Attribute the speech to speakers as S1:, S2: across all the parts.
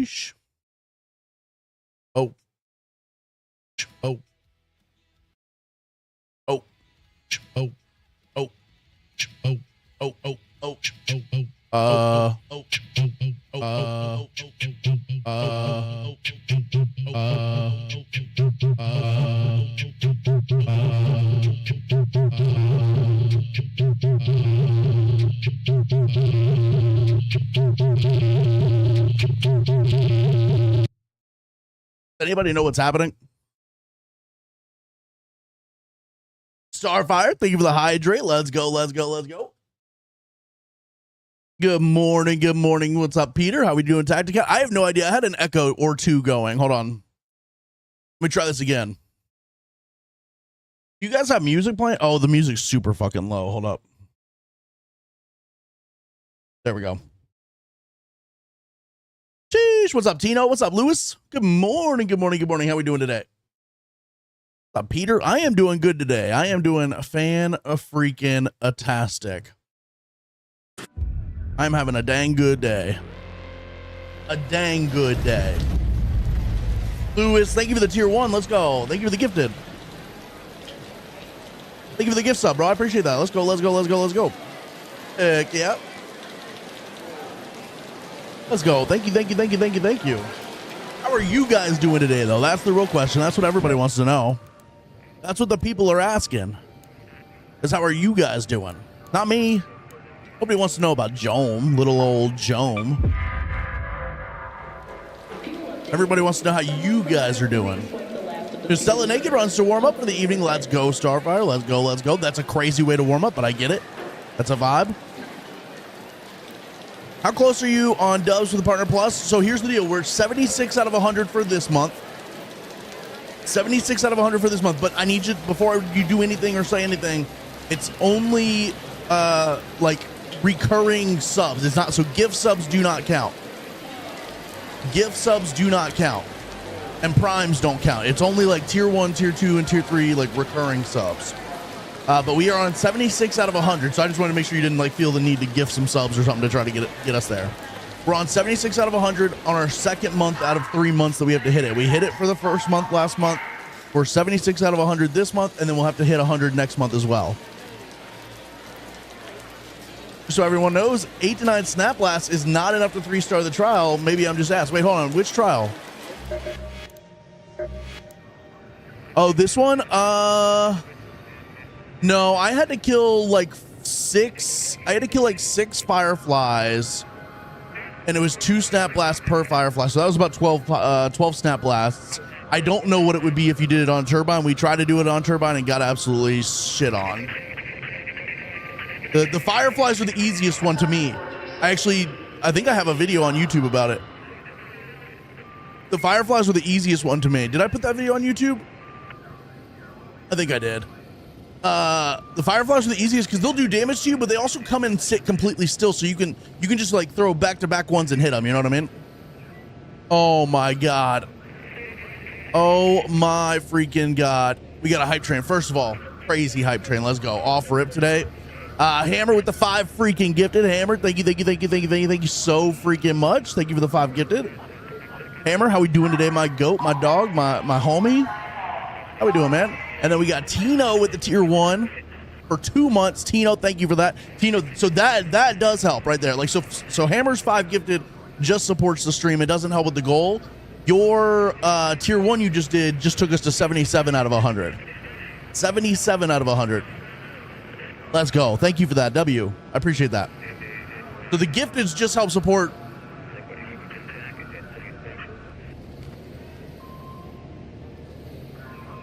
S1: Sheesh. Oh. Oh. Oh. Oh. Oh. Oh. Oh. Oh. Oh. Anybody know what's happening? Starfire, thank you for the hydrate. Let's go, let's go, let's go. Good morning, good morning. What's up, Peter? How we doing, Tactica? I have no idea. I had an echo or two going. Hold on. Let me try this again. You guys have music playing? Oh, the music's super fucking low. Hold up. There we go. Sheesh. What's up, Tino? What's up, Lewis? Good morning, good morning, good morning. How we doing today? What's up, Peter? I am doing good today. I am doing fan-freaking-tastic. I'm having a dang good day. A dang good day. Lewis, thank you for the tier 1. Let's go. Thank you for the gifted. Thank you for the gift sub, bro. I appreciate that. Let's go, let's go, let's go, let's go. Heck yeah. Let's go. Thank you, thank you, thank you, thank you, thank you. How are you guys doing today, though? That's the real question. That's what everybody wants to know. That's what the people are asking. Is how are you guys doing? Not me. Nobody wants to know about Jome, little old Jome. Everybody wants to know how you guys are doing. Stella Naked runs to warm up for the evening. Let's go, Starfire. Let's go, let's go. That's a crazy way to warm up, but I get it. That's a vibe. How close are you on dubs for the Partner Plus? So here's the deal. We're 76 out of 100 for this month. 76 out of 100 for this month, but I need you, before you do anything or say anything, it's only like recurring subs. It's not, so gift subs do not count. Gift subs do not count. And primes don't count. It's only like tier 1, tier 2, and tier 3 like recurring subs. But we are on 76 out of 100, so I just wanted to make sure you didn't like feel the need to gift some subs or something to try to get us there. We're on 76 out of 100 on our second month out of 3 months that we have to hit it. We hit it for the first month last month. We're 76 out of 100 this month, and then we'll have to hit 100 next month as well. So everyone knows, 8 to 9 Snap Blasts is not enough to 3-star the trial. Maybe I'm just asked. Wait, hold on. Which trial? Oh, this one? No, I had to kill like 6. I had to kill like 6 Fireflies, and it was 2 Snap Blasts per Firefly. So that was about 12 Snap Blasts. I don't know what it would be if you did it on Turbine. We tried to do it on Turbine and got absolutely shit on. The Fireflies are the easiest one to me. I think I have a video on YouTube about it. The Fireflies were the easiest one to me. Did I put that video on YouTube? I think I did. The Fireflies are the easiest because they'll do damage to you, but they also come and sit completely still, so you can just like throw back-to-back ones and hit them. You know what I mean? Oh my god. Oh my freaking god. We got a hype train. First of all, crazy hype train. Let's go. Off rip today. Hammer with the 5 freaking gifted. Hammer, thank you, thank you, thank you, thank you, thank you, thank you so freaking much. Thank you for the 5 gifted. Hammer, how we doing today, my goat, my dog, my homie? How we doing, man? And then we got Tino with the tier 1 for 2 months. Tino, thank you for that. Tino, so that does help right there. Like so Hammer's 5 gifted just supports the stream. It doesn't help with the goal. Your tier 1 you just did just took us to 77 out of 100. 77 out of 100. Let's go. Thank you for that, W. I appreciate that. So the gifteds just help support.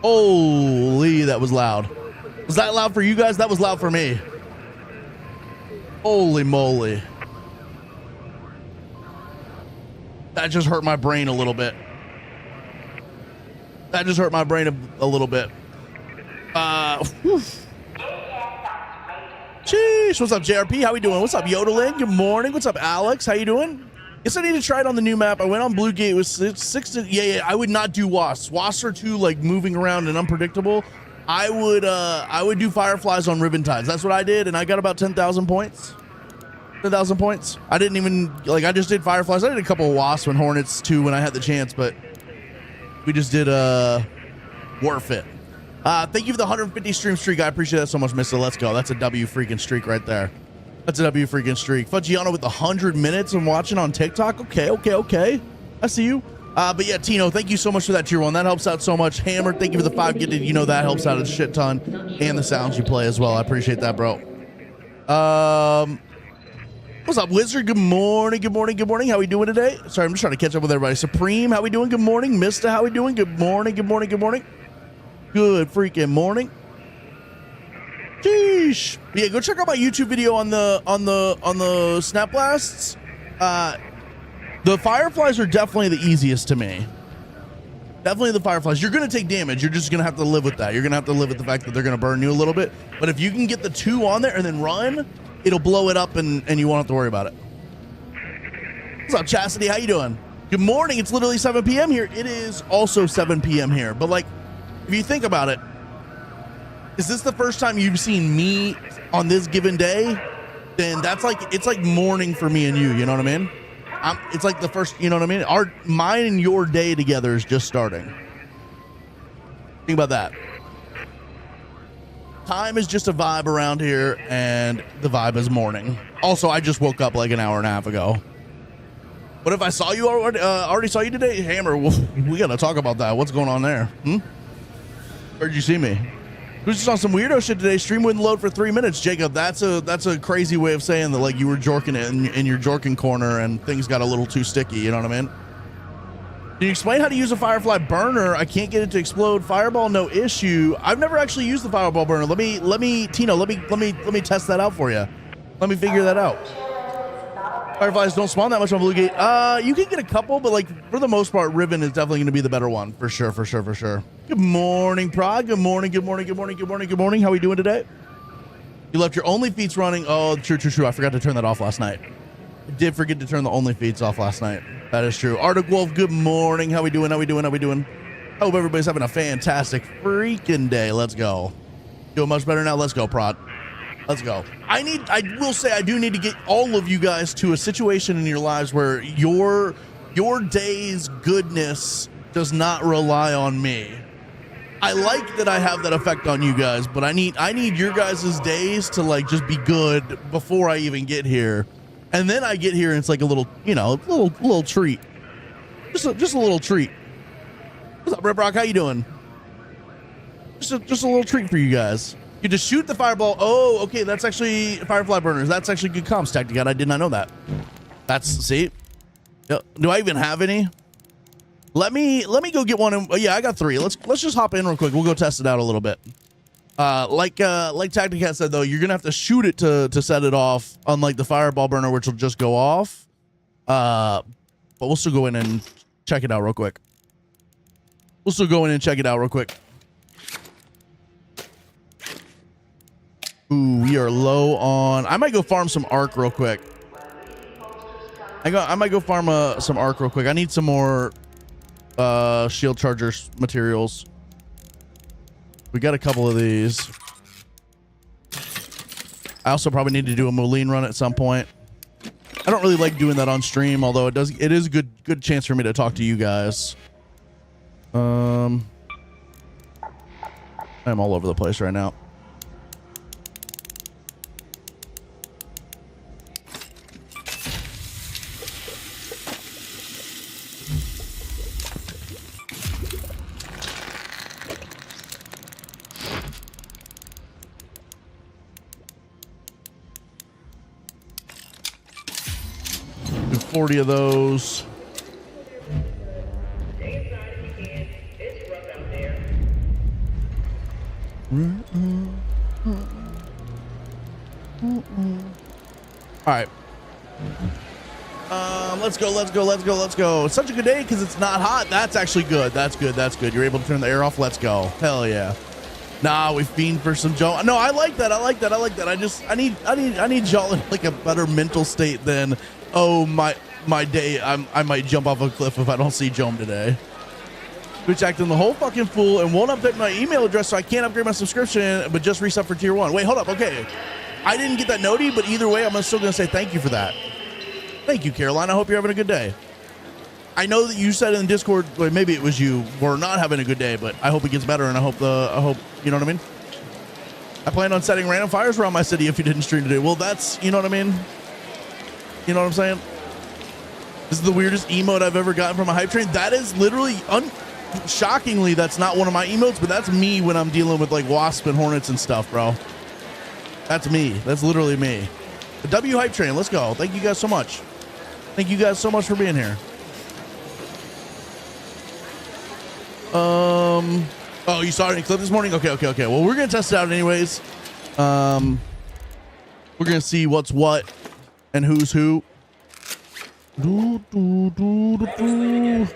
S1: Holy, that was loud. Was that loud for you guys? That was loud for me. Holy moly. That just hurt my brain a little bit. That just hurt my brain a little bit. Whew. Sheesh. What's up, JRP? How we doing? What's up, Yodeling? Good morning. What's up, Alex? How you doing? Guess I need to try it on the new map. I went on Blue Gate. It was 6 to... Yeah, I would not do wasps. Wasps are too, like, moving around and unpredictable. I would do Fireflies on Ribbon Tides. That's what I did, and I got about 10,000 points. 10,000 points. I didn't even, like, I just did Fireflies. I did a couple of Wasps and Hornets too when I had the chance, but we just did Warfit. Thank you for the 150 stream streak. I appreciate that so much, Mister. Let's go. That's a W freaking streak right there. That's a W freaking streak. Fudgiano with 100 minutes and watching on TikTok. Okay. I see you. But yeah, Tino, thank you so much for that tier 1. That helps out so much. Hammer, thank you for the 5 gifted. You know that helps out a shit ton. And the sounds you play as well. I appreciate that, bro. What's up, Wizard? Good morning. How we doing today? Sorry, I'm just trying to catch up with everybody. Supreme, how we doing? Good morning. Mister, how we doing? Good morning. Good freaking morning. Sheesh. Yeah, go check out my YouTube video on the Snap Blasts. The Fireflies are definitely the easiest to me. Definitely the Fireflies. You're going to take damage. You're just going to have to live with that. You're going to have to live with the fact that they're going to burn you a little bit. But if you can get the 2 on there and then run, it'll blow it up and you won't have to worry about it. What's up, Chastity? How you doing? Good morning. It's literally 7 p.m. here. It is also 7 p.m. here. But, like, if you think about it, is this the first time you've seen me on this given day? Then that's like, it's like morning for me and you. You know what I mean? It's like the first, you know what I mean? Mine and your day together is just starting. Think about that. Time is just a vibe around here, and the vibe is morning. Also, I just woke up like an hour and a half ago. What if I saw you already saw you today? Hammer, we got to talk about that. What's going on there? Where'd you see me? Who's just on some weirdo shit today? Stream wouldn't load for 3 minutes. Jacob, that's a crazy way of saying that, like, you were jorking it in your jorking corner and things got a little too sticky. You know what I mean? Can you explain how to use a Firefly burner? I can't get it to explode. Fireball, no issue. I've never actually used the Fireball burner. Let me, Tino, let me test that out for you. Let me figure that out. Fireflies don't spawn that much on Blue Gate. You can get a couple, but, like, for the most part, Riven is definitely going to be the better one. For sure. Good morning, Prod. Good morning. How are we doing today? You left your only feeds running. Oh, true. I forgot to turn that off last night. I did forget to turn the only feeds off last night. That is true. Arctic Wolf, good morning. How we doing? Hope everybody's having a fantastic freaking day. Let's go. Doing much better now. Let's go, Prod. Let's go. I will say I do need to get all of you guys to a situation in your lives where your day's goodness does not rely on me. I like that I have that effect on you guys, but I need your guys' days to, like, just be good before I even get here. And then I get here and it's like a little, you know, little treat. Just a little treat. What's up, Rip Rock? How you doing? Just a little treat for you guys. You just shoot the fireball. Oh, okay. That's actually Firefly burners. That's actually good comms tactic. I did not know that. See? Do I even have any? Let me go get one. Yeah, I got 3. Let's just hop in real quick. We'll go test it out a little bit. Like Tacticat said, though, you're gonna have to shoot it to set it off, unlike the fireball burner, which will just go off. But we'll still go in and check it out real quick. Ooh, we are low on. I might go farm some arc real quick. I might go farm some arc real quick. I need some more shield chargers materials. We got a couple of these. I also probably need to do a Moline run at some point. I don't really like doing that on stream, although it is a good chance for me to talk to you guys. I'm all over the place right now. Do 40 of those. All right. Let's go. It's such a good day because it's not hot. That's actually good. That's good. You're able to turn the air off. Let's go. Hell yeah. Nah, we fiend for some Joe. No, I like that. I need y'all in like a better mental state than, oh, my day. I might jump off a cliff if I don't see Jome today. Twitch acting the whole fucking fool and won't update my email address, so I can't upgrade my subscription, but just resub for tier 1. Wait, hold up. Okay. I didn't get that noti, but either way, I'm still going to say thank you for that. Thank you, Caroline. I hope you're having a good day. I know that you said in Discord, well, maybe it was you, were not having a good day, but I hope it gets better, and I hope, you know what I mean? I plan on setting random fires around my city if you didn't stream today. Well, that's, you know what I mean? You know what I'm saying? This is the weirdest emote I've ever gotten from a hype train. That is literally, shockingly, that's not one of my emotes, but that's me when I'm dealing with like wasp and hornets and stuff, bro. That's me. That's literally me. The W hype train. Let's go. Thank you guys so much. Thank you guys so much for being here. Oh, you saw it in clip this morning? Okay. Well, we're going to test it out anyways. We're going to see what's what and who's who.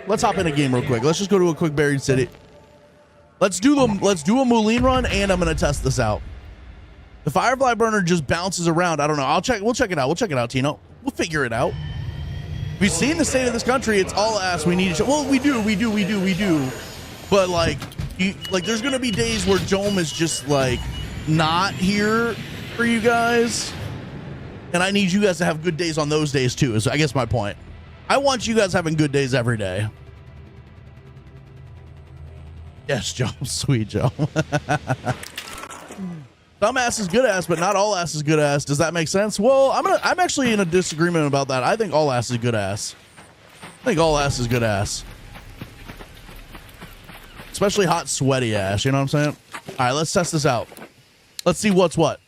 S1: Let's hop in a game real quick. Let's just go to a quick buried city. Let's do a Moulin run, and I'm going to test this out. The Firefly burner just bounces around. I don't know. We'll check it out. We'll check it out, Tino. We'll figure it out. We've seen the state of this country. It's all ass. We need each other. Well, we do. But like there's gonna be days where Jome is just like not here for you guys, and I need you guys to have good days on those days too. So I guess my point. I want you guys having good days every day. Yes, Jome. Sweet Jome. Some ass is good ass, but not all ass is good ass. Does that make sense? Well, I'm actually in a disagreement about that. I think all ass is good ass. I think all ass is good ass. Especially hot, sweaty ass. You know what I'm saying? All right, let's test this out. Let's see what's what.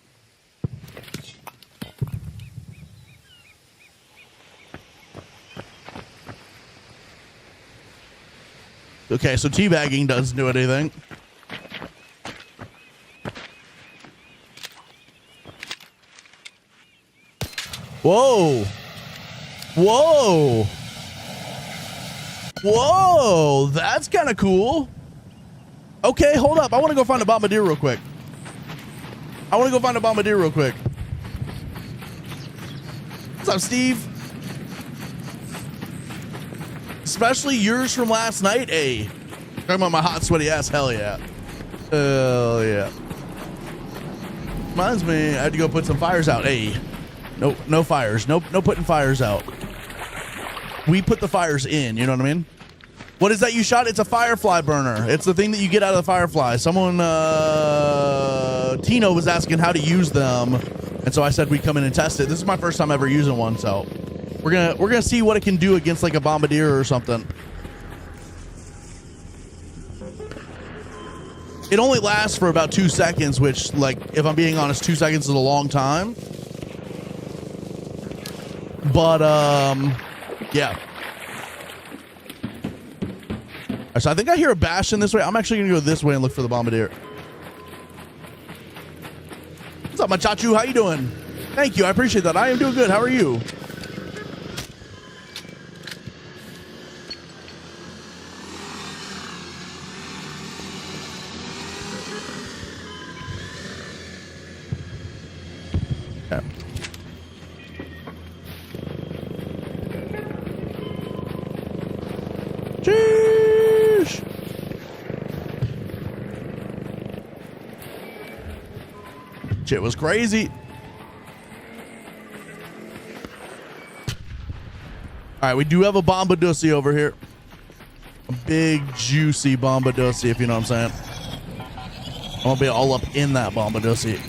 S1: Okay, so teabagging doesn't do anything. Whoa. That's kind of cool. Okay, hold up. I want to go find a bombardier real quick. What's up, Steve? Especially yours from last night, eh? Talking about my hot, sweaty ass. Hell yeah. Hell yeah. Reminds me, I had to go put some fires out. Hey. No fires. No putting fires out. We put the fires in, you know what I mean? What is that you shot? It's a firefly burner. It's the thing that you get out of the firefly. Someone, Tino was asking how to use them, and so I said we'd come in and test it. This is my first time ever using one, so we're gonna see what it can do against like a bombardier or something. It only lasts for about 2 seconds, which, like, if I'm being honest, 2 seconds is a long time. But yeah. So I think I hear a Bastion this way. I'm actually gonna go this way and look for the bombardier. What's up, Machachu? How you doing? Thank you. I appreciate that. I am doing good. How are you? Okay. Sheesh. Shit was crazy. All right, we do have a bombadussi over here. A big, juicy bombadussi, if you know what I'm saying. I'm gonna be all up in that bombadussi.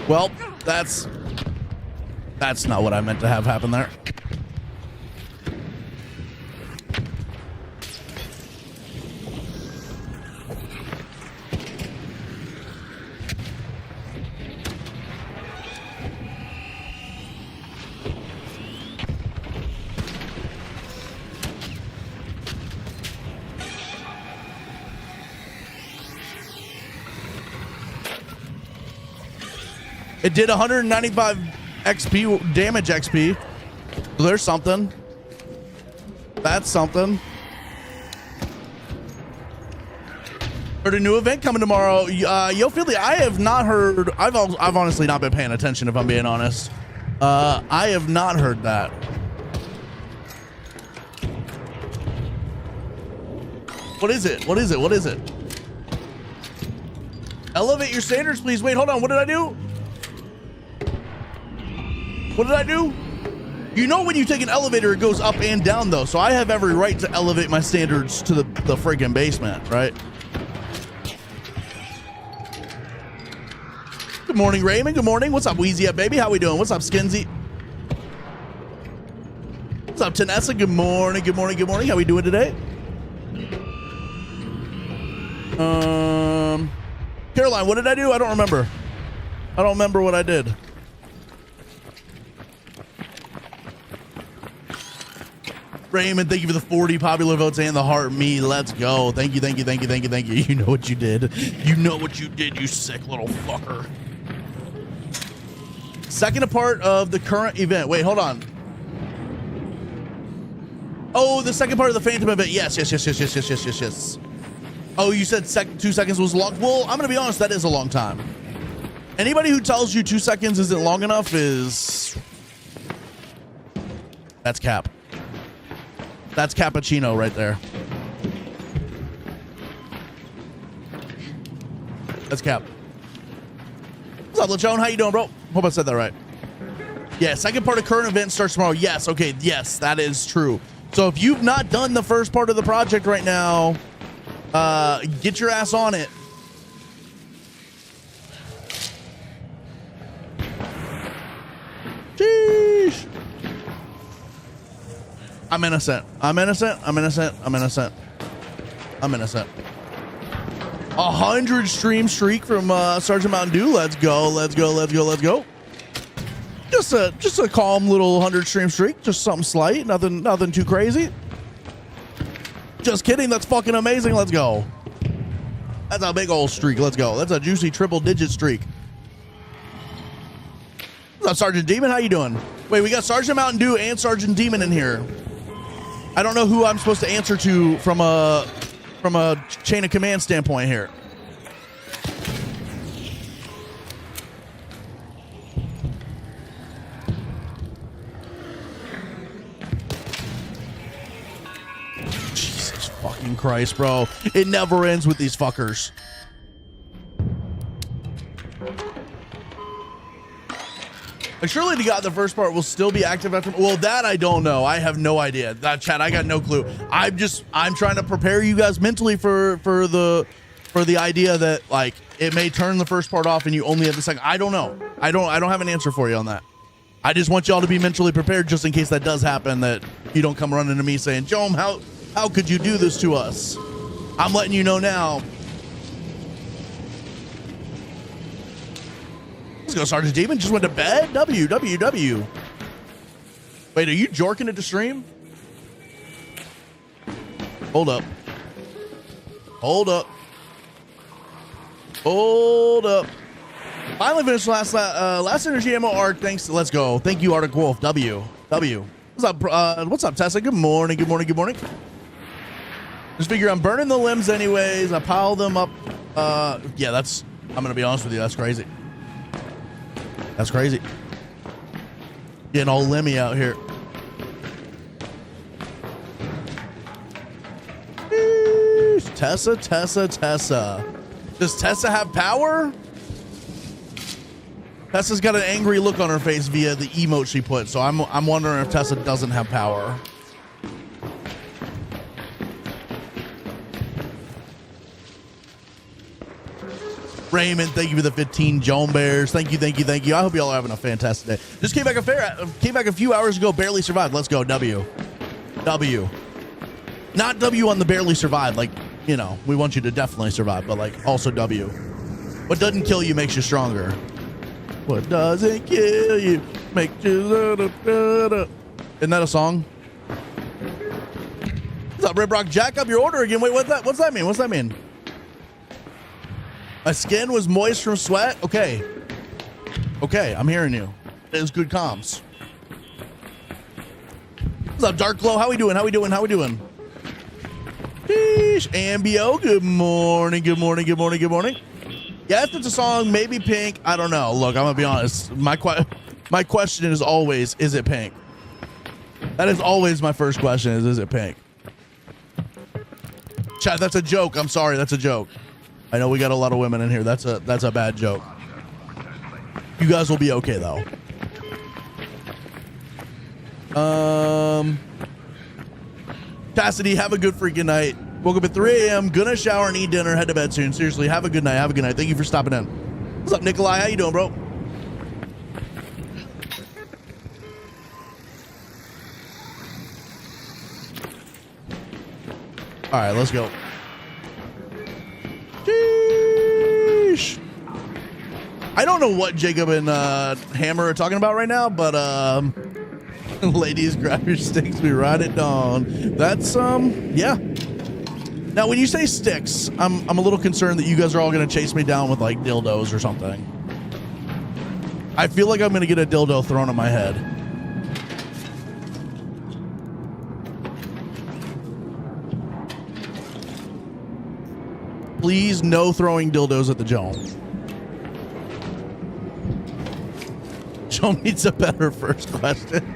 S1: Well, that's not what I meant to have happen there. It did 195 XP, damage XP. So there's something. That's something. Heard a new event coming tomorrow. Yo, Philly, I have not heard. I've honestly not been paying attention, if I'm being honest. I have not heard that. What is it? What is it? What is it? Elevate your standards, please. Wait, hold on. What did I do? What did I do? You know when you take an elevator, it goes up and down, though. So I have every right to elevate my standards to the freaking basement, right? Good morning, Raymond. Good morning. What's up, Wheezy up, baby? How we doing? What's up, Skinsy? What's up, Tanessa? Good morning. Good morning. Good morning. How we doing today? Caroline, what did I do? I don't remember. I don't remember what I did. Raymond, thank you for the 40 popular votes and the heart me. Let's go. Thank you, thank you, thank you, thank you, thank you. You know what you did. You know what you did, you sick little fucker. Second part of the current event. Wait, hold on. Oh, the second part of the Phantom event. Yes. Oh, you said 2 seconds was long. Well, I'm going to be honest, that is a long time. Anybody who tells you 2 seconds isn't long enough is... That's cap. That's cappuccino right there. That's cap. What's up, Lechon? How you doing, bro? Hope I said that right. Yeah, second part of current event starts tomorrow. Yes, okay, yes, that is true. So if you've not done the first part of the project right now, get your ass on it. Sheesh. I'm innocent. I'm innocent. I'm innocent. I'm innocent. I'm innocent. 100 stream streak from Sergeant Mountain Dew. Let's go. Let's go. Let's go. Let's go. Just a calm little 100 stream streak. Just something slight. Nothing too crazy. Just kidding. That's fucking amazing. Let's go. That's a big old streak. Let's go. That's a juicy triple digit streak. What's up, Sergeant Demon? How you doing? Wait, we got Sergeant Mountain Dew and Sergeant Demon in here. I don't know who I'm supposed to answer to from a chain of command standpoint here. Jesus fucking Christ, bro. It never ends with these fuckers. Like, surely to God, the first part will still be active after. Well, that I don't know. I have no idea. That chat, I got no clue. I'm trying to prepare you guys mentally for the idea that, like, it may turn the first part off and you only have the second. I don't know. I don't have an answer for you on that. I just want y'all to be mentally prepared just in case that does happen, that you don't come running to me saying, Jome, how could you do this to us? I'm letting you know now. Let's go, Sergeant Demon. Just went to bed. W. Wait, are you jorking it to stream? Hold up. Finally finished last energy ammo arc. Thanks. Let's go. Thank you, Arctic Wolf. W. What's up? What's up, Tessa? Good morning. Just figure I'm burning the limbs anyways. I pile them up. Yeah, I'm gonna be honest with you. That's crazy. That's crazy. Getting all limmy out here. Tessa. Does Tessa have power? Tessa's got an angry look on her face via the emote she put, so I'm wondering if Tessa doesn't have power. Raymond, thank you for the 15 Joan Bears. Thank you. I hope y'all are having a fantastic day. Just came back a few hours ago, barely survived. Let's go, W. Not W on the barely survived. Like, you know, we want you to definitely survive, but like also W. What doesn't kill you makes you stronger. What doesn't kill you makes you... Isn't that a song? What's up, Red Rock? Jack up your order again. Wait, what's that mean? My skin was moist from sweat? Okay, I'm hearing you. It was good comms. What's up, Dark Glow? How we doing? Sheesh. Ambio, good morning, good morning, good morning, good morning. Yes, it's a song, maybe Pink. I don't know. Look, I'm gonna be honest. My question is always, is it Pink? That is always my first question is it Pink? Chat, that's a joke. I'm sorry, that's a joke. I know we got a lot of women in here. That's a bad joke. You guys will be okay though. Cassidy, have a good freaking night. Woke up at 3 a.m. Gonna shower and eat dinner. Head to bed soon. Seriously, have a good night. Have a good night. Thank you for stopping in. What's up, Nikolai? How you doing, bro? All right, let's go. Sheesh. I don't know what Jacob and Hammer are talking about right now, but ladies, grab your sticks. We ride at dawn. That's yeah. Now, when you say sticks, I'm a little concerned that you guys are all gonna chase me down with like dildos or something. I feel like I'm gonna get a dildo thrown at my head. Please, no throwing dildos at the Joan. Joan needs a better first question.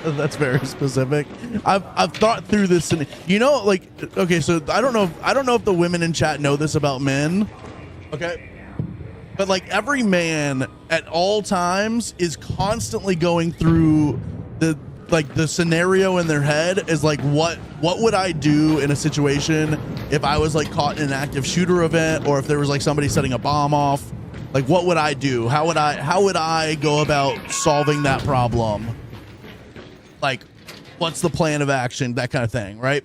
S1: That's very specific. I've thought through this, and you know, like, okay, so I don't know if the women in chat know this about men, okay, but like every man at all times is constantly going through the scenario in their head is like, what would I do in a situation if I was like caught in an active shooter event, or if there was like somebody setting a bomb off? Like, what would I do? How would I go about solving that problem? Like, what's the plan of action? That kind of thing, right?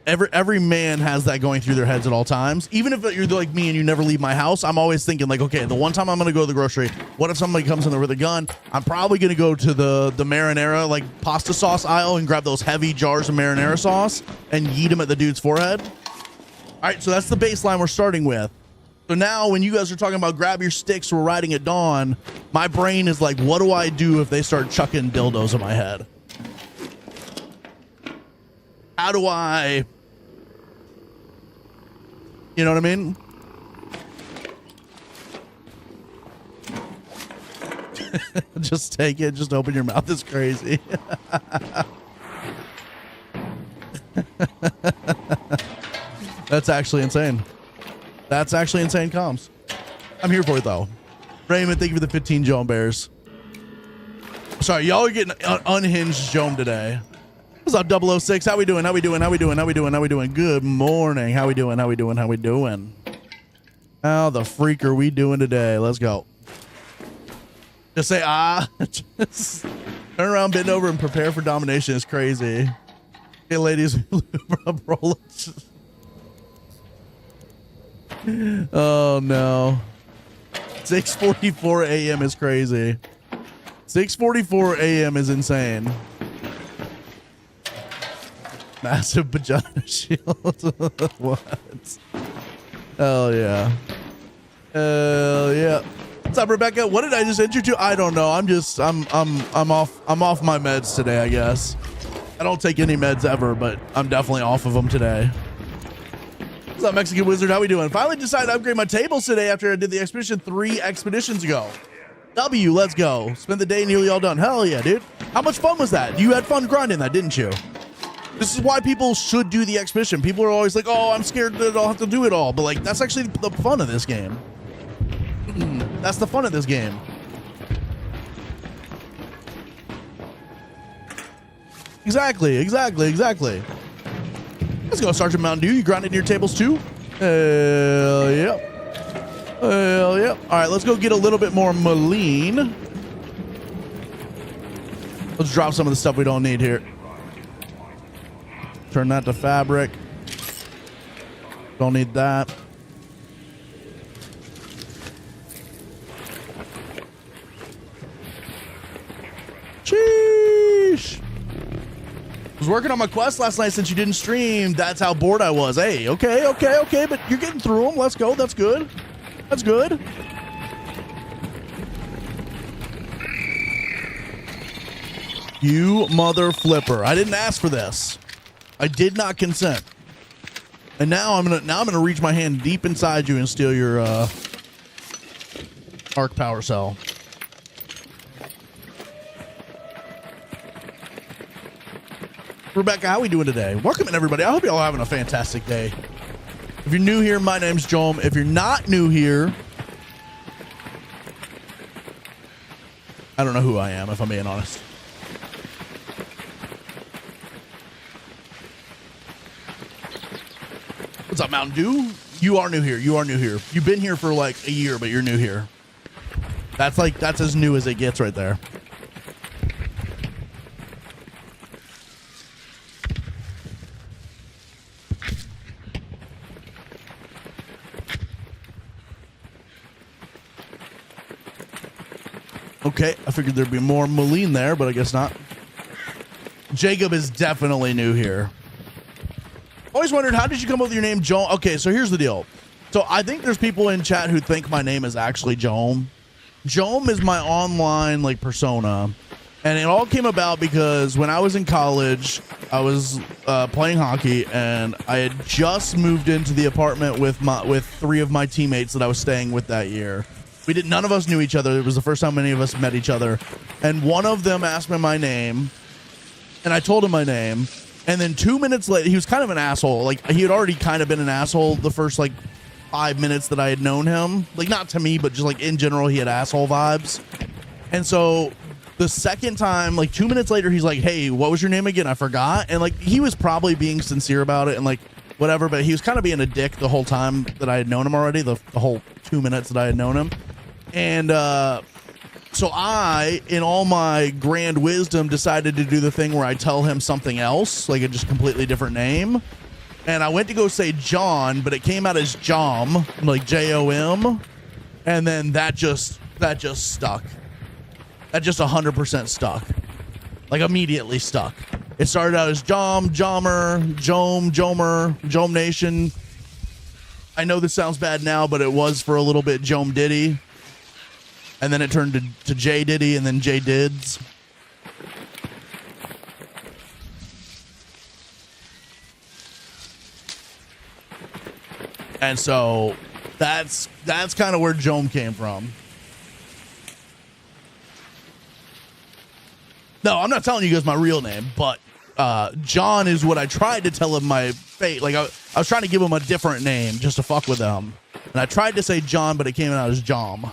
S1: Every man has that going through their heads at all times. Even if you're like me and you never leave my house, I'm always thinking like, okay, the one time I'm gonna go to the grocery, what if somebody comes in there with a gun? I'm probably gonna go to the marinara, like pasta sauce aisle, and grab those heavy jars of marinara sauce and yeet them at the dude's forehead. All right, so that's the baseline we're starting with. So now when you guys are talking about grab your sticks, we're riding at dawn, my brain is like, what do I do if they start chucking dildos at my head? How do I, you know what I mean? Just take it. Just open your mouth. It's crazy. That's actually insane. That's actually insane comms. I'm here for it though. Raymond, thank you for the 15 Joan Bears. Sorry, y'all are getting unhinged Joan today. What's up, 006? How we doing? How we doing? How we doing? How we doing? How we doing? Good morning. How we doing? How we doing? How we doing? How the freak are we doing today? Let's go. Just say just turn around, bend over, and prepare for domination. Is crazy. Hey, ladies, roll. Oh no. 6:44 a.m. is crazy. 6:44 a.m. is insane. Massive vagina shield. What? Hell yeah. Hell yeah. What's up, Rebecca? What did I just enter to? I don't know. I'm off my meds today, I guess. I don't take any meds ever, but I'm definitely off of them today. What's up, Mexican Wizard? How we doing? Finally decided to upgrade my tables today after I did the expedition 3 expeditions ago. W, let's go. Spent the day nearly all done. Hell yeah, dude. How much fun was that? You had fun grinding that, didn't you? This is why people should do the expedition. People are always like, oh, I'm scared that I'll have to do it all. But like, that's actually the fun of this game. That's the fun of this game. Exactly. Let's go, Sergeant Mountain Dew. You grinding your tables too? Hell yep. Hell yep. All right, let's go get a little bit more Maline. Let's drop some of the stuff we don't need here. Turn that to fabric. Don't need that. Sheesh. Was working on my quest last night since you didn't stream. That's how bored I was. Hey, okay, but you're getting through them. Let's go. That's good. That's good. You mother flipper. I didn't ask for this. I did not consent. And now I'm gonna reach my hand deep inside you and steal your arc power cell. Rebecca, how we doing today? Welcome in, everybody. I hope y'all are having a fantastic day. If you're new here, my name's Jom. If you're not new here, I don't know who I am, if I'm being honest. What's up, Mountain Dew? You are new here. You are new here. You've been here for like a year, but you're new here. That's as new as it gets right there. Okay, I figured there'd be more Moline there, but I guess not. Jacob is definitely new here. Always wondered, how did you come up with your name, Jom? Okay, so here's the deal. So I think there's people in chat who think my name is actually Jom. Jom is my online like persona, and it all came about because when I was in college, I was playing hockey, and I had just moved into the apartment with 3 of my teammates that I was staying with that year. None of us knew each other. It was the first time any of us met each other. And one of them asked me my name, and I told him my name. And then 2 minutes later, he was kind of an asshole. Like, he had already kind of been an asshole the first, like, 5 minutes that I had known him. Like, not to me, but just, like, in general, he had asshole vibes. And so the second time, like, 2 minutes later, he's like, hey, what was your name again? I forgot. And, like, he was probably being sincere about it and, like, whatever. But he was kind of being a dick the whole time that I had known him already, the whole 2 minutes that I had known him. And so I, in all my grand wisdom, decided to do the thing where I tell him something else, like a just completely different name. And I went to go say John, but it came out as Jom, like Jom. And then that just stuck. That just 100% stuck. Like immediately stuck. It started out as Jom, Jommer, Jom, Jomer, Jom Nation. I know this sounds bad now, but it was for a little bit Jom Diddy. And then it turned to J Diddy and then J Dids. And so that's kind of where Jom came from. No, I'm not telling you guys my real name, but John is what I tried to tell him my fate. Like I was trying to give him a different name just to fuck with him. And I tried to say John, but it came out as Jom.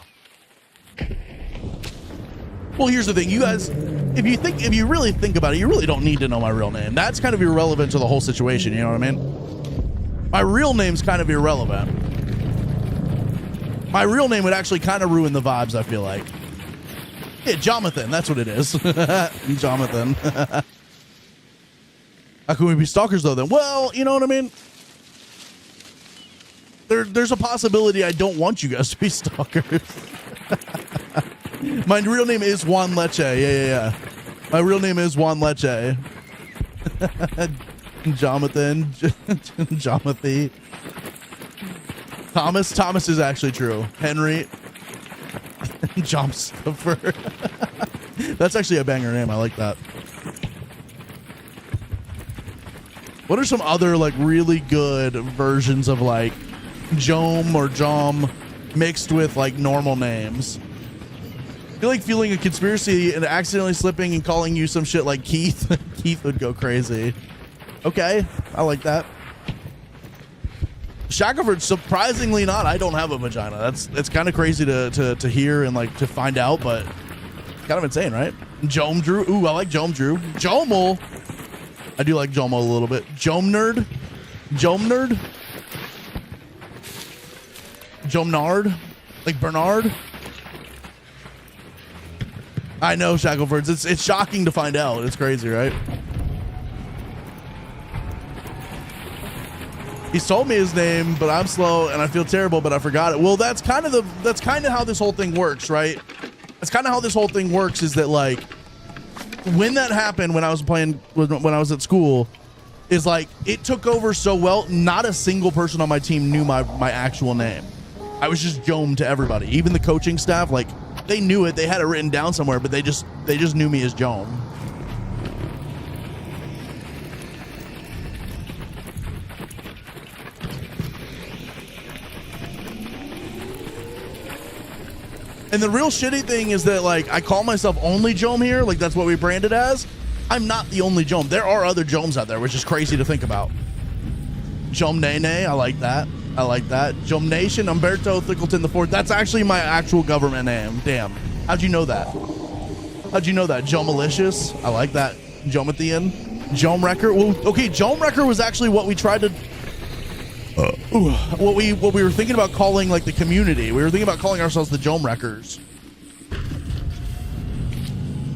S1: Well, here's the thing, you guys, if you really think about it, you really don't need to know my real name. That's kind of irrelevant to the whole situation, you know what I mean? My real name's kind of irrelevant. My real name would actually kind of ruin the vibes, I feel like. Yeah, Jonathan, that's what it is. Jonathan. How can we be stalkers though then? Well, you know what I mean? There's a possibility I don't want you guys to be stalkers. My real name is Juan Leche. Yeah. My real name is Juan Leche. Jonathan. Jonathan. Thomas is actually true. Henry. Jomstopher. That's actually a banger name. I like that. What are some other like really good versions of like Jom or Jom mixed with like normal names? I feel like feeling a conspiracy and accidentally slipping and calling you some shit like Keith. Keith would go crazy. Okay, I like that. Shackelford, surprisingly not. I don't have a vagina. That's kind of crazy to hear and like to find out, but kind of insane, right? Jom Drew. Ooh, I like Jom Drew. Jomel. I do like Jomel a little bit. Jom Nerd. Jomnard. Like Bernard. I know, Shacklefords. It's shocking to find out. It's crazy, right? He's told me his name, but I'm slow and I feel terrible, but I forgot it. Well, that's kind of how this whole thing works, right? That's kind of how this whole thing works, is that like when that happened when I was at school, is like it took over so well, not a single person on my team knew my actual name. I was just Jom to everybody. Even the coaching staff, like they knew it, they had it written down somewhere, but they just knew me as Jom. And the real shitty thing is that, like, I call myself only Jome here. Like, that's what we brand it as. I'm not the only Jome. There are other Jomes out there, which is crazy to think about. Jome Nene, I like that. I like that. Jome Nation, Umberto Thickleton IV. That's actually my actual government name. Damn. How'd you know that? How'd you know that? Jome Malicious. I like that. Jome at the end. Jome Wrecker. Well, okay, Jome Wrecker was actually what we tried to... what we were thinking about calling, like, the community. We were thinking about calling ourselves the Jome Wreckers.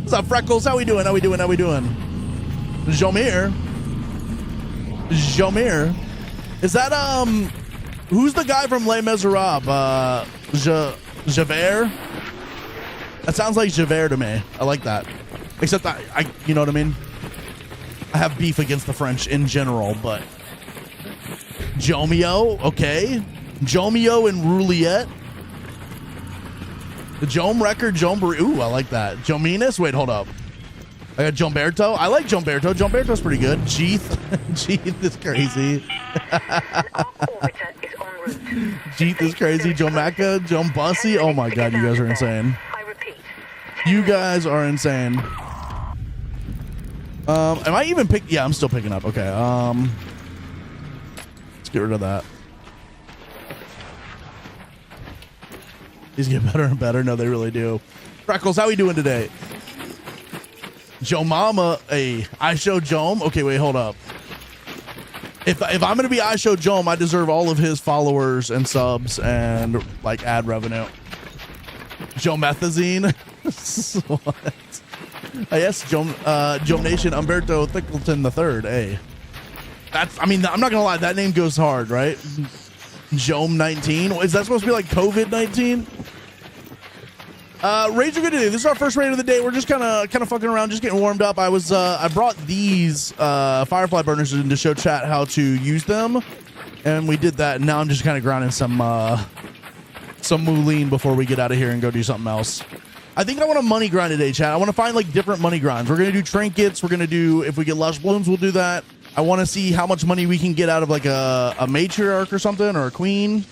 S1: What's up, Freckles? How we doing? How we doing? How we doing? Jomir. Jomir. Is that, who's the guy from Les Miserables? Javert? That sounds like Javert to me. I like that. Except that, you know what I mean? I have beef against the French in general, but... Jomeo, okay. Jomeo and Rouliette. The Jome Wrecker, Jome... Ooh, I like that. Jominus? Wait, hold up. I got Jomberto. I like Jomberto. Jomberto's pretty good. Jeeth. Jeeth is crazy. Jeeth is crazy. Jomaka, Jombussy. Oh my god, you guys are insane. You guys are insane. Am I even pick? Yeah, I'm still picking up. Okay. Let's get rid of that. These get better and better. No, they really do. Freckles, how we doing today? Joe Mama, I Show Jome. Okay, wait, hold up. If I'm gonna be I Show Jome, I deserve all of his followers and subs and like ad revenue. Jomethazine. What? Yes, Jome Nation, Umberto Thickleton III. Hey, that's. I mean, I'm not gonna lie. That name goes hard, right? Jome 19. Is that supposed to be like COVID 19? Raids are good today. This is our first raid of the day. We're just kind of fucking around, just getting warmed up. I brought these Firefly burners in to show chat how to use them, and we did that. And now I'm just kind of grinding some Moulin before we get out of here and go do something else. I think I want a money grind today, chat. I want to find like different money grinds. We're gonna do trinkets. We're gonna do, if we get lush blooms, we'll do that. I want to see how much money we can get out of like a matriarch or something, or a queen.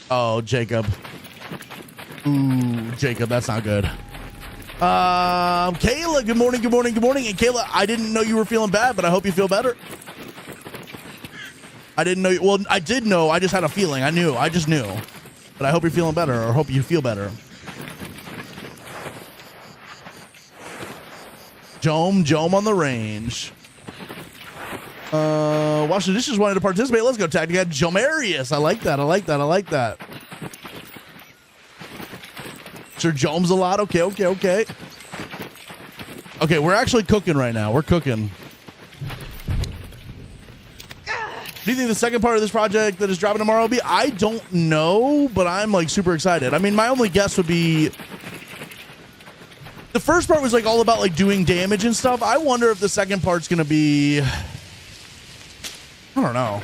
S1: Oh, Jacob. Ooh, Jacob, that's not good. Kayla, good morning, good morning, good morning. And Kayla, I didn't know you were feeling bad, but I hope you feel better. I didn't know you, well, I did know, I just had a feeling. I just knew. But I hope you're feeling better, or hope you feel better. Jome on the range. Watch the Dishes wanted to participate. Let's go, tag. You got Jomarius. I like that. I like that. I like that. Sir Jomes a lot. Okay, okay, okay. Okay, we're actually cooking right now. We're cooking. Do you think the second part of this project that is dropping tomorrow will be? I don't know, but I'm like super excited. I mean, my only guess would be the first part was like all about like doing damage and stuff. I wonder if the second part's gonna be, I don't know.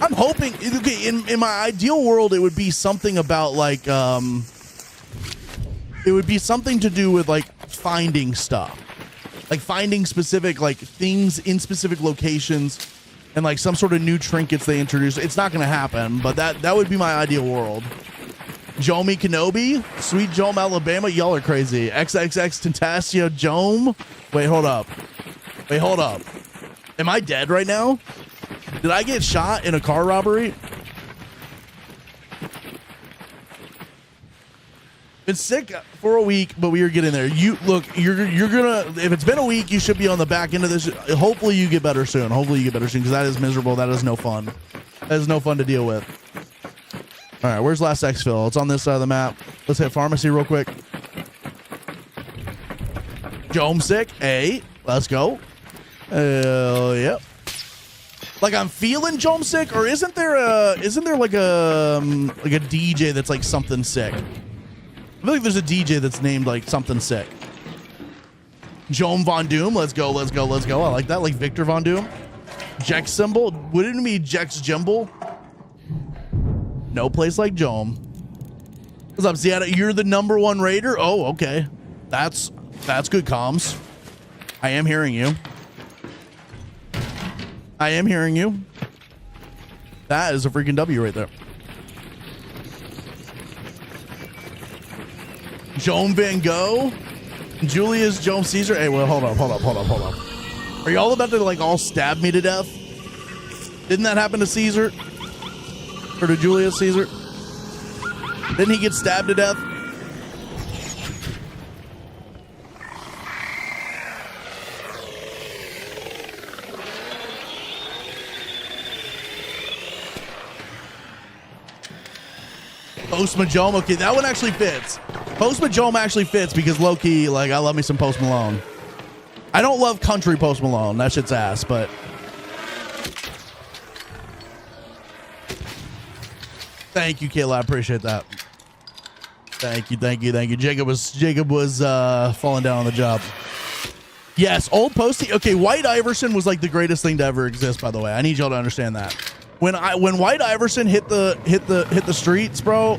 S1: I'm hoping, okay, in my ideal world, it would be something about like, it would be something to do with like finding stuff, like finding specific like things in specific locations and like some sort of new trinkets they introduce. It's not going to happen, but that would be my ideal world. Jomie Kenobi, Sweet Jome, Alabama. Y'all are crazy. XXX Tentasio Jome. Wait, hold up. Wait, hold up. Am I dead right now? Did I get shot in a car robbery? Been sick for a week, but we are getting there. You look, you're gonna, if it's been a week, you should be on the back end of this. Hopefully you get better soon. Hopefully you get better soon, because that is miserable. That is no fun. That is no fun to deal with. All right, where's last exfil? It's on this side of the map. Let's hit pharmacy real quick. Jome sick. Hey, let's go. Yep. Like I'm feeling Jome sick, or isn't there like a DJ that's like something sick? I feel like there's a DJ that's named like something sick. Jome Von Doom, let's go, let's go, let's go. I like that, like Victor Von Doom. Jex Symbol, wouldn't it be Jex Jimble? No place like Jome. What's up, Seattle? You're the #1 raider? Oh, okay. That's good comms. I am hearing you. I am hearing you. That is a freaking W right there. Joan Van Gogh, Julius Joan Caesar. Hey, well, hold up. Are y'all about to like all stab me to death? Didn't that happen to Caesar? Or to Julius Caesar? Didn't he get stabbed to death? Post Malone. Okay, that one actually fits. Post Malone actually fits because low-key, like, I love me some Post Malone. I don't love country Post Malone. That shit's ass, but... Thank you, Kayla. I appreciate that. Thank you. Jacob was falling down on the job. Yes, old Posty. Okay, White Iverson was like the greatest thing to ever exist, by the way. I need y'all to understand that. When White Iverson hit the streets, bro,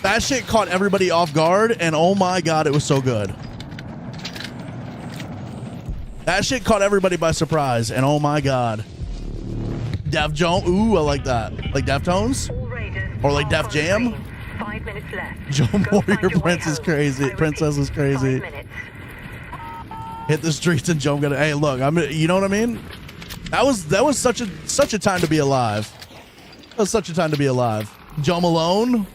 S1: that shit caught everybody off guard, and oh my god, it was so good. That shit caught everybody by surprise, and oh my god. Def Jones, ooh, I like that. Like Deftones? Or like Def Jam?
S2: 5 minutes left.
S1: Joe Warrior Prince is crazy. Princess is crazy. Hit the streets and Joe got it. Hey, look, you know what I mean? That was such a time to be alive. That was such a time to be alive. Joe Malone.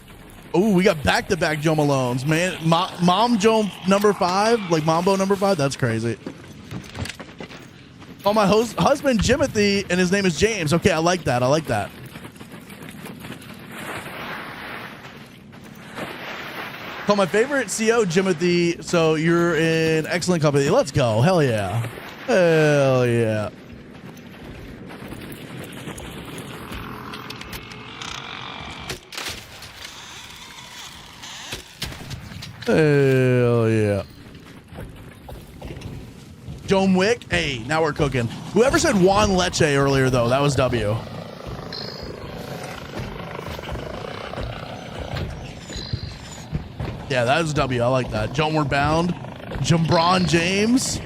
S1: Ooh, we got back-to-back Joe Malones, man. Mom Joe number 5, like Mambo number 5. That's crazy. Oh, my husband Jimothy, and his name is James. Okay, I like that. Call my favorite CO Jimothy. So you're in excellent company. Let's go. Hell yeah. Hell yeah. Hell yeah. Joan Wick. Hey, now we're cooking. Whoever said Juan Leche earlier, though, that was W. Yeah, that was W. I like that. Joan Bound. Jombron James.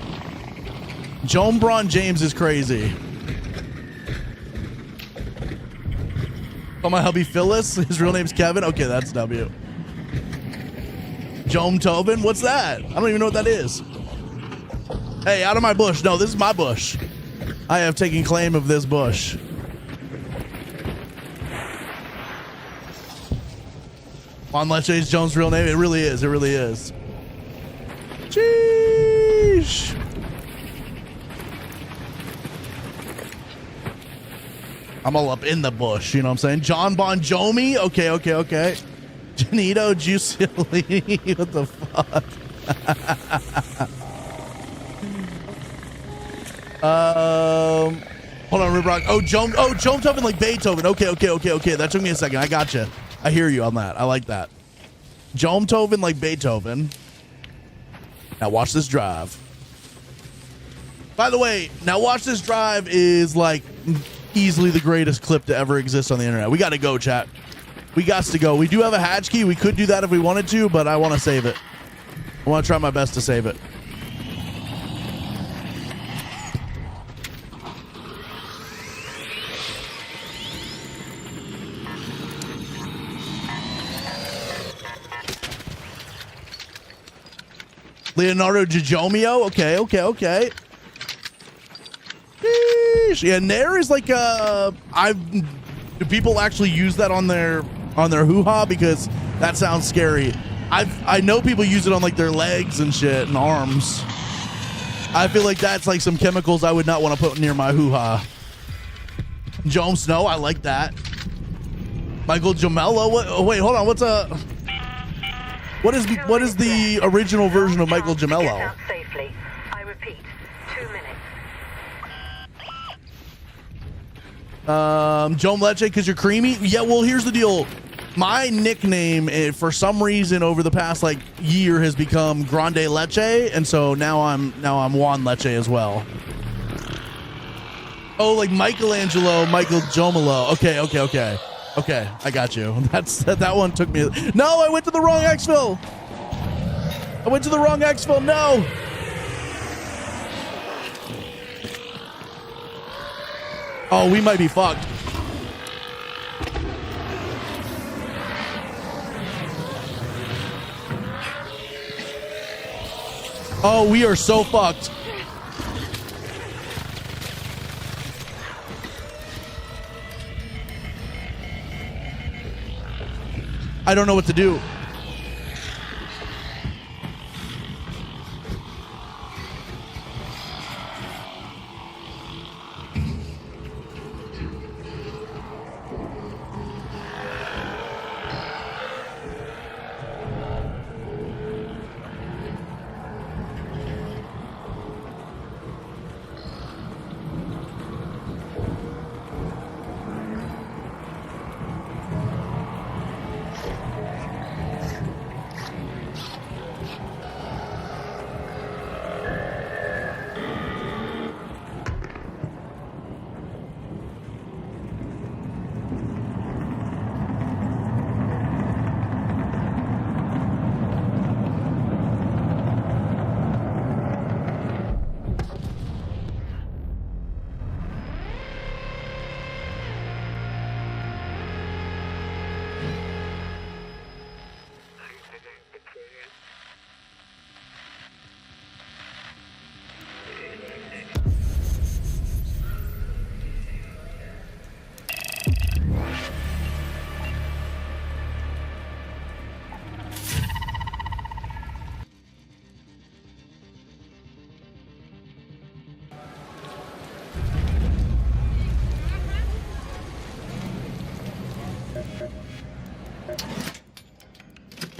S1: Jombron James is crazy. Call my hubby Phyllis. His real name's Kevin. Okay, that's W. Joan Tobin. What's that? I don't even know what that is. Hey, out of my bush. No, this is my bush. I have taken claim of this bush. Juan Leche is Jones' real name. It really is. It really is. Sheesh. I'm all up in the bush. You know what I'm saying? John Bon Jovi. Okay. Janito Giusilini. What the fuck? Hold on, Ribrock. Oh, Joan Tobin like Beethoven. Okay. That took me a second. I gotcha. I hear you on that. I like that. Joan Tobin like Beethoven. Now watch this drive. By the way, now watch this drive is like easily the greatest clip to ever exist on the internet. We got to go, chat. We got to go. We do have a hatch key. We could do that if we wanted to, but I want to save it. I want to try my best to save it. Leonardo DiGiorgio. Okay. Sheesh. Yeah, Nair is like do people actually use that on their hoo-ha? Because that sounds scary. I know people use it on like their legs and shit and arms. I feel like that's like some chemicals I would not want to put near my hoo-ha. Joan Snow, I like that. Michael Jamello. Wait, hold on. What is the original version of Michael Jamello?
S2: Get out safely. I repeat, 2 minutes.
S1: Joan Leche, because you're creamy. Yeah, well, here's the deal. My nickname, for some reason, over the past like year, has become Grande Leche, and so now I'm Juan Leche as well. Oh, like Michelangelo, Michael Jomelo. Okay, I got you. That one took me. No, I went to the wrong exfil. No. Oh, we might be fucked. Oh, we are so fucked. I don't know what to do.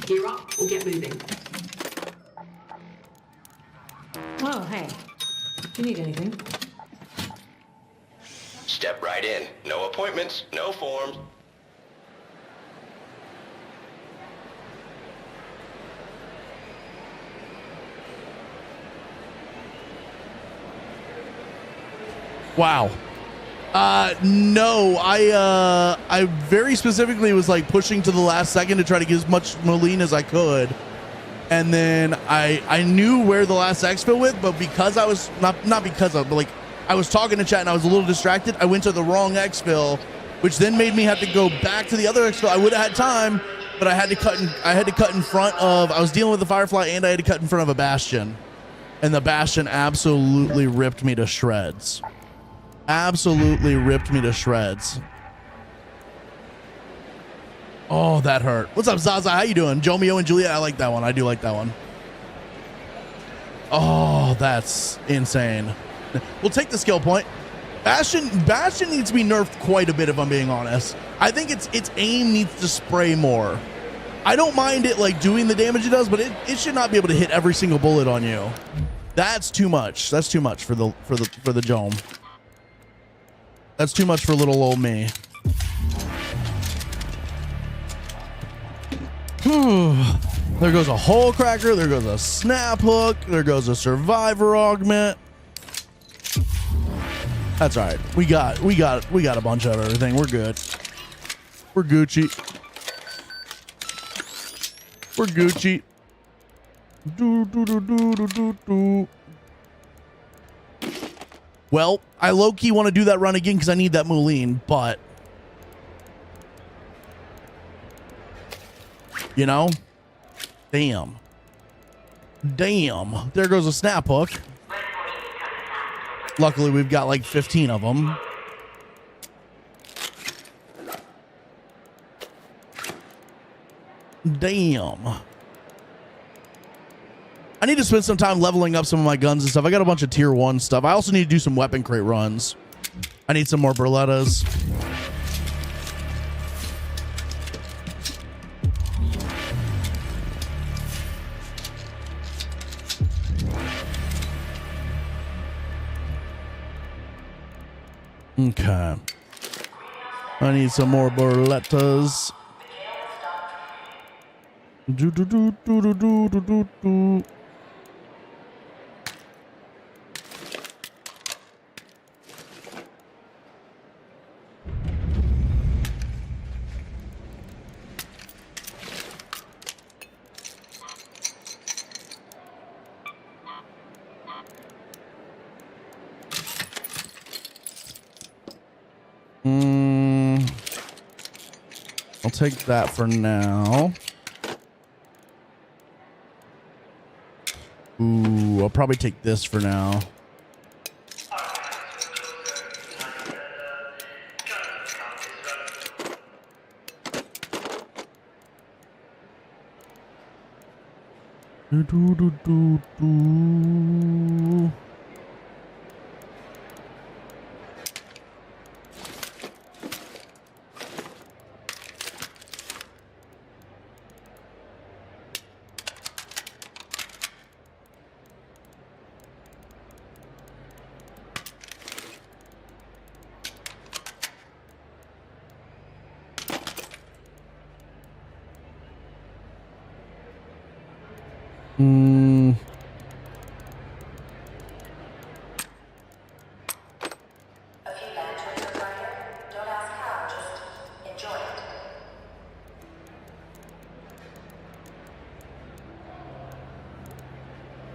S3: Gear up or get moving. Oh, hey. Do you need anything?
S4: Step right in. No appointments, no forms.
S1: Wow. No, I very specifically was like pushing to the last second to try to get as much Moline as I could. And then I knew where the last exfil went, but because I was not because of, but like I was talking to chat and I was a little distracted, I went to the wrong exfil, which then made me have to go back to the other exfil. I would have had time, but I had to cut in front of, I was dealing with the Firefly and I had to cut in front of a Bastion. And the Bastion absolutely ripped me to shreds. Absolutely ripped me to shreds. Oh, that hurt. What's up, Zaza? How you doing? Jomeo and Juliet, I like that one. I do like that one. Oh, that's insane. We'll take the skill point. Bastion needs to be nerfed quite a bit, if I'm being honest. I think its aim needs to spray more. I don't mind it like doing the damage it does, but it should not be able to hit every single bullet on you. That's too much. That's too much for the Jome. That's too much for little old me. There goes a hole cracker. There goes a snap hook. There goes a survivor augment. That's all right. We got a bunch of everything. We're good. We're Gucci. We're Gucci. Do do do do do do do. Well, I low-key want to do that run again because I need that Moline, but you know, damn. There goes a snap hook. Luckily, we've got like 15 of them. Damn. I need to spend some time leveling up some of my guns and stuff. I got a bunch of tier 1 stuff. I also need to do some weapon crate runs. I need some more Berlettas. Okay. I need some more Berlettas. Do do do do do do do do do. I'll take that for now. Ooh, I'll probably take this for now. Do, do, do, do, do.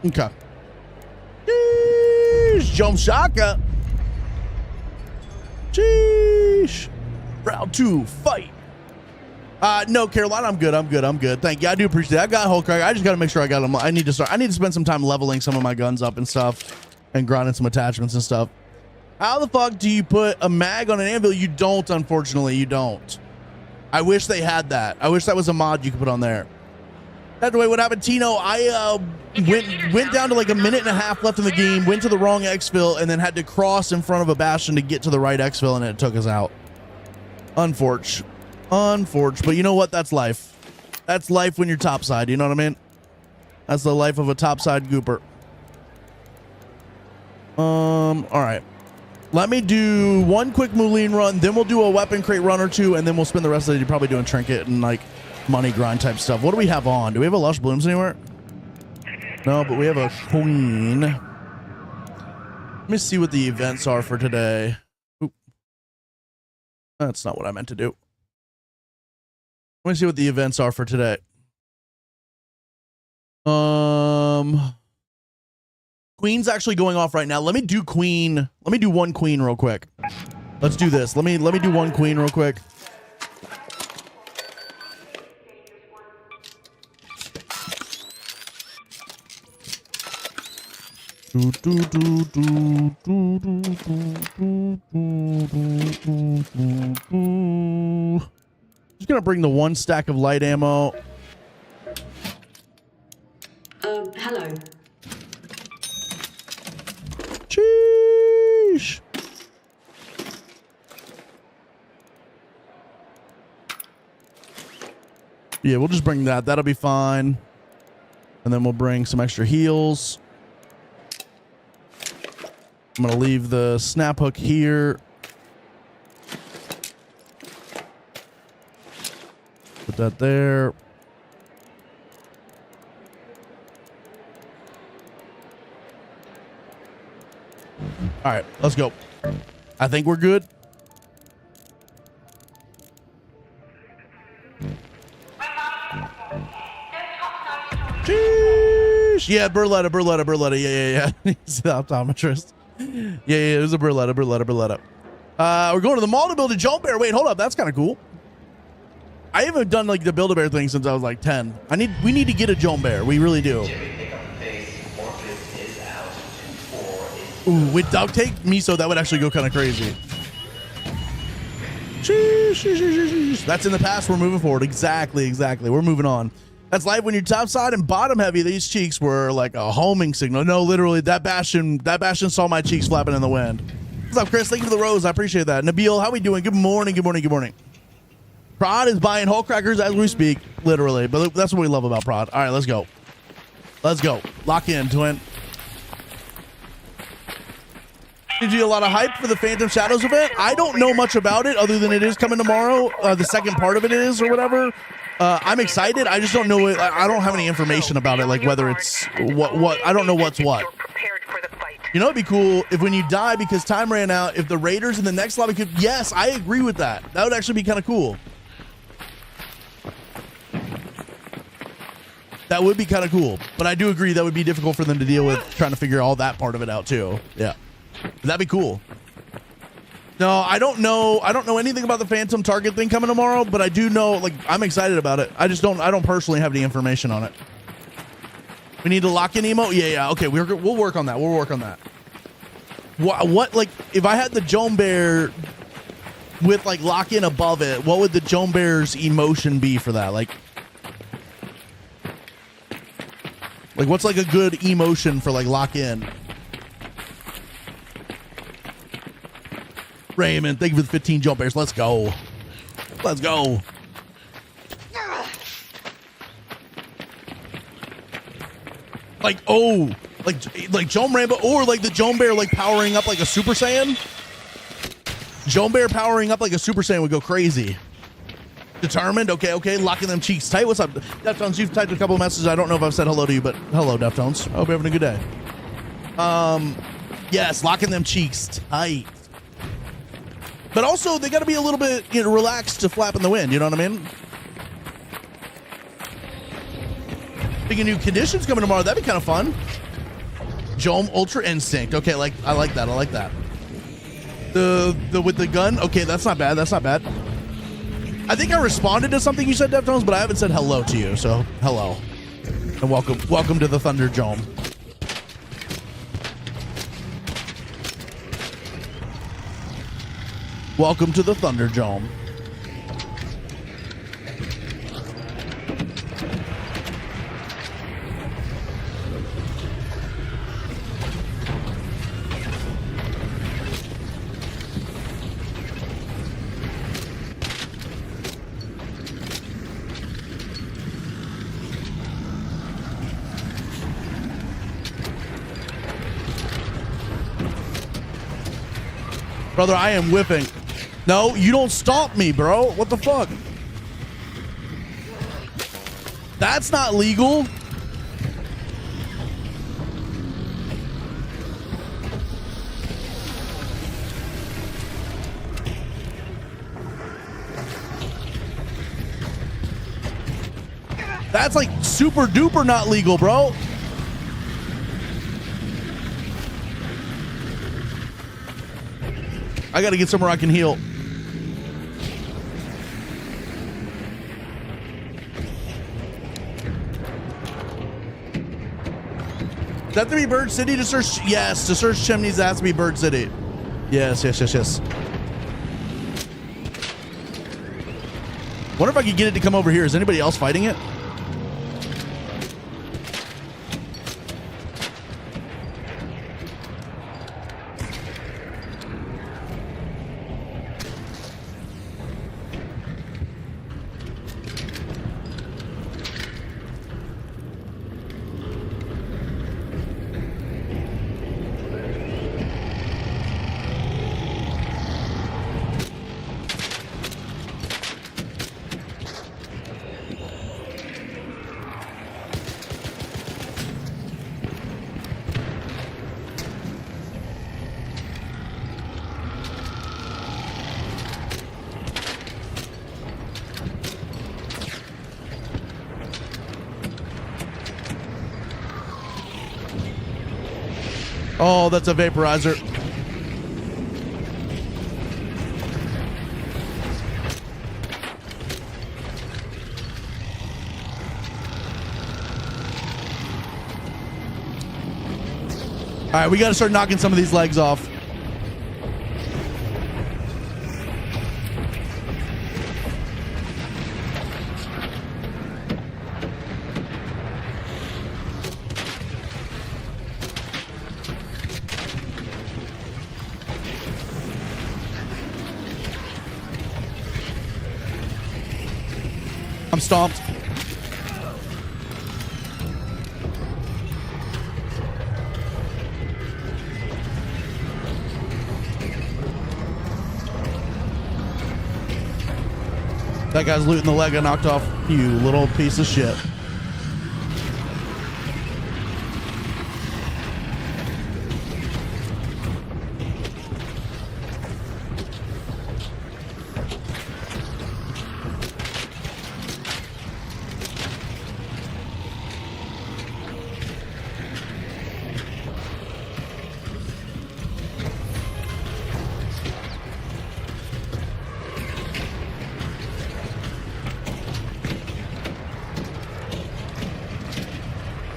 S1: Okay. Sheesh, jump shaka. Sheesh. Round 2, fight. No, Carolina, I'm good. Thank you. I do appreciate it. I got Hulk. I just got to make sure I got them. I need to spend some time leveling some of my guns up and stuff and grinding some attachments and stuff. How the fuck do you put a mag on an anvil? You don't, unfortunately. You don't. I wish they had that. I wish that was a mod you could put on there. That's the way what happened, Tino. I went down to like a minute and a half left in the game, went to the wrong exfil, and then had to cross in front of a bastion to get to the right exfil, and it took us out. Unfortunate. But you know what? That's life. That's life when you're topside. You know what I mean? That's the life of a topside gooper. All right. Let me do one quick Moulin run, then we'll do a weapon crate run or two, and then we'll spend the rest of the day probably doing trinket and like money grind type stuff. What do we have on? Do we have a Lush Blooms anywhere? No, but we have a Queen. Let me see what the events are for today. Oop. That's not what I meant to do. Let me see what the events are for today. Queen's actually going off right now. Let me do Queen. Let me do one Queen real quick. Let's do this. Let me do one Queen real quick. Just gonna bring the one stack of light ammo.
S3: Hello.
S1: Sheesh. Yeah, we'll just bring that. That'll be fine. And then we'll bring some extra heals. I'm going to leave the snap hook here. Put that there. All right, let's go. I think we're good. Sheesh. Yeah, Berletta. Yeah. He's the optometrist. Yeah, it was a Berletta. We're going to the mall to build a jump bear. Wait, hold up. That's kind of cool. I haven't done like the Build-A-Bear thing since I was like 10. We need to get a jump bear. We really do. Ooh, with duct tape, miso, that would actually go kind of crazy. That's in the past. We're moving forward. Exactly. We're moving on. That's life when you're topside and bottom heavy. These cheeks were like a homing signal. No, literally, that bastion saw my cheeks flapping in the wind. What's up, Chris? Thank you for the rose. I appreciate that. Nabil, how we doing? Good morning. Prod is buying Hulk crackers as we speak, literally. But that's what we love about Prod. All right, let's go. Lock in, twin. Did you do a lot of hype for the Phantom Shadows event? I don't know much about it other than it is coming tomorrow. The second part of it is or whatever. I'm excited. I just don't know it. I don't have any information about it, like whether it's what. I don't know what's what. You know, it'd be cool if when you die because time ran out, if the Raiders in the next lobby could. Yes, I agree with that. That would actually be kind of cool. That would be kind of cool. But I do agree that would be difficult for them to deal with trying to figure all that part of it out too. Yeah. That'd be cool. No, I don't know anything about the Phantom Target thing coming tomorrow, but I do know, like, I'm excited about it. I don't personally have any information on it. We need to lock in emo. Yeah. Okay, we'll work on that. We'll work on that. What like if I had the Jome Bear with like lock in above it, what would the Jome Bear's emotion be for that? Like what's like a good emotion for like lock in? Raymond, thank you for the 15 Jome Bears. Let's go. Let's go. Like, oh, like Jome Rainbow, or like the Jome Bear like powering up like a Super Saiyan. Jome Bear powering up like a Super Saiyan would go crazy. Determined, okay, locking them cheeks tight. What's up, Deftones? You've typed a couple of messages. I don't know if I've said hello to you, but hello, Deftones. I hope you're having a good day. Yes, locking them cheeks tight. But also, they got to be a little bit relaxed to flap in the wind. You know what I mean? Thinking new conditions coming tomorrow. That'd be kind of fun. Jome Ultra Instinct. Okay, like I like that. I like that. The with the gun. Okay, that's not bad. That's not bad. I think I responded to something you said, Deftones, but I haven't said hello to you. So hello and welcome to the Thunder Jome. Welcome to the Thunder Jome. Brother, I am whipping. No, you don't stop me, bro. What the fuck? That's not legal. That's like super duper not legal, bro. I gotta get somewhere I can heal. Does that have to be Bird City to search? Yes, to search chimneys, that has to be Bird City. Yes. Wonder if I could get it to come over here. Is anybody else fighting it? Oh, that's a vaporizer. All right, we got to start knocking some of these legs off. I'm stomped. That guy's looting the leg I knocked off. You little piece of shit.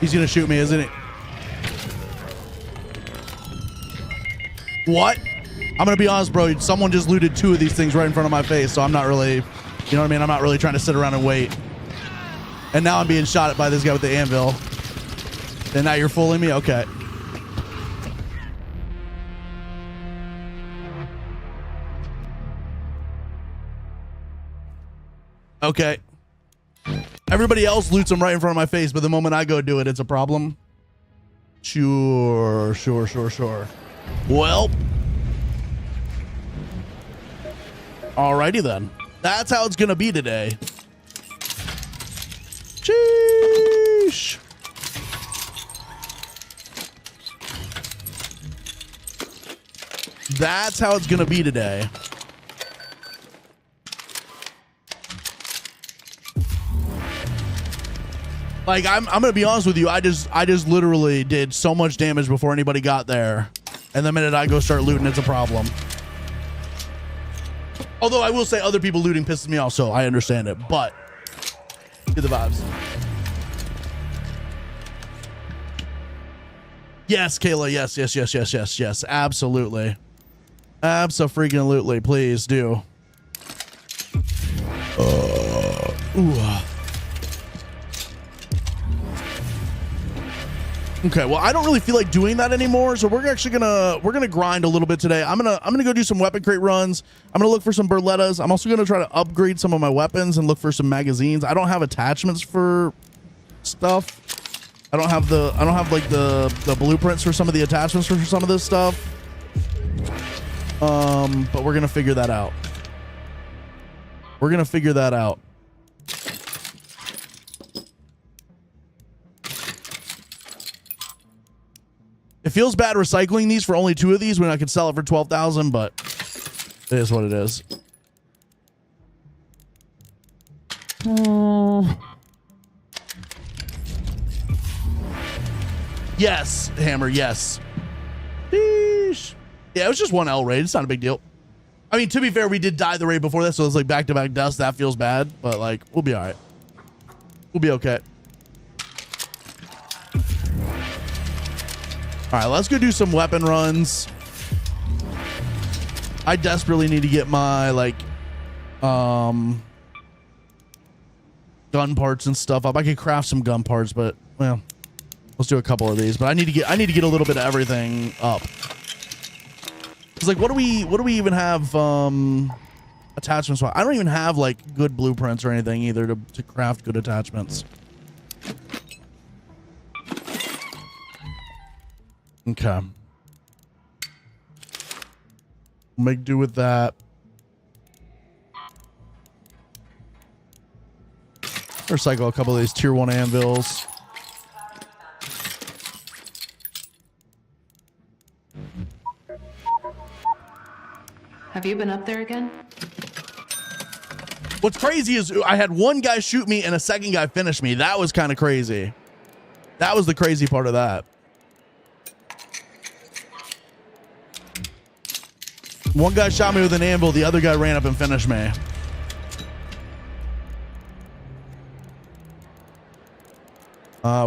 S1: He's gonna shoot me, isn't he? What? I'm gonna be honest, bro. Someone just looted 2 of these things right in front of my face, so I'm not really, you know what I mean? I'm not really trying to sit around and wait. And now I'm being shot at by this guy with the anvil. And now you're fooling me? Okay. Okay. Everybody else loots them right in front of my face, but the moment I go do it, it's a problem. Sure. Well. Alrighty then. That's how it's gonna be today. Sheesh. That's how it's gonna be today. Like I'm gonna be honest with you. I just literally did so much damage before anybody got there, and the minute I go start looting, it's a problem. Although I will say other people looting pisses me off, so I understand it. But get the vibes. Yes, Kayla. Yes. Absolutely. Abso-freaking-lutely. Please do. Ooh. Okay, well, I don't really feel like doing that anymore, so we're actually gonna grind a little bit today. I'm gonna go do some weapon crate runs. I'm gonna look for some Berlettas. I'm also gonna try to upgrade some of my weapons and look for some magazines. I don't have attachments for stuff. I don't have like the blueprints for some of the attachments for some of this stuff. But we're gonna figure that out. It feels bad recycling these for only 2 of these when I could sell it for 12,000, but it is what it is. Yes, Hammer, yes. Sheesh. Yeah, it was just 1 L raid. It's not a big deal. I mean, to be fair, we did die the raid before this, so it's like back-to-back deaths. That feels bad, but like, we'll be all right. We'll be okay. All right, let's go do some weapon runs. I desperately need to get my like gun parts and stuff up. I could craft some gun parts, but well, let's do a couple of these. But I need to get a little bit of everything up. It's like, what do we even have attachments for? I don't even have like good blueprints or anything either to craft good attachments. Okay. Make do with that. Recycle a couple of these tier 1 anvils.
S3: Have you been up there again?
S1: What's crazy is I had one guy shoot me and a second guy finish me. That was kind of crazy. That was the crazy part of that. One guy shot me with an anvil. The other guy ran up and finished me.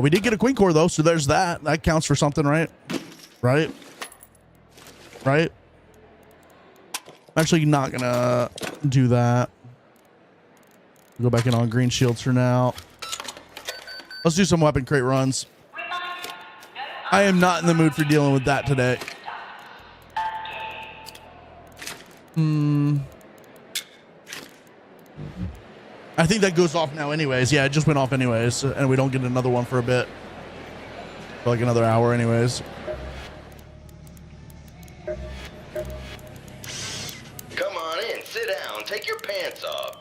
S1: We did get a queen core though, so there's that. That counts for something, right? Right? I'm actually not gonna do that. Go back in on green shields for now. Let's do some weapon crate runs. I am not in the mood for dealing with that today. I think that goes off now anyways. Yeah, it just went off anyways, and we don't get another one for a bit. For like another hour anyways.
S4: Come on in, sit down, take your pants off.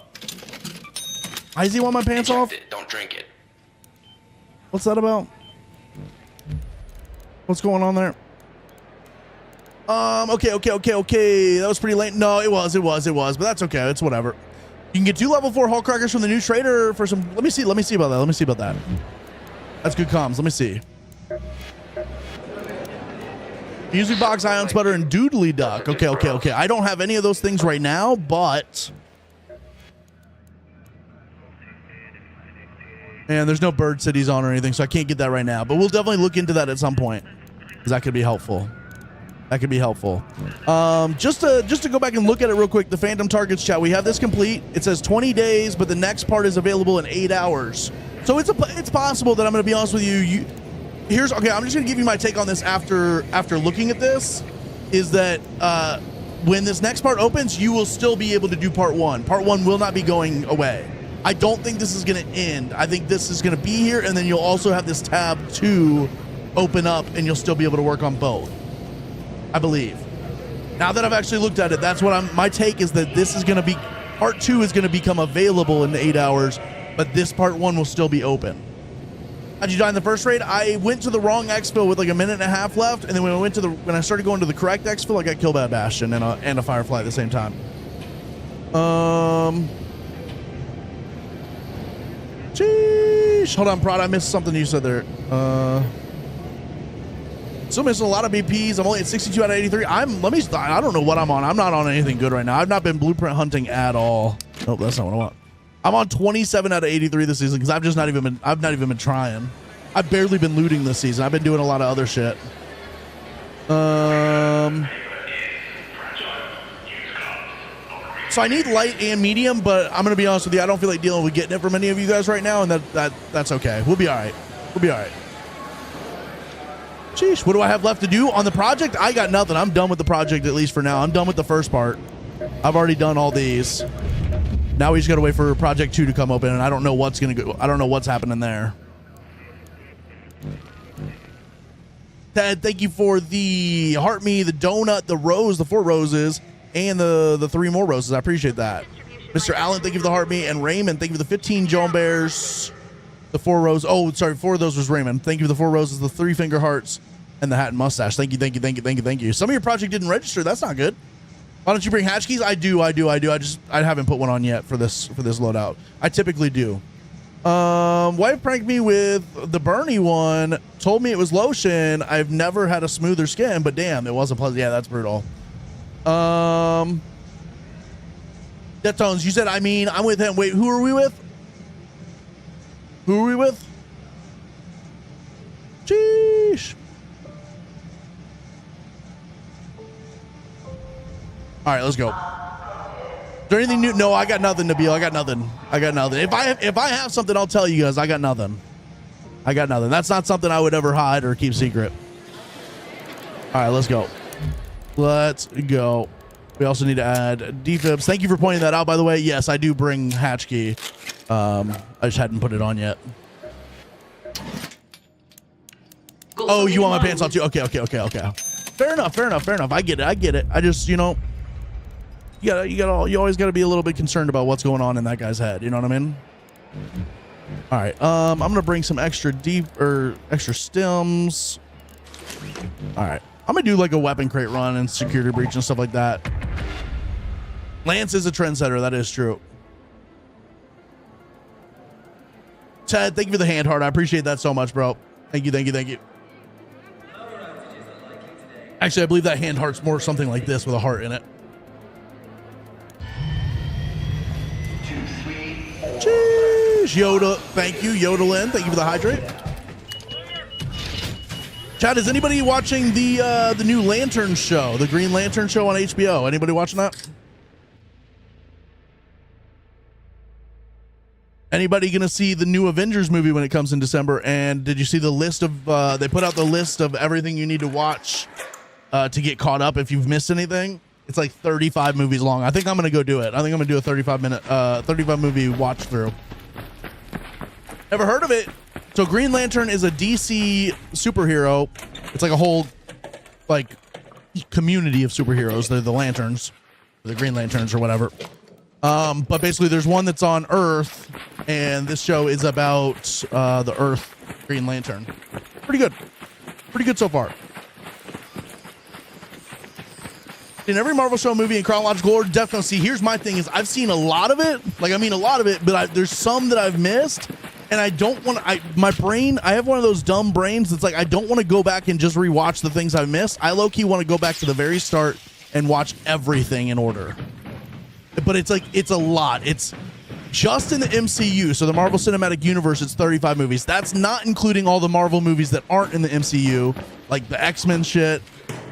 S1: Why does he want my pants off?
S4: Don't drink it.
S1: What's that about? What's going on there? Okay. That was pretty late. No, it was, but that's okay. It's whatever. You can get 2 level 4 hull crackers from the new trader for some. Let me see about that. That's good comms. Let me see. Music box, ion sputter, and doodly duck. Okay. I don't have any of those things right now, but And there's no bird cities on or anything, so I can't get that right now. But we'll definitely look into that at some point, because that could be helpful. That could be helpful. Just to go back and look at it real quick, the Phantom Targets chat, we have this complete. It says 20 days, but the next part is available in 8 hours. So it's possible that I'm going to be honest with you. Okay, I'm just going to give you my take on this after looking at this, is that when this next part opens, you will still be able to do part 1. Part 1 will not be going away. I don't think this is going to end. I think this is going to be here, and then you'll also have this tab 2 open up, and you'll still be able to work on both, I believe. Now that I've actually looked at it, that's what my take is, that this is going to be, part 2 is going to become available in 8 hours, but this part 1 will still be open. How'd you die in the first raid? I went to the wrong exfil with like a minute and a half left, and then when I started going to the correct exfil, I got killed by a Bastion and a Firefly at the same time. Sheesh. Hold on, Prod. I missed something you said there. Still missing a lot of BPs. I'm only at 62 out of 83. I don't know what I'm on. I'm not on anything good right now. I've not been blueprint hunting at all. Nope, that's not what I want. I'm on 27 out of 83 this season because I've not even been trying. I've barely been looting this season. I've been doing a lot of other shit. So I need light and medium, but I'm gonna be honest with you, I don't feel like dealing with getting it from any of you guys right now, and that's okay. We'll be all right. We'll be all right. Sheesh, what do I have left to do on the project? I got nothing. I'm done with the project, at least for now. I'm done with the first part. I've already done all these. Now we just gotta wait for project 2 to come open, and I don't know what's gonna go. I don't know what's happening there. Ted, thank you for the heart me, the donut, the rose, the 4 roses, and the 3 more roses. I appreciate that. Mr. Allen, thank you for the heart me, and Raymond, thank you for the 15 Joan Bears, the 4 roses. Oh, sorry, 4 of those was Raymond. Thank you for the 4 roses, the 3 finger hearts, and the hat and mustache. Thank you, thank you, thank you, thank you, thank you. Some of your project didn't register. That's not good. Why don't you bring hatch keys? I do. I haven't put one on yet for this loadout. I typically do. Wife pranked me with the Bernie one. Told me it was lotion. I've never had a smoother skin, but damn, it wasn't pleasant. Yeah, that's brutal. Deftones, you said, I'm with him. Wait, who are we with? Who are we with? Sheesh. All right, let's go. Is there anything new? No, I got nothing, Nabil. I got nothing. If I have something, I'll tell you guys. I got nothing. That's not something I would ever hide or keep secret. All right, let's go. We also need to add defibs. Thank you for pointing that out, by the way. Yes, I do bring hatch key. I just hadn't put it on yet. Oh, you want my pants on too? Okay. Fair enough. I get it. I just, you always got to be a little bit concerned about what's going on in that guy's head. You know what I mean? All right. I'm gonna bring some extra stems. All right. I'm gonna do like a weapon crate run and security breach and stuff like that. Lance is a trendsetter. That is true. Ted, thank you for the hand heart. I appreciate that so much, bro. Thank you. Actually, I believe that hand heart's more something like this with a heart in it. Jeez, Yoda, thank you. Yodelin, thank you for the hydrate. Chad, is anybody watching the new Lantern show, the Green Lantern show on HBO? Anybody watching that? Anybody gonna see the new Avengers movie when it comes in December? And did you see the list of they put out the list of everything you need to watch to get caught up if you've missed anything? It's like 35 movies long. I think I'm gonna go do it. I think I'm gonna do a 35 movie watch through. Never heard of it. So Green Lantern is a DC superhero. It's like a whole like community of superheroes. They're the Lanterns, the Green Lanterns or whatever. But basically there's one that's on Earth, and this show is about the Earth Green Lantern. Pretty good so far. In every Marvel show, movie, in chronological order, definitely. See, here's my thing: is I've seen a lot of it. But there's some that I've missed, and I don't want to. My brain, I have one of those dumb brains that's like I don't want to go back and just rewatch the things I've missed. I low key want to go back to the very start and watch everything in order. But it's like it's a lot. Just in the MCU, so the Marvel Cinematic Universe, it's 35 movies. That's not including all the Marvel movies that aren't in the MCU, like the X-Men shit,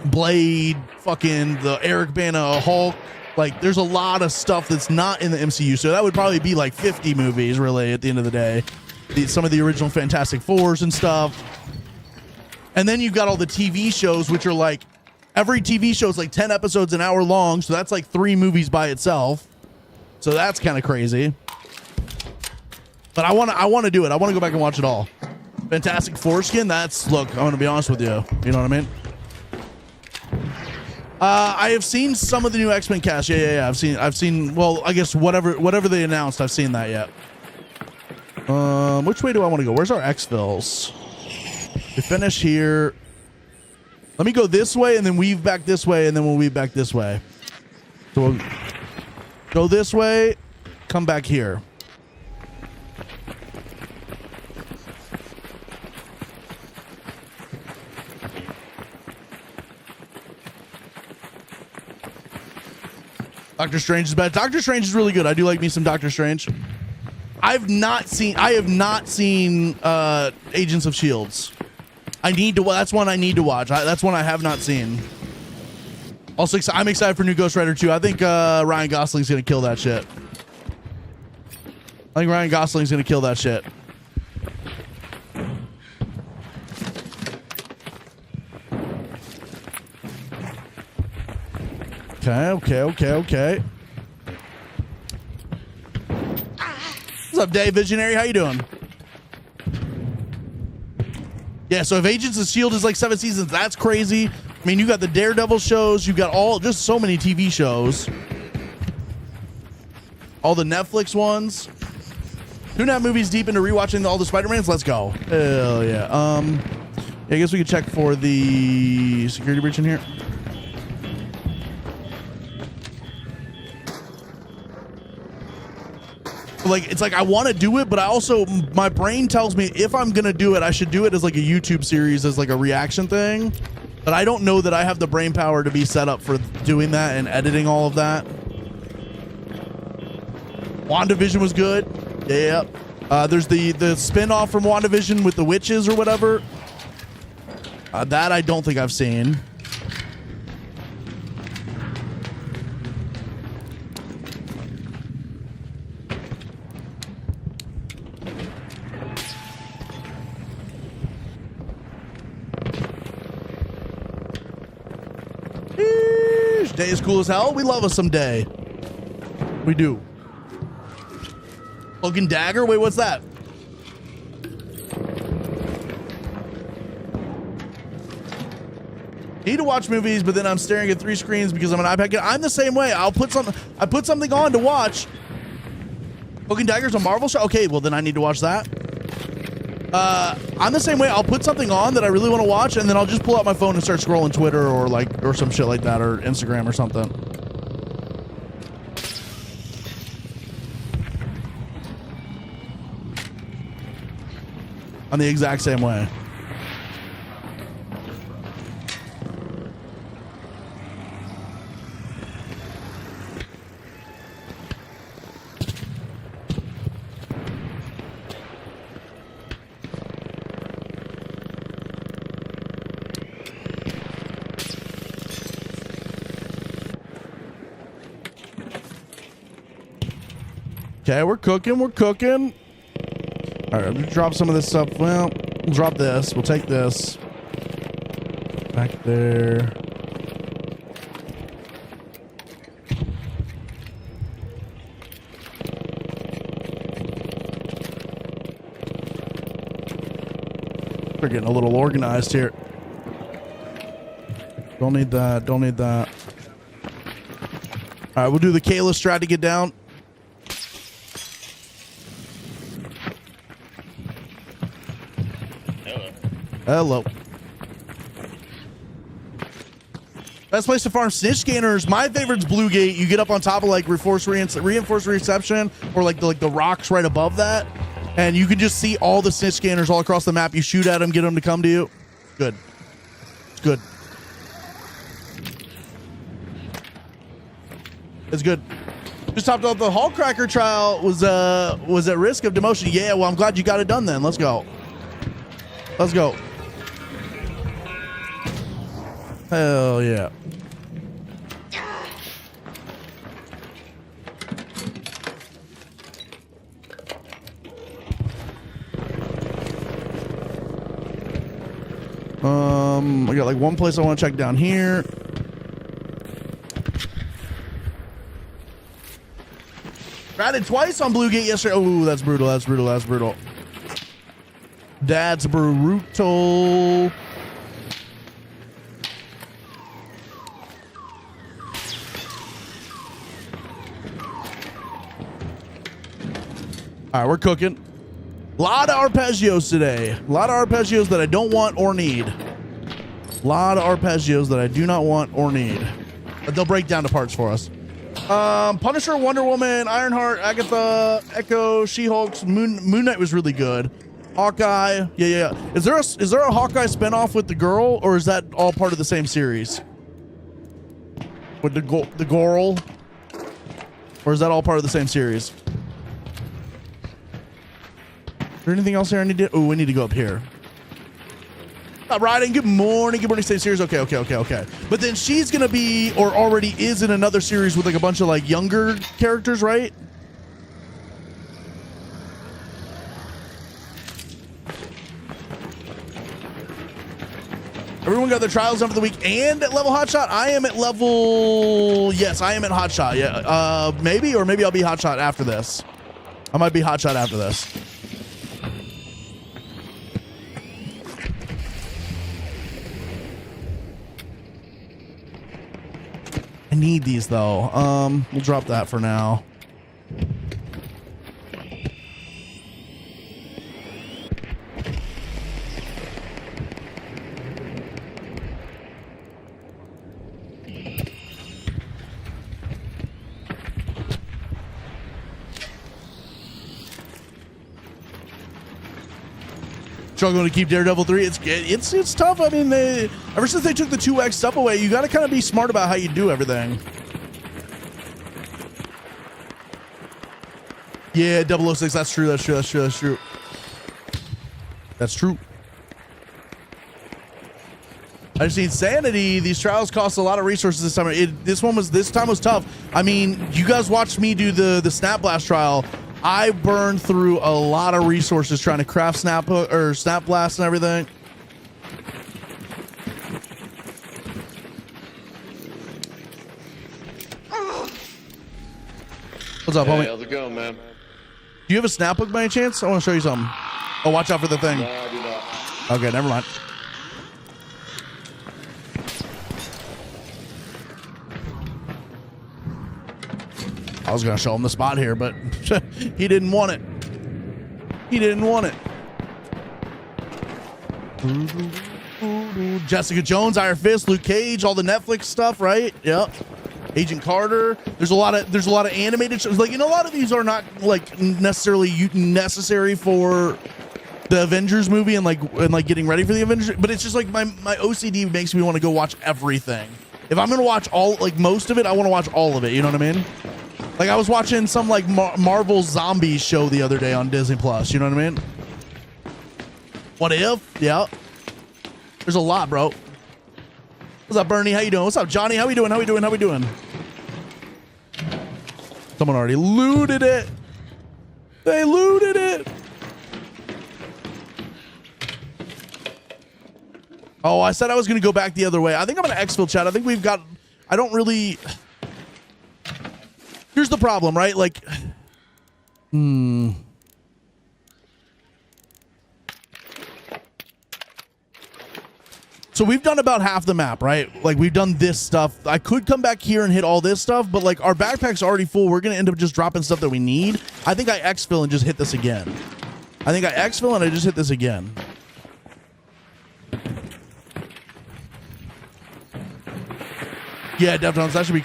S1: Blade, fucking the Eric Bana Hulk. Like, there's a lot of stuff that's not in the MCU, so that would probably be like 50 movies, really, at the end of the day. Some of the original Fantastic Fours and stuff. And then you've got all the TV shows, which are like, every TV show is like 10 episodes an hour long, so that's like 3 movies by itself. So that's kind of crazy. But I want to do it. I want to go back and watch it all. Fantastic Foreskin, look, I'm going to be honest with you. You know what I mean? I have seen some of the new X-Men cast. Yeah. I've seen, well, I guess whatever they announced, I've seen that yet. Which way do I want to go? Where's our exfils? We finish here. Let me go this way and then weave back this way and then we'll weave back this way. So we'll go this way, come back here. Doctor Strange is bad. Doctor Strange is really good. I do like me some Doctor Strange. I have not seen Agents of Shields. That's one I need to watch. That's one I have not seen. Also, I'm excited for new Ghost Rider 2. I think Ryan Gosling's going to kill that shit. Okay. What's up, Dave Visionary? How you doing? Yeah, so if Agents of S.H.I.E.L.D. is like 7 seasons, that's crazy. I mean, you got the Daredevil shows. You got just so many TV shows. All the Netflix ones. 2.5 movies deep into rewatching all the Spider-Mans. Let's go. Hell yeah. I guess we could check for the security breach in here. Like, it's like I want to do it, but my brain tells me if I'm gonna do it, I should do it as like a YouTube series, as like a reaction thing. But I don't know that I have the brain power to be set up for doing that and editing all of that. WandaVision was good. Yeah. There's the spin-off from WandaVision with the witches or whatever. That I don't think I've seen. Day is cool as hell. We love us some Day. We do. Cloak and Dagger? Wait, what's that? Need to watch movies, but then I'm staring at 3 screens because I'm an iPad kid. I'm the same way. I put something on to watch. Cloak and Dagger's a Marvel show? Okay, well then I need to watch that. I'm the same way. I'll put something on that I really want to watch, and then I'll just pull out my phone and start scrolling Twitter or some shit like that, or Instagram or something. I'm the exact same way. Okay, we're cooking. All right, I'm gonna drop some of this stuff. Well, we'll drop this. We'll take this. Back there. We're getting a little organized here. Don't need that. All right, we'll do the Kayla strat to get down. Hello. Best place to farm snitch scanners. My favorite's Blue Gate. You get up on top of like reinforced reception, or like the rocks right above that, and you can just see all the snitch scanners all across the map. You shoot at them, get them to come to you. Good. It's good. It's good. Just topped off the Hall Cracker trial was at risk of demotion. Yeah, well, I'm glad you got it done then. Let's go. Let's go. Hell yeah. I got like one place I want to check down here. Ratted twice on Blue Gate yesterday. Oh, that's brutal. That's brutal. That's brutal. That's brutal. All right, we're cooking. A lot of arpeggios today. A lot of arpeggios that I don't want or need. A lot of arpeggios that I do not want or need. But they'll break down to parts for us. Punisher, Wonder Woman, Ironheart, Agatha, Echo, She-Hulk, Moon Knight was really good. Hawkeye, yeah. Is there a Hawkeye spinoff with the girl, or is that all part of the same series? With the girl, or is that all part of the same series? Is there anything else here I need to? Oh, we need to go up here. Riding, good morning. Good morning, stay serious. Okay. But then she's gonna be, or already is in another series with like a bunch of like younger characters, right? Everyone got their trials done for the week and at level hotshot. I am at level, yes, I am at hotshot. Yeah, maybe I'll be hotshot after this. I might be hotshot after this. I need these though. We'll drop that for now. Struggling to keep Daredevil 3. It's tough. I mean, ever since they took the 2x stuff away, you got to kind of be smart about how you do everything. Yeah, 006. That's true. That's true. I just need sanity. These trials cost a lot of resources this time. This time was tough. I mean, you guys watched me do the Snap Blast trial. I burned through a lot of resources trying to craft Snap Blast and everything. What's up, homie?
S5: How's it going, man?
S1: Do you have a Snap Hook by any chance? I want to show you something. Oh, watch out for the thing.
S5: No, I do not.
S1: Okay, never mind. I was gonna show him the spot here, but he didn't want it. He didn't want it. Jessica Jones, Iron Fist, Luke Cage, all the Netflix stuff, right? Yep. Agent Carter. There's a lot of animated shows. Like, a lot of these are not like necessarily necessary for the Avengers movie and getting ready for the Avengers, but it's just like my OCD makes me want to go watch everything. If I'm gonna watch most of it, I want to watch all of it. You know what I mean? Like, I was watching some like Marvel Zombies show the other day on Disney Plus. You know what I mean? What if? Yeah. There's a lot, bro. What's up, Bernie? How you doing? What's up, Johnny? How we doing? Someone already looted it. They looted it. Oh, I said I was going to go back the other way. I think I'm going to exfil chat. I think we've got... I don't really... Here's the problem, right? Like... So we've done about half the map, right? Like, we've done this stuff. I could come back here and hit all this stuff, but like, our backpack's already full. We're going to end up just dropping stuff that we need. I think I exfil and just hit this again. Yeah, Deftones, that should be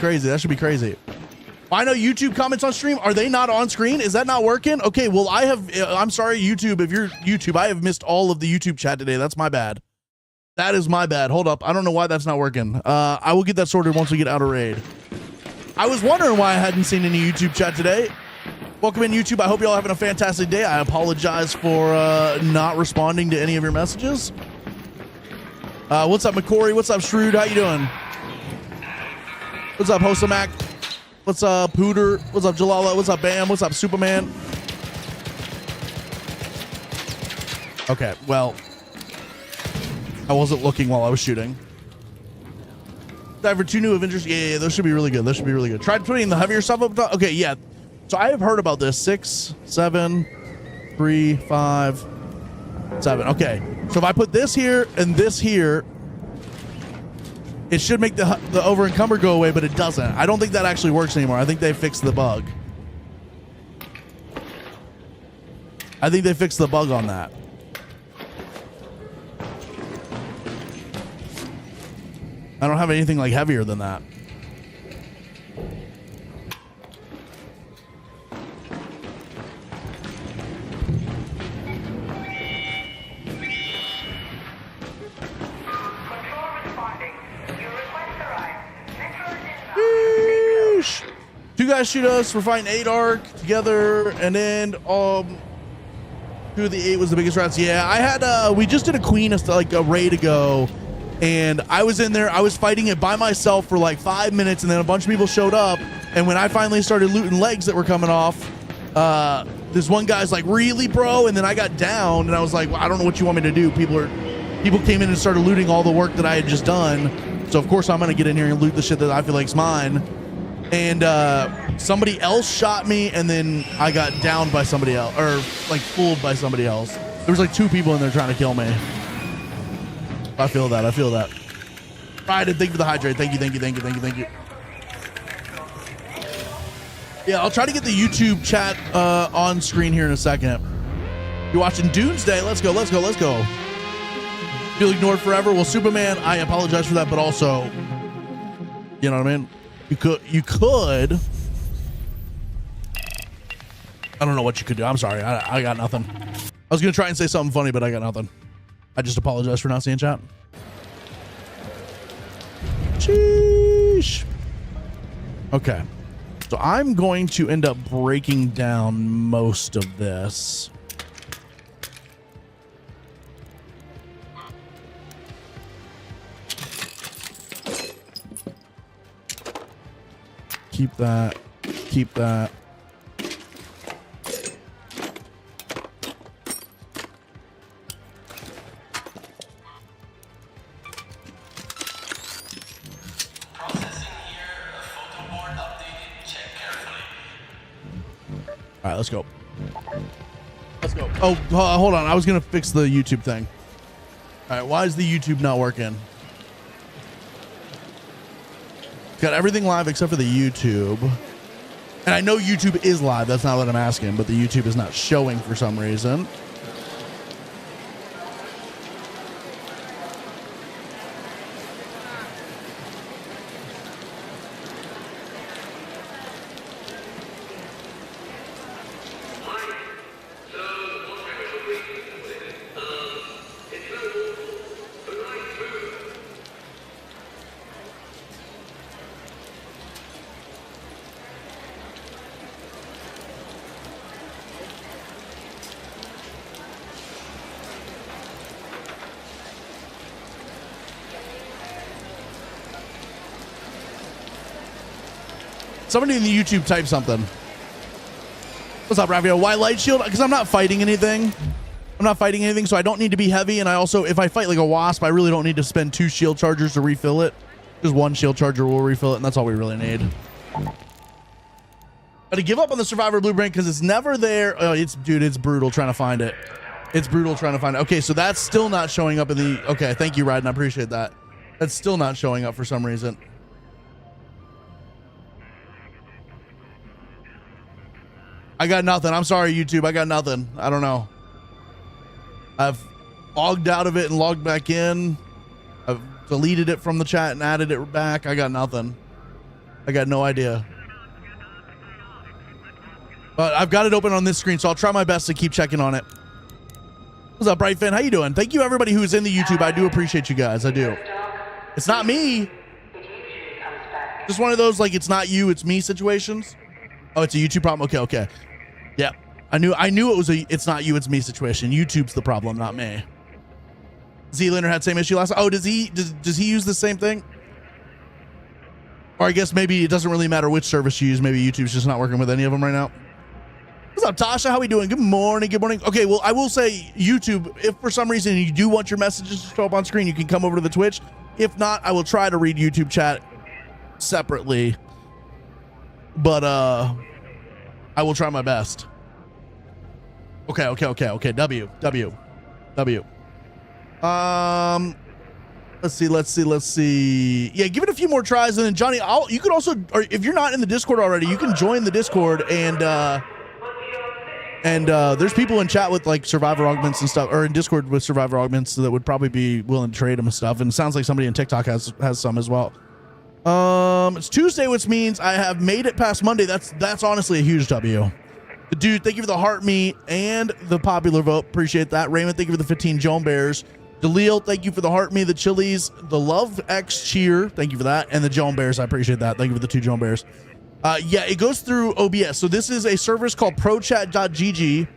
S1: crazy. I know YouTube comments on stream. Are they not on screen? Is that not working? Okay, well, I'm sorry, YouTube. If you're YouTube, I have missed all of the YouTube chat today. That's my bad. That is my bad. Hold up. I don't know why that's not working. I will get that sorted once we get out of raid. I was wondering why I hadn't seen any YouTube chat today. Welcome in, YouTube. I hope y'all having a fantastic day. I apologize for not responding to any of your messages. What's up, McCory? What's up, Shrewd? How you doing? What's up, Hosamac? What's up, Pooter? What's up, Jalala? What's up, Bam? What's up, Superman? Okay, well, I wasn't looking while I was shooting. Diver 2 new Avengers. Yeah, those should be really good. Those should be really good. Tried putting the heavier stuff up top. Okay, yeah. So I have heard about this. 6, 7, 3, 5, 7. Okay. So if I put this here and this here, it should make the over encumber go away, but it doesn't. I don't think that actually works anymore. I think they fixed the bug. I think they fixed the bug on that. I don't have anything like heavier than that. Yeesh. 2 guys shoot us. We're fighting 8 arc together, and then 2 of the 8 was the biggest rats. Yeah, I had we just did a queen like a raid ago, and I was in there. I was fighting it by myself for like 5 minutes, and then a bunch of people showed up. And when I finally started looting legs that were coming off, this one guy's like, "Really, bro?" And then I got down, and I was like, well, "I don't know what you want me to do." People came in and started looting all the work that I had just done. So of course I'm gonna get in here and loot the shit that I feel like's mine. And somebody else shot me, and then I got downed by somebody else, or like fooled by somebody else. There was like 2 people in there trying to kill me. I feel that. I feel that. Right, and thank you for the hydrate. Thank you, thank you, thank you, thank you, thank you. Yeah, I'll try to get the YouTube chat on screen here in a second. You're watching Doomsday. Let's go, let's go, let's go. Feel ignored forever. Well, Superman, I apologize for that, but also, you know what I mean? You could. I don't know what you could do. I'm sorry. I got nothing. I was going to try and say something funny, but I got nothing. I just apologize for not seeing chat. Sheesh. Okay. So I'm going to end up breaking down most of this. Keep that. Keep that. All right, let's go. Let's go. Oh, hold on. I was going to fix the YouTube thing. All right, why is the YouTube not working? Got everything live except for the YouTube. And I know YouTube is live. That's not what I'm asking, but the YouTube is not showing for some reason. Somebody in the YouTube type something. What's up, Raphael? Why light shield? Because I'm not fighting anything. I'm not fighting anything, so I don't need to be heavy. And I also, if I fight like a wasp, I really don't need to spend 2 shield chargers to refill it. Just 1 shield charger will refill it, and that's all we really need. But to give up on the Survivor Blueprint because it's never there. Oh, dude, it's brutal trying to find it. It's brutal trying to find it. Okay, so that's still not showing up in the. Okay, thank you, Ryden. I appreciate that. That's still not showing up for some reason. I got nothing. I'm sorry, YouTube. I got nothing. I don't know. I've logged out of it and logged back in. I've deleted it from the chat and added it back. I got nothing. I got no idea. But I've got it open on this screen, so I'll try my best to keep checking on it. What's up, Bright Fan? How you doing? Thank you, everybody who's in the YouTube. I do appreciate you guys. I do. It's not me. Just one of those, like, it's not you, it's me situations. Oh, it's a YouTube problem. Okay. Yeah. I knew it was a it's not you, it's me situation. YouTube's the problem, not me. Z-Lander had same issue last time. Oh, does he use the same thing? Or I guess maybe it doesn't really matter which service you use. Maybe YouTube's just not working with any of them right now. What's up, Tasha? How we doing? Good morning. Okay, well, I will say YouTube, if for some reason you do want your messages to show up on screen, you can come over to the Twitch. If not, I will try to read YouTube chat separately. But I will try my best. Okay. W. Let's see. Yeah, give it a few more tries, and then Johnny, you could also, or if you're not in the Discord already, you can join the Discord, and there's people in chat with like survivor augments and stuff, or in Discord with survivor augments that would probably be willing to trade them and stuff. And it sounds like somebody in TikTok has some as well. It's Tuesday, which means I have made it past Monday. That's honestly a huge W. Dude, thank you for the heart meat and the popular vote. Appreciate that. Raymond, thank you for the 15 Joan Bears. Dalil, thank you for the heart me, the chilies, the Love X cheer. Thank you for that. And the Joan Bears. I appreciate that. Thank you for the 2 Joan Bears. Yeah, it goes through OBS. So this is a service called prochat.gg.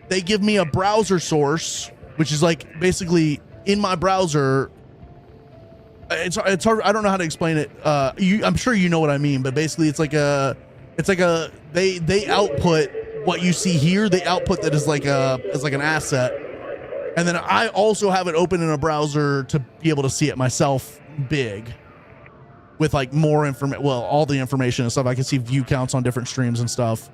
S1: They give me a browser source, which is like basically in my browser. It's hard. I don't know how to explain it. I'm sure you know what I mean, but basically it's like they output what you see here. They output that is like an asset. And then I also have it open in a browser to be able to see it myself big with like more information. Well, all the information and stuff. I can see view counts on different streams and stuff.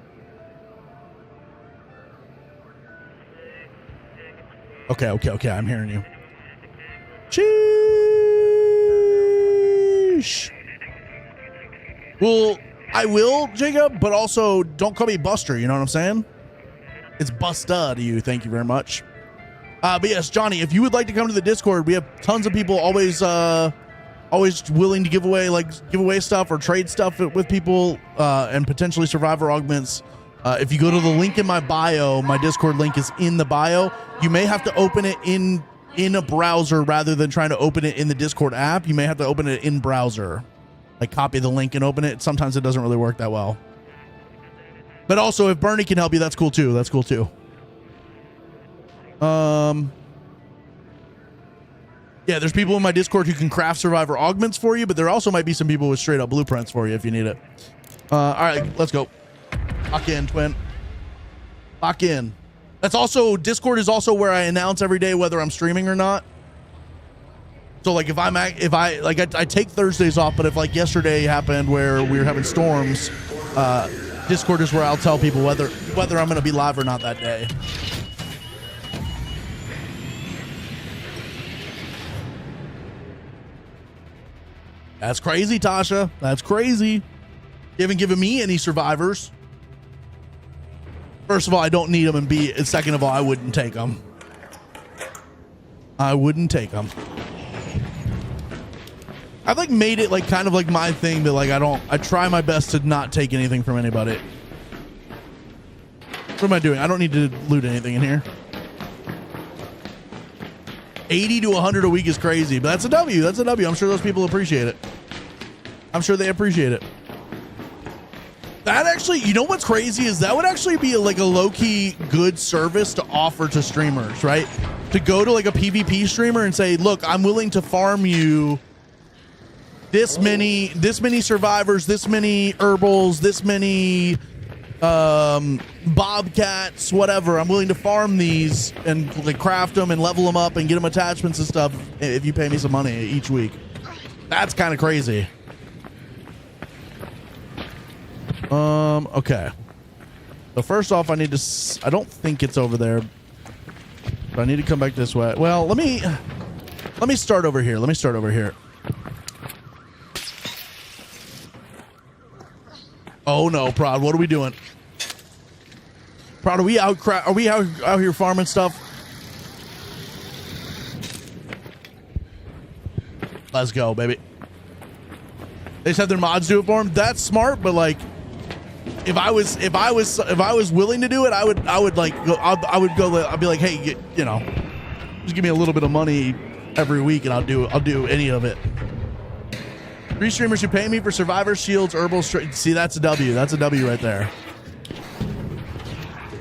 S1: Okay. I'm hearing you. Sheesh. Well, I will, Jacob, but also don't call me Buster. You know what I'm saying? It's Busta to you. Thank you very much. But yes, Johnny, if you would like to come to the Discord, we have tons of people always willing to give away stuff or trade stuff with people and potentially survivor augments. If you go to the link in my bio, my Discord link is in the bio. You may have to open it in a browser rather than trying to open it in the Discord app. You may have to open it in browser, like copy the link and open it. Sometimes it doesn't really work that well. But also, if Bernie can help you, that's cool too. Yeah, there's people in my Discord who can craft survivor augments for you, but there also might be some people with straight up blueprints for you if you need it. All right, let's go. Lock in, twin. Lock in. That's also, Discord is also where I announce every day whether I'm streaming or not. So like if I take Thursdays off, but if like yesterday happened where we were having storms, Discord is where I'll tell people whether I'm going to be live or not that day. That's crazy, Tasha. That's crazy. You haven't given me any survivors. First of all, I don't need them, and second of all, I wouldn't take them. I've like made it like kind of like my thing that like I try my best to not take anything from anybody. What am I doing? I don't need to loot anything in here. 80 to 100 a week is crazy, but that's a W. That's a W. I'm sure those people appreciate it. I'm sure they appreciate it. That actually, you know what's crazy is that would actually be like a low-key good service to offer to streamers, right? To go to like a PvP streamer and say, look, I'm willing to farm you this many survivors, this many herbals, this many bobcats, whatever. I'm willing to farm these and like craft them and level them up and get them attachments and stuff if you pay me some money each week. That's kind of crazy. Okay. So first off, I don't think it's over there, but I need to come back this way. Well, let me start over here. Oh no, Prod, what are we doing? Prod, are we out here farming stuff? Let's go, baby. They just have their mods do it for them. That's smart, but like, if I was willing to do it, I'd be like, hey, you know, just give me a little bit of money every week, and I'll do any of it. 3 streamers who pay me for Survivor, Shields, Herbal. See, that's a W. That's a W right there.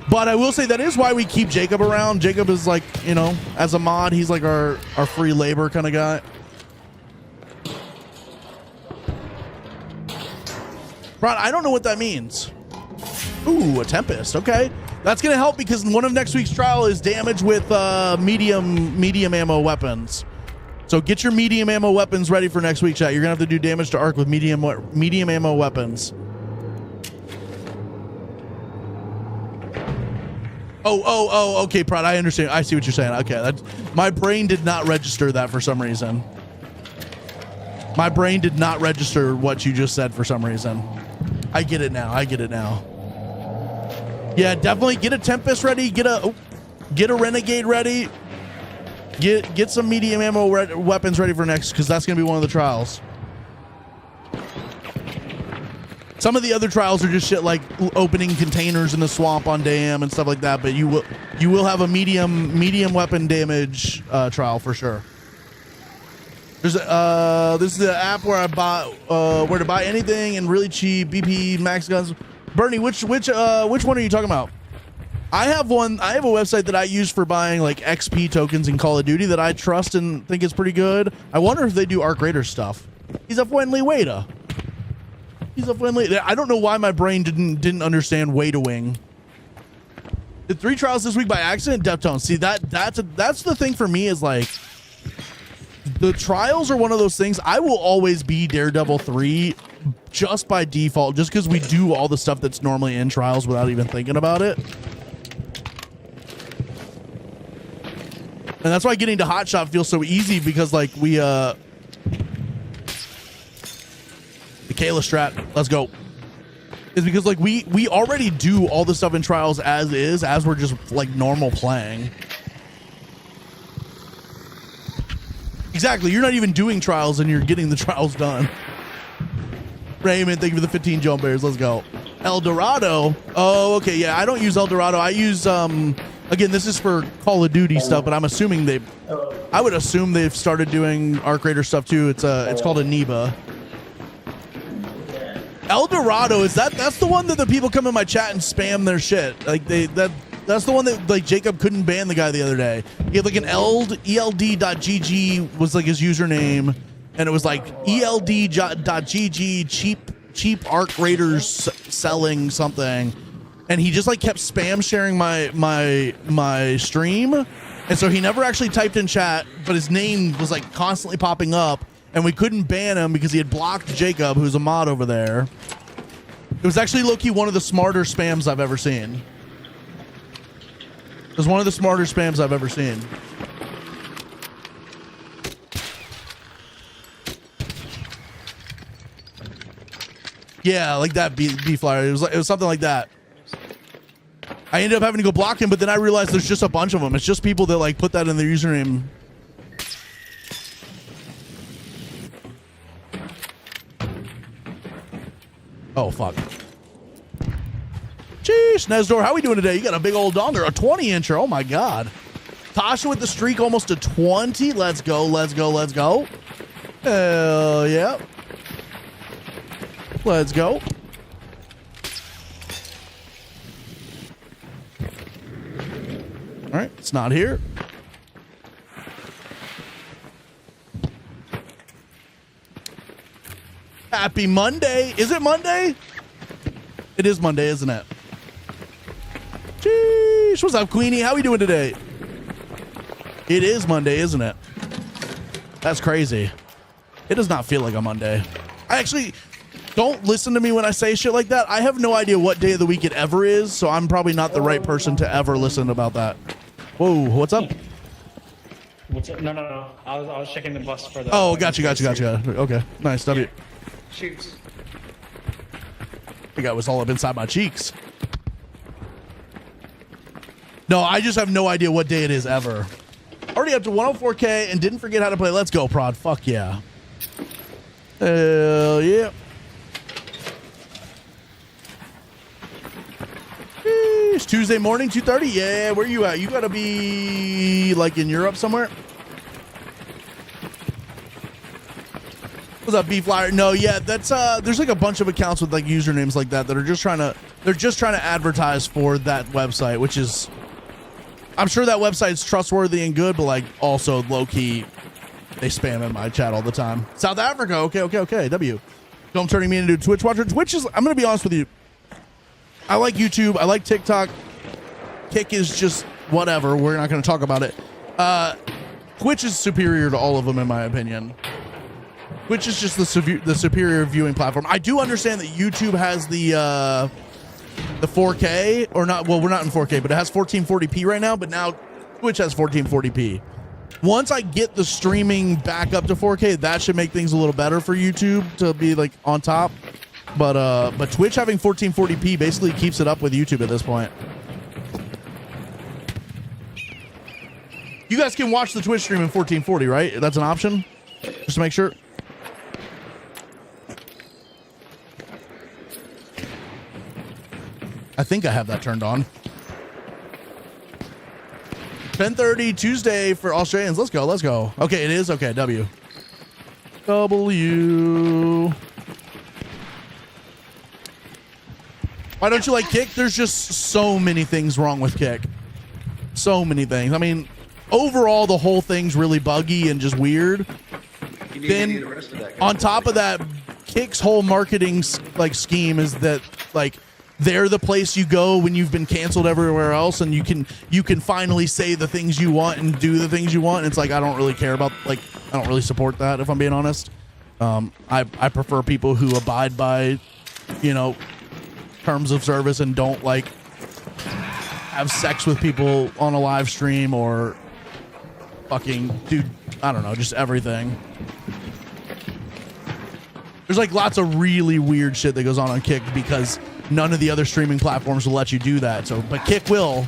S1: But I will say that is why we keep Jacob around. Jacob is like, you know, as a mod, he's like our free labor kind of guy. Ron, I don't know what that means. Ooh, a Tempest. Okay. That's going to help because one of next week's trial is damage with medium ammo weapons. So get your medium ammo weapons ready for next week, chat. You're going to have to do damage to Arc with medium ammo weapons. Oh, okay, Prod, I understand. I see what you're saying. Okay, my brain did not register that for some reason. My brain did not register what you just said for some reason. I get it now. Yeah, definitely get a Tempest ready. Get a Renegade ready. Get some medium ammo weapons ready for next, because that's going to be one of the trials. Some of the other trials are just shit like opening containers in the swamp on dam and stuff like that, but you will have a medium weapon damage trial for sure. There's this is the app where I bought where to buy anything and really cheap BP max guns. Bernie, which one are you talking about? I have a website that I use for buying like XP tokens in Call of Duty that I trust and think is pretty good. I wonder if they do Arc Raider stuff. He's a friendly waiter. I don't know why my brain didn't understand way to wing. Did 3 trials this week by accident? Deftones. See, that's the thing for me is like the trials are one of those things. I will always be Daredevil 3 just by default, just because we do all the stuff that's normally in trials without even thinking about it. And that's why getting to Hot Shot feels so easy, because like we the Kayla strat, let's go, is because like we already do all the stuff in trials as we're just like normal playing. Exactly, you're not even doing trials and you're getting the trials done. Raymond, thank you for the 15 jump bears. Let's go. El Dorado. Oh, okay, yeah, I don't use El Dorado. I use again, this is for Call of Duty stuff, but I'm assuming I would assume they've started doing Arc Raider stuff too. It's called Aniba. El Dorado, that's the one that the people come in my chat and spam their shit. Like that's the one that like Jacob couldn't ban the guy the other day. He had like an eld.gg was like his username, and it was like eld.gg cheap Arc Raiders selling something, and he just like kept spam sharing my stream, and so he never actually typed in chat, but his name was like constantly popping up. And we couldn't ban him because he had blocked Jacob, who's a mod over there. It was actually low-key one of the smarter spams I've ever seen. It was one of the smarter spams I've ever seen. Yeah, like that B flyer. It was something like that. I ended up having to go block him, but then I realized there's just a bunch of them. It's just people that like put that in their username. Oh, fuck. Jeez, Nesdor, how we doing today? You got a big old donger, a 20-incher. Oh, my God. Tasha with the streak almost to 20. Let's go. Hell yeah. Let's go. All right, it's not here. Happy Monday. Is it Monday? It is Monday, isn't it? Jeez. What's up, Queenie? How we doing today? It is Monday, isn't it? That's crazy. It does not feel like a Monday. I actually don't listen to me when I say shit like that. I have no idea what day of the week it ever is, so I'm probably not the right person to ever listen about that. Whoa, what's up?
S5: What's up? No. I was checking the bus for the...
S1: Oh, gotcha. Okay, nice. W.
S5: Shoots.
S1: I think I was all up inside my cheeks. No, I just have no idea what day it is ever. Already up to 104K and didn't forget how to play. Let's go, Prod. Fuck yeah. Hell yeah. It's Tuesday morning, 2:30. Yeah, where you at? You gotta be like in Europe somewhere. What's up, B-Flyer? No, yeah, that's there's like a bunch of accounts with like usernames like that that are just trying to advertise for that website, which is, I'm sure that website's trustworthy and good, but like also low key, they spam in my chat all the time. South Africa, okay, W. Don't turning me into a Twitch watcher. Twitch is, I'm gonna be honest with you, I like YouTube, I like TikTok. Kick is just whatever. We're not gonna talk about it. Twitch is superior to all of them in my opinion. Twitch is just the superior viewing platform. I do understand that YouTube has the 4K, or not. Well, we're not in 4K, but it has 1440p right now. But now Twitch has 1440p. Once I get the streaming back up to 4K, that should make things a little better for YouTube to be like on top. But Twitch having 1440p basically keeps it up with YouTube at this point. You guys can watch the Twitch stream in 1440, right? That's an option, just to make sure. I think I have that turned on. 10:30 Tuesday for Australians. Let's go. Okay, it is. Okay, W. Why don't you like Kick? There's just so many things wrong with Kick. So many things. I mean, overall, the whole thing's really buggy and just weird. Then, on top of that, Kick's whole marketing like scheme is that like they're the place you go when you've been canceled everywhere else, and you can finally say the things you want and do the things you want. And it's like, I don't really care about, like, I don't really support that, if I'm being honest. I prefer people who abide by, you know, terms of service and don't like have sex with people on a live stream or fucking do, I don't know, just everything. There's like lots of really weird shit that goes on Kick because none of the other streaming platforms will let you do that. So, but Kick will.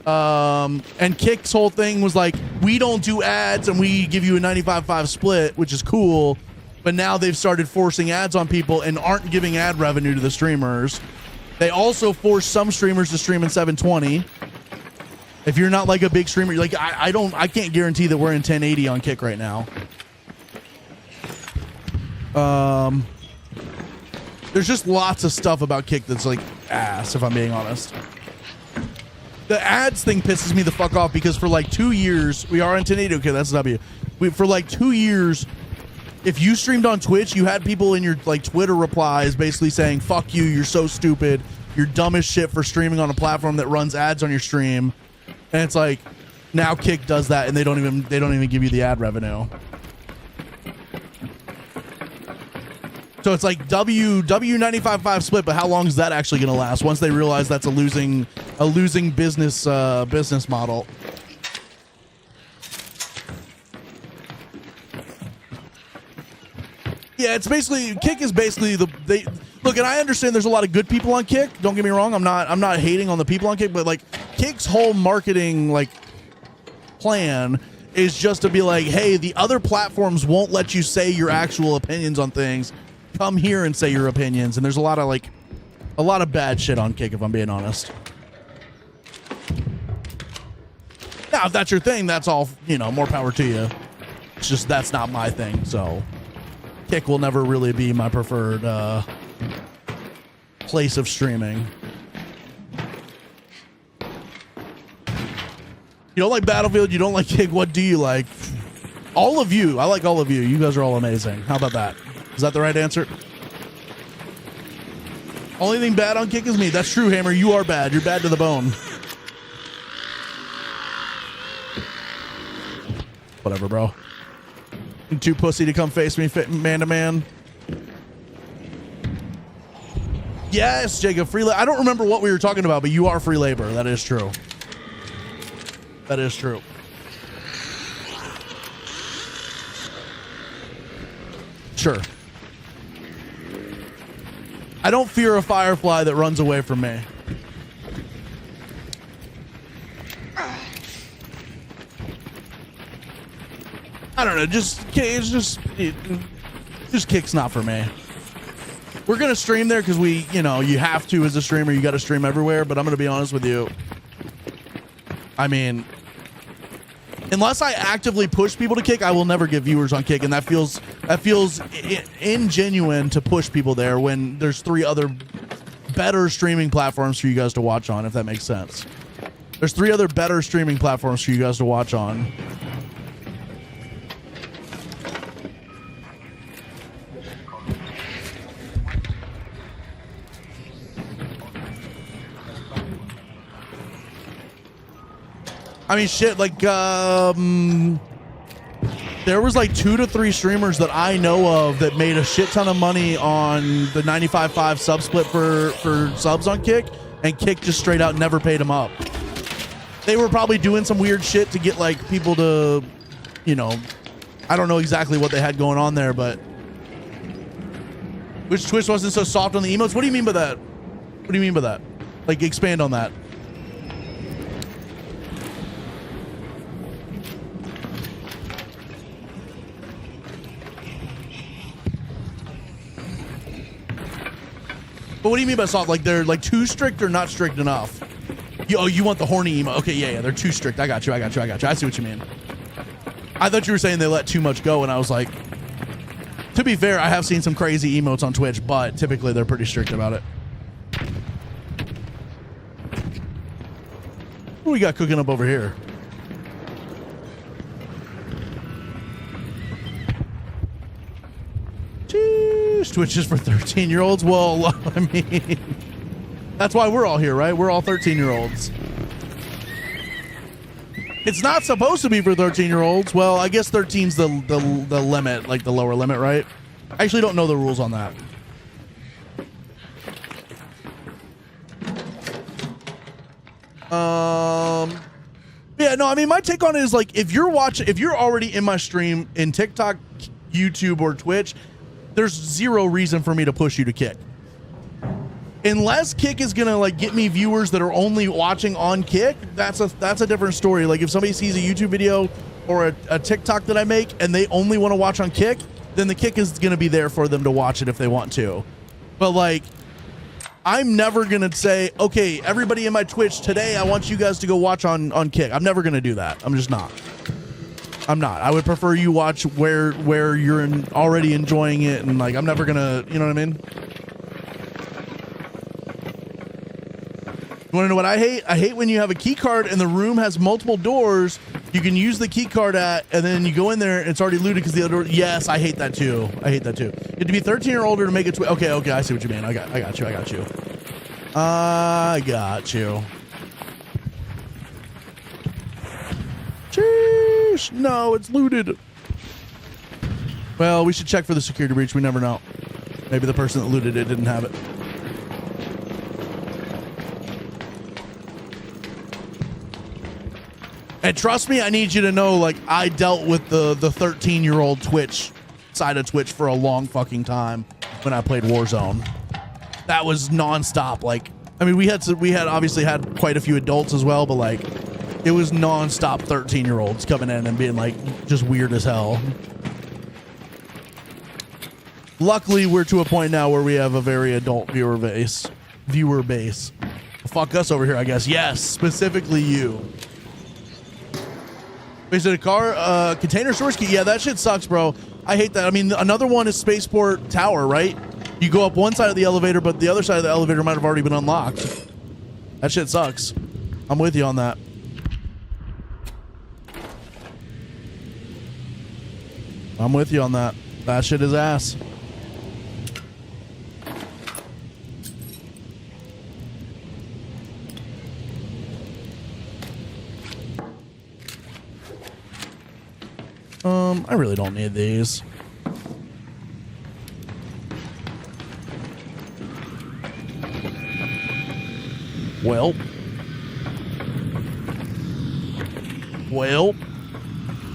S1: And Kick's whole thing was like, we don't do ads and we give you a 95-5 split, which is cool. But now they've started forcing ads on people and aren't giving ad revenue to the streamers. They also force some streamers to stream in 720. If you're not like a big streamer, like I can't guarantee that we're in 1080 on Kick right now. There's just lots of stuff about Kick that's like ass, if I'm being honest. The ads thing pisses me the fuck off because for like 2 years, we are on 1080. Okay, that's W. For like 2 years, if you streamed on Twitch, you had people in your like Twitter replies basically saying, fuck you, you're so stupid, you're dumb as shit for streaming on a platform that runs ads on your stream. And it's like, now Kick does that and they don't even give you the ad revenue. So it's like W 95-5 split, but how long is that actually going to last once they realize that's a losing business model? Yeah, it's basically, Kick is basically look, and I understand there's a lot of good people on Kick. Don't get me wrong, I'm not hating on the people on Kick, but like Kick's whole marketing like plan is just to be like, hey, the other platforms won't let you say your actual opinions on things. Come here and say your opinions. And there's a lot of bad shit on Kick, if I'm being honest. Now, if that's your thing, that's all, you know, more power to you. It's just, that's not my thing. So Kick will never really be my preferred place of streaming. You don't like Battlefield, you don't like Kick, what do you like? All of you. I like all of you. You guys are all amazing. How about that? Is that the right answer? Only thing bad on Kick is me. That's true, Hammer. You are bad. You're bad to the bone. Whatever, bro. You're too pussy to come face me man to man. Yes, Jacob. Free labor. I don't remember what we were talking about, but you are free labor. That is true. That is true. Sure. I don't fear a firefly that runs away from me. I don't know. Just Kick's not for me. We're gonna stream there because we, you know, you have to as a streamer. You got to stream everywhere. But I'm gonna be honest with you. I mean, Unless I actively push people to Kick, I will never get viewers on Kick, and that feels ingenuine to push people there when there's 3 other better streaming platforms for you guys to watch on, if that makes sense. There's 3 other better streaming platforms for you guys to watch on. I mean, shit, like, there was like 2 to 3 streamers that I know of that made a shit ton of money on the 95.5 sub split for subs on Kick, and Kick just straight out never paid them up. They were probably doing some weird shit to get like people to, you know, I don't know exactly what they had going on there, but which Twitch wasn't so soft on the emotes. What do you mean by that? What do you mean by that? Like, expand on that. But what do you mean by soft? Like they're like too strict or not strict enough? You want the horny emo? Okay, yeah, they're too strict. I got you. I see what you mean. I thought you were saying they let too much go, and I was like, to be fair, I have seen some crazy emotes on Twitch, but typically they're pretty strict about it. What we got cooking up over here? Twitch is for 13-year-olds. Well, I mean, that's why we're all here, right? We're all 13-year-olds. It's not supposed to be for 13-year-olds. Well, I guess 13's the limit, like the lower limit, right? I actually don't know the rules on that. Yeah, no, I mean, my take on it is like, if you're already in my stream in TikTok, YouTube, or Twitch, there's zero reason for me to push you to Kick. Unless Kick is gonna like get me viewers that are only watching on Kick, that's a different story. Like if somebody sees a YouTube video or a TikTok that I make and they only want to watch on Kick, then the Kick is gonna be there for them to watch it if they want to. But like, I'm never gonna say, okay, everybody in my Twitch today, I want you guys to go watch on Kick. I'm never gonna do that. I'm just not. I'm not. I would prefer you watch where you're already enjoying it, and like I'm never gonna, you know what I mean? You want to know what I hate? I hate when you have a key card and the room has multiple doors you can use the key card at, and then you go in there and it's already looted because the other door. Yes, I hate that too. I hate that too. You have to be 13 or older to make it. Okay, I see what you mean. I got you. Jeez, no, it's looted. Well, we should check for the security breach. We never know. Maybe the person that looted it didn't have it. And trust me, I need you to know, like, I dealt with the 13-year-old Twitch side of Twitch for a long fucking time when I played Warzone. That was nonstop. Like, I mean, we had obviously had quite a few adults as well, but like, it was nonstop 13-year-olds coming in and being like just weird as hell. Luckily, we're to a point now where we have a very adult viewer base. Fuck us over here, I guess. Yes, specifically you. Is it a car container storage key? Yeah, that shit sucks, bro. I hate that. I mean, another one is Spaceport Tower, right? You go up one side of the elevator, but the other side of the elevator might have already been unlocked. That shit sucks. I'm with you on that. I'm with you on that. That shit is ass. I really don't need these. Well,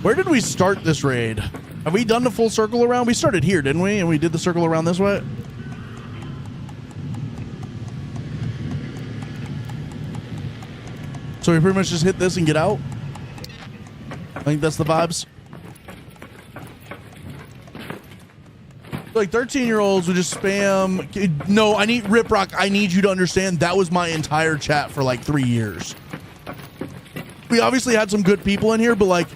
S1: where did we start this raid? Have we done the full circle around? We started here, didn't we? And we did the circle around this way? So we pretty much just hit this and get out? I think that's the vibes. Like 13-year-olds would just spam. No, I need Riprock. I need you to understand that was my entire chat for like 3 years. We obviously had some good people in here, but like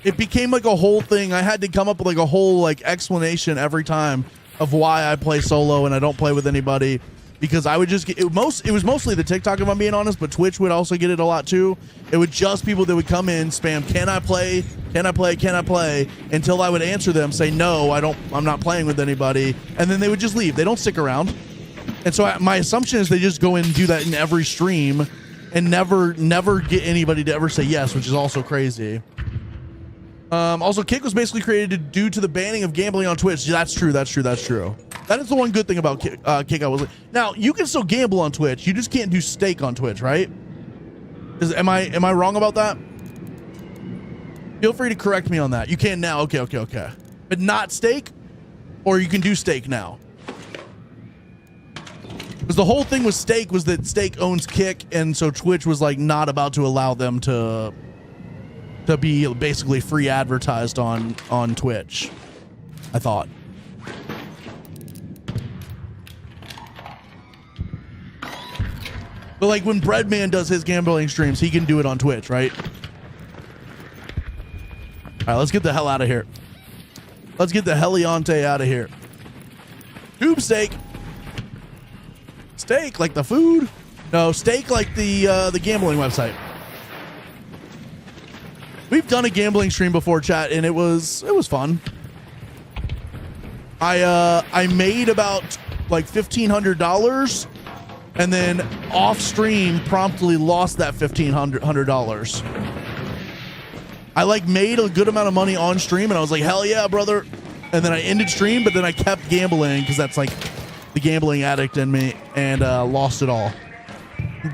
S1: it became like a whole thing. I had to come up with like a whole like explanation every time of why I play solo and I don't play with anybody, because I would just get it was mostly the TikTok, if I'm being honest, but Twitch would also get it a lot too. It would just people that would come in, spam, can I play, until I would answer them, say no, I'm not playing with anybody, and then they would just leave. They don't stick around. And so my assumption is they just go in and do that in every stream and never get anybody to ever say yes, which is also crazy. Also, Kick was basically created due to the banning of gambling on Twitch. That's true. That is the one good thing about Kick. Now you can still gamble on Twitch. You just can't do stake on Twitch, right? Am I wrong about that? Feel free to correct me on that. You can now. Okay. But not stake, or you can do stake now. Because the whole thing with stake was that stake owns Kick, and so Twitch was like not about to allow them to be basically free advertised on Twitch, I thought. But like when Breadman does his gambling streams, he can do it on Twitch, right? All right, let's get the hell out of here. Let's get the Heliante out of here. Tube steak. Steak like the food? No, steak like the gambling website. We've done a gambling stream before, chat, and it was fun. I made about like $1,500, and then off stream promptly lost that $1,500. I like made a good amount of money on stream, and I was like, hell yeah, brother. And then I ended stream, but then I kept gambling because that's like the gambling addict in me, and lost it all.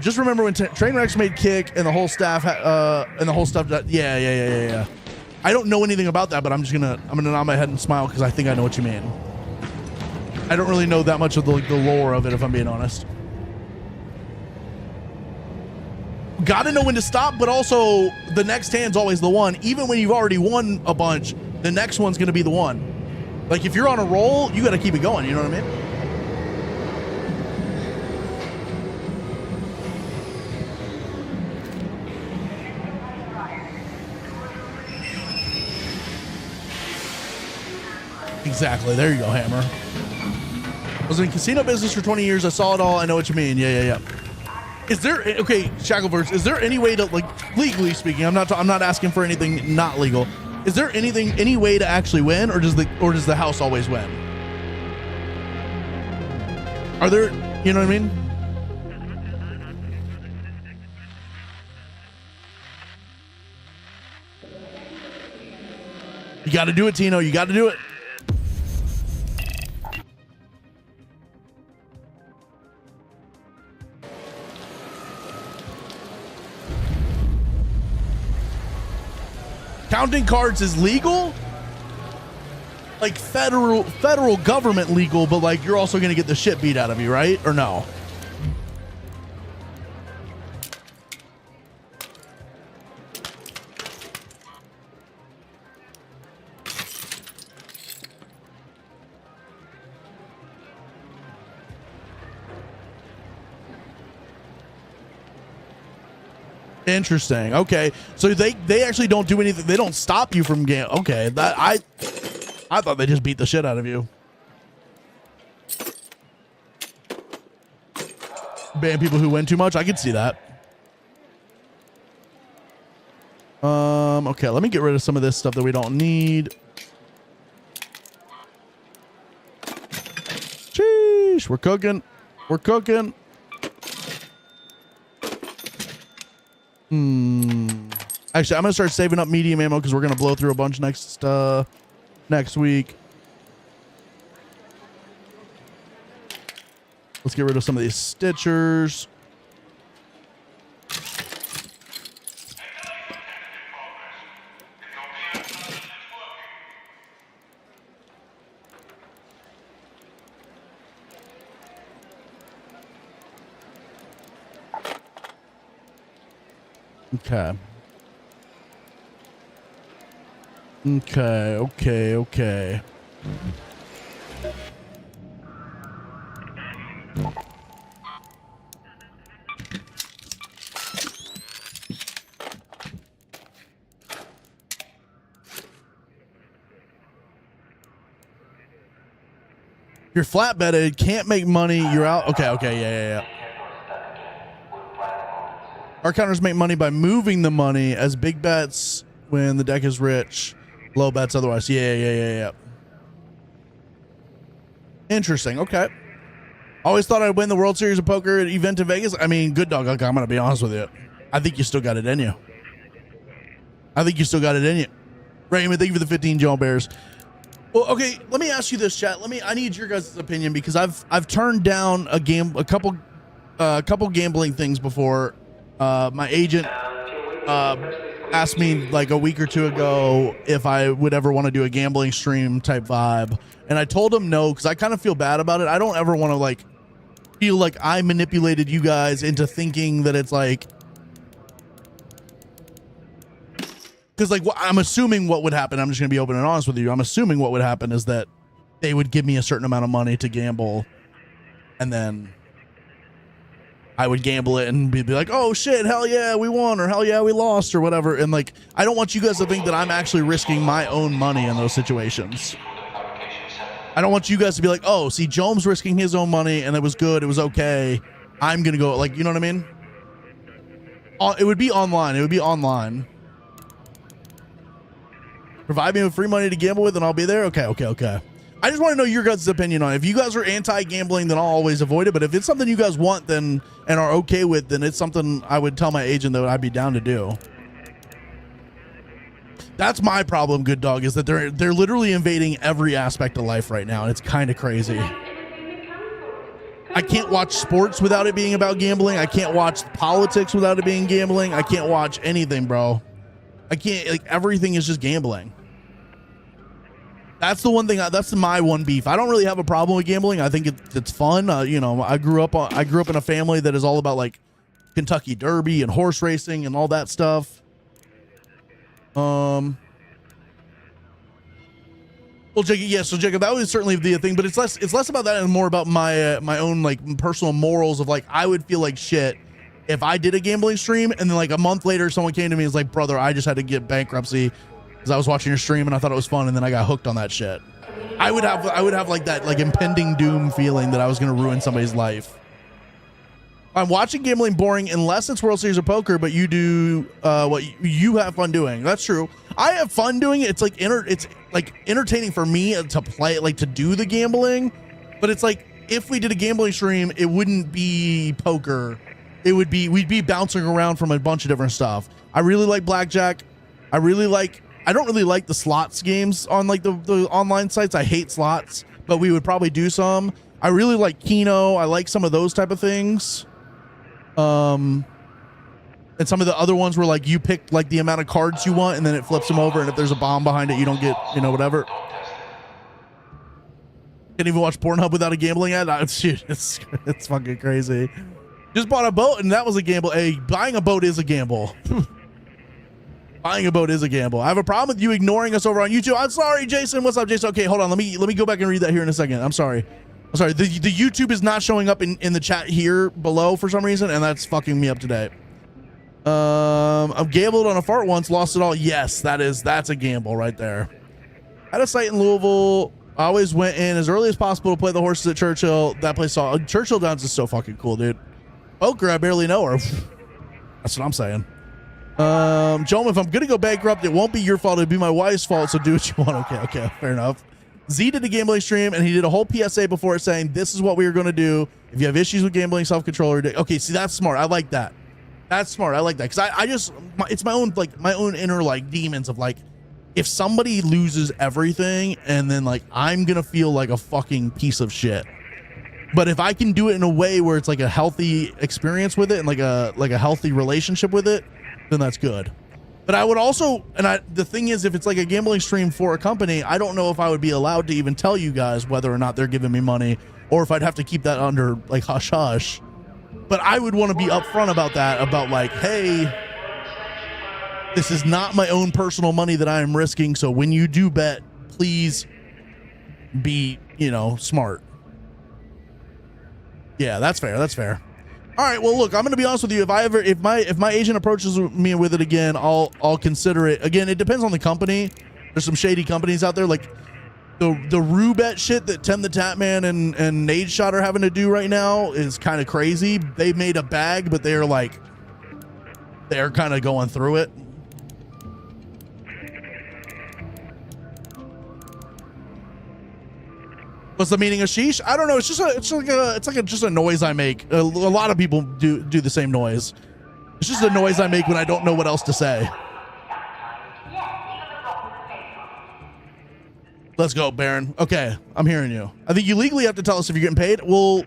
S1: Just remember when Trainwrecks made Kick and the whole staff and the whole stuff. Yeah. I don't know anything about that, but I'm gonna nod my head and smile because I think I know what you mean. I don't really know that much of the lore of it, if I'm being honest. Gotta know when to stop, but also the next hand's always the one. Even when you've already won a bunch, the next one's gonna be the one. Like if you're on a roll, you gotta keep it going. You know what I mean? Exactly. There you go, Hammer. I was in casino business for 20 years. I saw it all. I know what you mean. Yeah. Is there, okay, Shackleverse, is there any way to, like, legally speaking, I'm not asking for anything not legal. Is there any way to actually win, or does the house always win? Are there, you know what I mean? You got to do it, Tino. You got to do it. Counting cards is legal? Like federal government legal, but like you're also gonna get the shit beat out of you, right? Or no? Interesting. Okay, so they actually don't do anything. They don't stop you from game. Okay, that I thought they just beat the shit out of you. Ban people who win too much. I could see that. Okay, let me get rid of some of this stuff that we don't need. Sheesh, we're cooking. We're cooking. Actually, I'm gonna start saving up medium ammo because we're gonna blow through a bunch next week. Let's get rid of some of these stitchers. Okay. You're flat betted, can't make money, you're out. Okay, yeah. Our counters make money by moving the money as big bets when the deck is rich, low bets otherwise. Yeah. Interesting. Okay. Always thought I'd win the World Series of Poker event in Vegas. I mean, good dog. Okay, I'm going to be honest with you. I think you still got it in you. Raymond, thank you for the 15 Joe Bears. Well, okay, let me ask you this, chat. I need your guys' opinion because I've turned down a couple gambling things before. My agent asked me like a week or two ago if I would ever want to do a gambling stream type vibe, and I told him no because I kind of feel bad about it. I don't ever want to like feel like I manipulated you guys into thinking that it's like, because like I'm assuming what would happen. I'm just gonna be open and honest with you. I'm assuming what would happen is that they would give me a certain amount of money to gamble, and then I would gamble it and be like, oh shit, hell yeah, we won, or hell yeah, we lost, or whatever. And like, I don't want you guys to think that I'm actually risking my own money in those situations. I don't want you guys to be like, oh, see, Jones risking his own money and it was good, it was okay. I'm going to go, like, you know what I mean? It would be online. Provide me with free money to gamble with and I'll be there. Okay. I just want to know your guys' opinion on it. If you guys are anti-gambling, then I'll always avoid it. But if it's something you guys want and are okay with, then it's something I would tell my agent that I'd be down to do. That's my problem, good dog, is that they're literally invading every aspect of life right now, and it's kind of crazy. I can't watch sports without it being about gambling. I can't watch politics without it being gambling. I can't watch anything, bro. I can't, like, everything is just gambling. That's the one thing. That's my one beef. I don't really have a problem with gambling. I think it's fun. You know, I grew up in a family that is all about like Kentucky Derby and horse racing and all that stuff. Well, Jacob, yeah. So Jacob, that was certainly the thing, but it's less about that and more about my own like personal morals of like I would feel like shit if I did a gambling stream and then like a month later someone came to me and was like, brother, I just had to get bankruptcy because I was watching your stream and I thought it was fun and then I got hooked on that shit. I would have like that like impending doom feeling that I was going to ruin somebody's life. I'm watching gambling boring unless it's World Series of Poker, but you do what you have fun doing. That's true. I have fun doing it. It's like entertaining for me to play, like to do the gambling. But it's like if we did a gambling stream, it wouldn't be poker. We'd be bouncing around from a bunch of different stuff. I really like blackjack. I don't really like the slots games on like the online sites. I hate slots, but we would probably do some. I really like Keno. I like some of those type of things. And some of the other ones were like you pick like the amount of cards you want and then it flips them over, and if there's a bomb behind it you don't get, you know, whatever. Can't even watch Pornhub without a gambling ad. It's fucking crazy. Just bought a boat and that was a gamble. Hey, buying a boat is a gamble. Buying a boat is a gamble. I have a problem with you ignoring us over on YouTube. I'm sorry, Jason. What's up, Jason? Okay, hold on. Let me go back and read that here in a second. I'm sorry. The YouTube is not showing up in the chat here below for some reason, and that's fucking me up today. I've gambled on a fart once, lost it all. Yes, that's a gamble right there. Had a site in Louisville. I always went in as early as possible to play the horses at Churchill. That place Churchill Downs is so fucking cool, dude. Poker, I barely know her. That's what I'm saying. Joe, if I'm gonna go bankrupt, it won't be your fault. It'll be my wife's fault. So do what you want. Okay, fair enough. Z did a gambling stream and he did a whole PSA before it saying this is what we are going to do if you have issues with gambling, self-control. Okay, see, that's smart. I like that. That's smart. I like that because it's my own inner like demons of like if somebody loses everything and then like I'm gonna feel like a fucking piece of shit. But if I can do it in a way where it's like a healthy experience with it and like a healthy relationship with it, then that's good. But I would also, the thing is, if it's like a gambling stream for a company, I don't know if I would be allowed to even tell you guys whether or not they're giving me money or if I'd have to keep that under like hush hush. But I would want to be upfront about that, about like, hey, this is not my own personal money that I am risking. So when you do bet, please be, smart. Yeah, that's fair. That's fair. All right, well, look, I'm going to be honest with you. If my agent approaches me with it again, I'll consider it. Again, it depends on the company. There's some shady companies out there. Like the Rubet shit that Tim the Tatman and Nade Shot are having to do right now is kind of crazy. They made a bag, but they're kind of going through it. What's the meaning of sheesh? I don't know. It's just a noise I make. A lot of people do the same noise. It's just a noise I make when I don't know what else to say. Let's go, Baron. Okay, I'm hearing you. I think you legally have to tell us if you're getting paid. Well,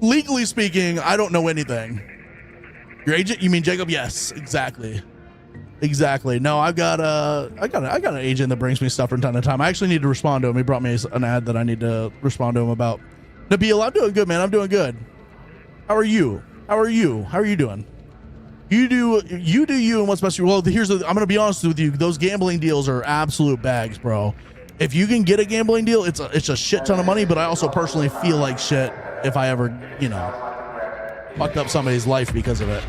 S1: legally speaking, I don't know anything. Your agent? You mean Jacob? Yes, exactly. Exactly. No, I got an agent that brings me stuff from time to time. I actually need to respond to him. He brought me an ad that I need to respond to him about. Nabil, I'm doing good, man. I'm doing good. How are you? How are you? How are you doing? You do you and what's best for you. Well, I'm gonna be honest with you. Those gambling deals are absolute bags, bro. If you can get a gambling deal, it's a shit ton of money. But I also personally feel like shit if I ever, fucked up somebody's life because of it.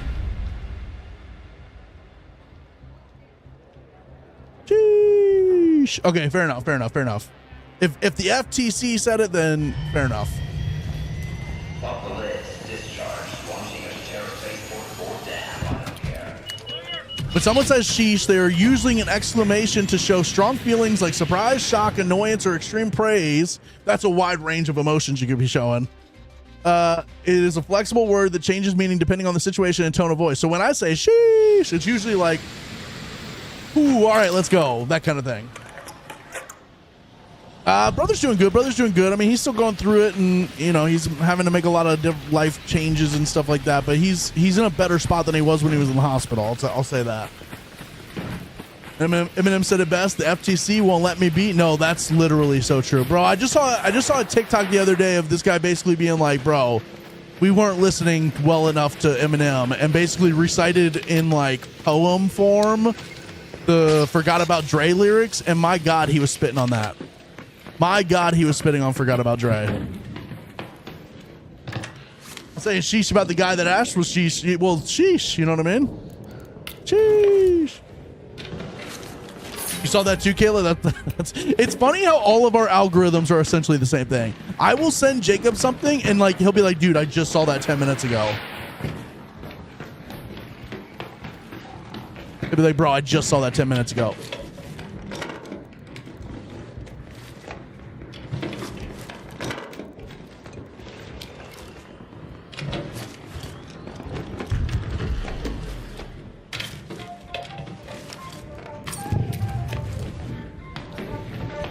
S1: Sheesh. Okay, fair enough. If the FTC said it, then fair enough.
S4: Off the list, discharge, launching a terror-based port down. I don't care.
S1: But someone says sheesh, they are using an exclamation to show strong feelings like surprise, shock, annoyance, or extreme praise. That's a wide range of emotions you could be showing. It is a flexible word that changes meaning depending on the situation and tone of voice. So when I say sheesh, it's usually like, ooh, all right, let's go. That kind of thing. Brother's doing good. I mean, he's still going through it, and he's having to make a lot of life changes and stuff like that. But he's in a better spot than he was when he was in the hospital. I'll say that. Eminem said it best. The FTC won't let me be. No, that's literally so true, bro. I just saw a TikTok the other day of this guy basically being like, bro, we weren't listening well enough to Eminem, and basically recited in like poem form the Forgot About Dre lyrics, and my God, he was spitting on that. My God, he was spitting on Forgot About Dre. I'm saying sheesh about the guy that asked was sheesh. Well, sheesh, you know what I mean? Sheesh. You saw that too, Kayla? It's funny how all of our algorithms are essentially the same thing. I will send Jacob something, and like he'll be like, dude, I just saw that 10 minutes ago. He'll be like, bro, I just saw that 10 minutes ago.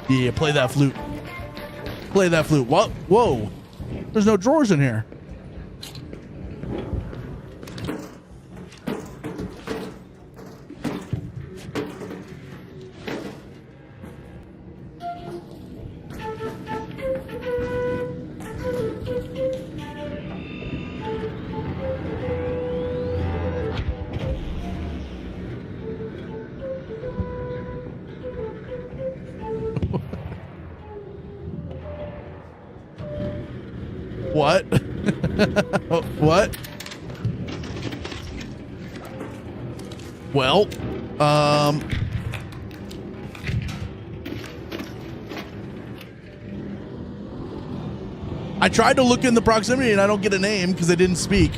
S1: Yeah, play that flute. Play that flute. What? Whoa. There's no drawers in here. What? What? Well, I tried to look in the proximity and I don't get a name because they didn't speak.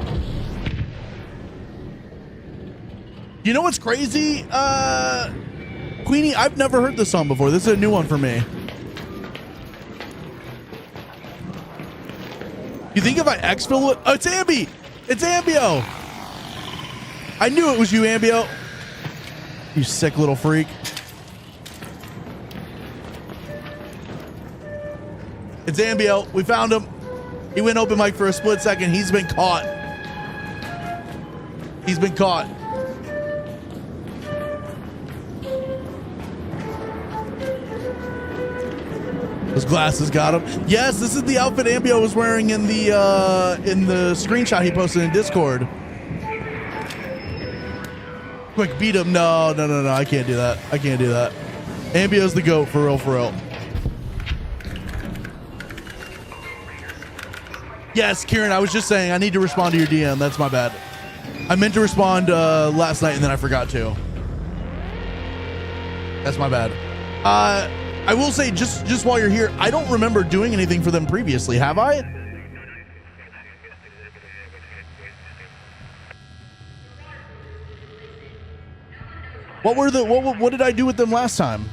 S1: You know what's crazy? Queenie, I've never heard this song before. This is a new one for me. You think if I exfil it? Oh, it's Ambi! It's Ambio! I knew it was you, Ambio. You sick little freak. It's Ambio. We found him. He went open mic for a split second. He's been caught. He's been caught. Those glasses got him. Yes, this is the outfit Ambio was wearing in the screenshot he posted in Discord. Quick, beat him. No. I can't do that. I can't do that. Ambio's the GOAT, for real, for real. Yes, Kieran, I was just saying I need to respond to your DM. That's my bad. I meant to respond last night and then I forgot to. That's my bad. I will say, just while you're here, I don't remember doing anything for them previously. Have I? What did I do with them last time?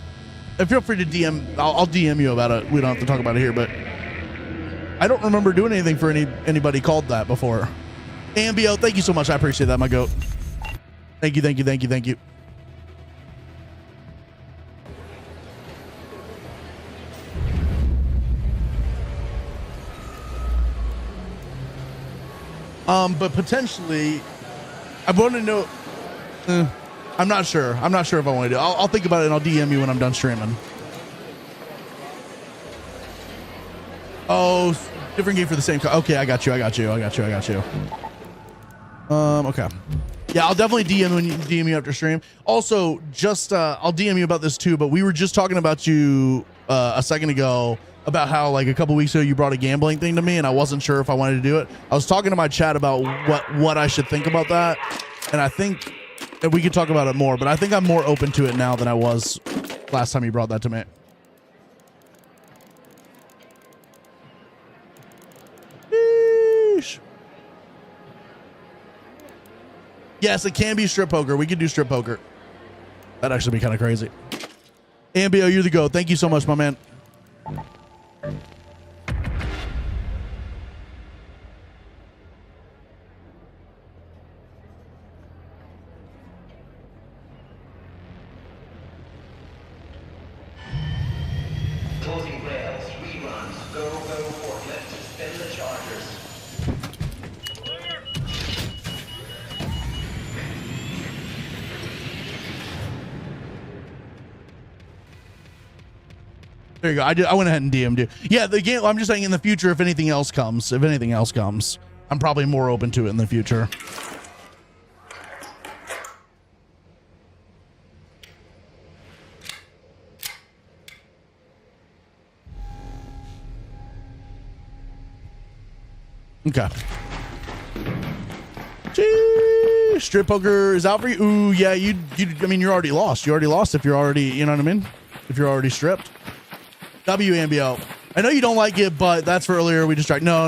S1: And feel free to DM. I'll DM you about it. We don't have to talk about it here, but I don't remember doing anything for anybody called that before. Ambio, thank you so much. I appreciate that, my goat. Thank you, thank you, thank you, thank you. But potentially, I want to know. I'm not sure. I'm not sure if I want to do it. I'll think about it and I'll DM you when I'm done streaming. Oh, different game for the same. Okay, I got you. Okay. Yeah, I'll definitely DM you after stream. Also, just I'll DM you about this too. But we were just talking about you a second ago about how like a couple weeks ago you brought a gambling thing to me and I wasn't sure if I wanted to do it. I was talking to my chat about what I should think about that, and I think that we could talk about it more. But I think I'm more open to it now than I was last time you brought that to me. Sheesh. Yes, it can be strip poker. We could do strip poker. That'd actually be kind of crazy. Ambio, you're the GOAT. Thank you so much, my man.
S4: Closing rails, reruns, go forklift, spin the chargers.
S1: There you go. I went ahead and DM'd you. Yeah, the game. I'm just saying in the future, if anything else comes, I'm probably more open to it in the future. Okay. Gee, strip poker is out for you. Ooh, yeah. I mean, you're already lost. You already lost if you're already, you know what I mean? If you're already stripped. WMBO. I know you don't like it, but that's for earlier. We just tried. No.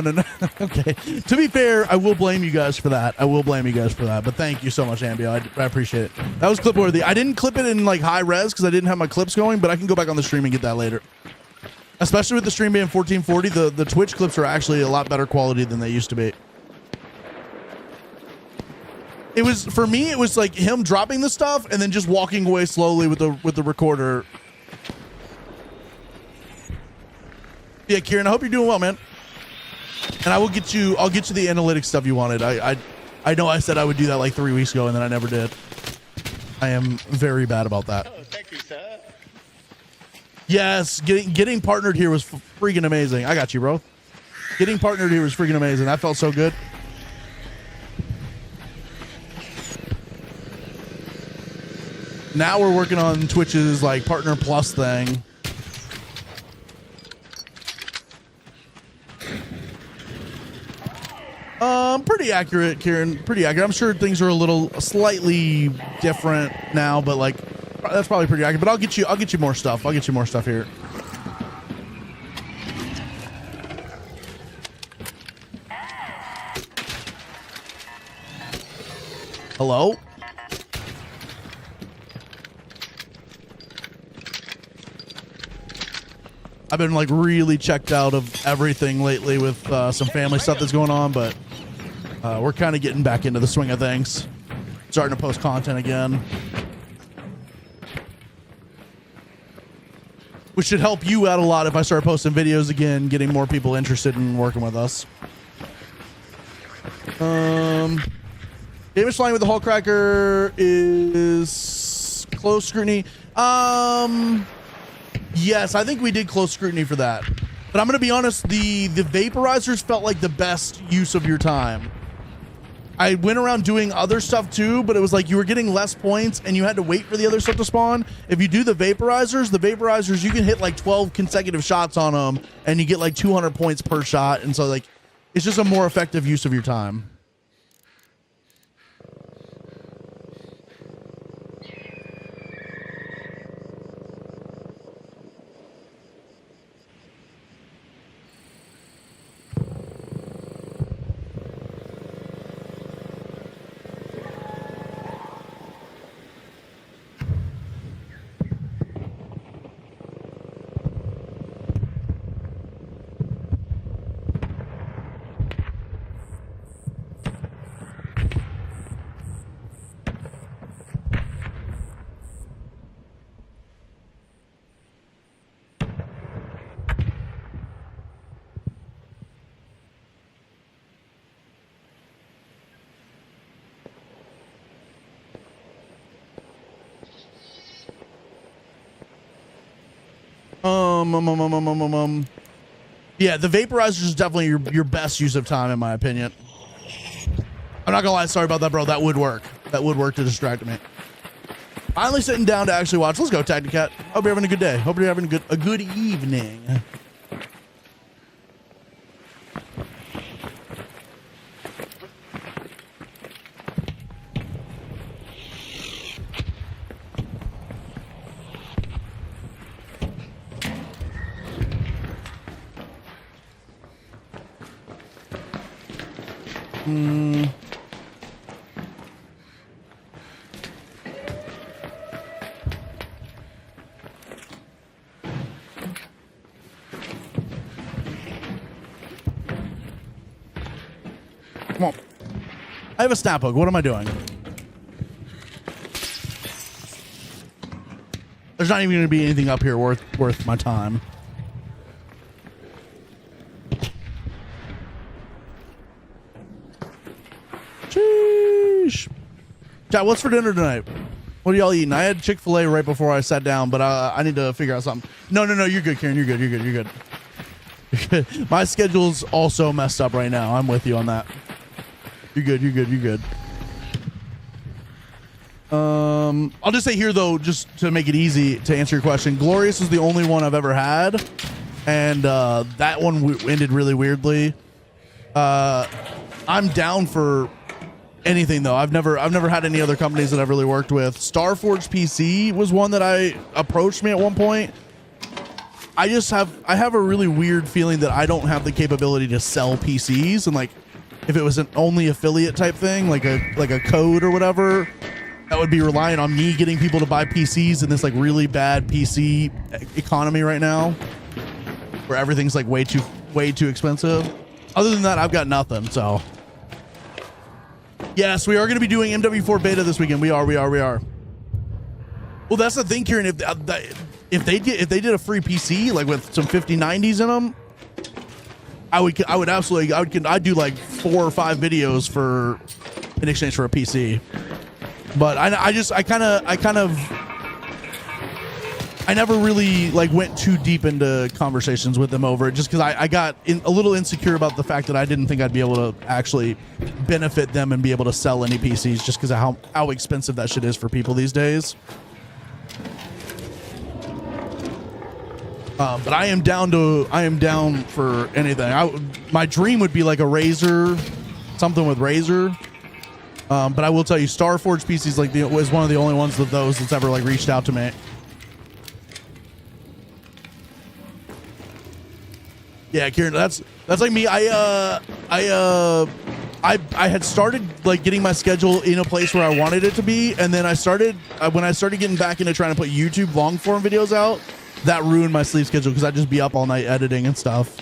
S1: Okay. To be fair, I will blame you guys for that. But thank you so much, Ambio. I appreciate it. That was clip worthy. I didn't clip it in like high res because I didn't have my clips going, but I can go back on the stream and get that later. Especially with the stream being 1440, the Twitch clips are actually a lot better quality than they used to be. It was, for me, it was like him dropping the stuff and then just walking away slowly with the recorder. Yeah, Kieran, I hope you're doing well, man. And I'll get you the analytics stuff you wanted. I know I said I would do that like 3 weeks ago and then I never did. I am very bad about that.
S5: Oh, thank you, sir.
S1: Yes, getting partnered here was freaking amazing. I got you, bro. Getting partnered here was freaking amazing. That felt so good. Now we're working on Twitch's like partner plus thing. Pretty accurate, Kieran. Pretty accurate. I'm sure things are a little slightly different now, but like that's probably pretty accurate. But I'll get you more stuff. I'll get you more stuff here. Hello? I've been like really checked out of everything lately with some family stuff that's going on, but we're kind of getting back into the swing of things. Starting to post content again. Which should help you out a lot if I start posting videos again, getting more people interested in working with us. Damage flying with the Hull Cracker is close scrutiny. Yes, I think we did close scrutiny for that. But I'm going to be honest, the vaporizers felt like the best use of your time. I went around doing other stuff too, but it was like you were getting less points and you had to wait for the other stuff to spawn. If you do the vaporizers, you can hit like 12 consecutive shots on them and you get like 200 points per shot. And so like, it's just a more effective use of your time. Yeah, the vaporizer is definitely your best use of time, in my opinion. I'm not gonna lie, sorry about that, bro. That would work. That would work to distract me. Finally sitting down to actually watch. Let's go, Tacticat. Hope you're having a good day. Hope you're having a good evening. Come on. I have a snap hook. What am I doing? There's not even going to be anything up here worth my time. Sheesh. Chat, what's for dinner tonight? What are y'all eating? I had Chick-fil-A right before I sat down, but I need to figure out something. No, you're good, Karen. You're good. My schedule's also messed up right now. I'm with you on that. You're good. I'll just say here, though, just to make it easy to answer your question, Glorious is the only one I've ever had, and that one ended really weirdly. I'm down for anything, though. I've never had any other companies that I've really worked with. Starforge PC was one that I approached me at one point. I have a really weird feeling that I don't have the capability to sell PCs, and like if it was an only affiliate type thing, like a code or whatever, that would be relying on me getting people to buy PCs in this like really bad PC economy right now, where everything's like way too expensive. Other than that, I've got nothing. So yes, we are going to be doing MW4 beta this weekend. We are. Well, that's the thing, Kieran. If they did a free PC like with some 5090s in them, I'd do like 4 or 5 videos in exchange for a PC. But I never really like went too deep into conversations with them over it, just because I got a little insecure about the fact that I didn't think I'd be able to actually benefit them and be able to sell any PCs, just because of how expensive that shit is for people these days. But I am down for anything. My dream would be like a Razer, something with Razer. But I will tell you, Starforge PCs was one of the only ones of those that's ever like reached out to me. Yeah, Kieran, that's like me. I had started like getting my schedule in a place where I wanted it to be, and then when I started getting back into trying to put YouTube long form videos out, that ruined my sleep schedule because I'd just be up all night editing and stuff.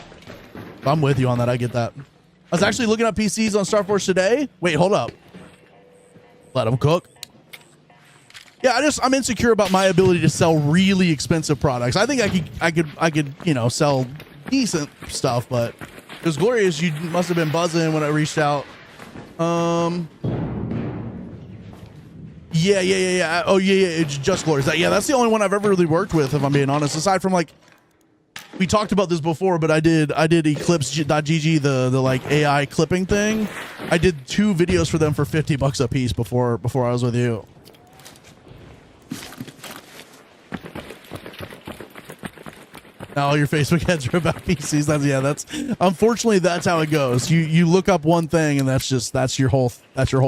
S1: I'm with you on that. I get that. I was actually looking up PCs on Starforge today. Wait, hold up. Let them cook. Yeah, I'm insecure about my ability to sell really expensive products. I think I could sell decent stuff, but it was Glorious. You must have been buzzing when I reached out. Yeah. Oh, yeah. It's just Glorious. That's the only one I've ever really worked with, if I'm being honest. Aside from like, we talked about this before, but I did Eclipse.gg, the like AI clipping thing. I did 2 videos for them for $50 a piece before I was with you. Now all your Facebook ads are about PCs. That's unfortunately that's how it goes. You look up one thing and that's your whole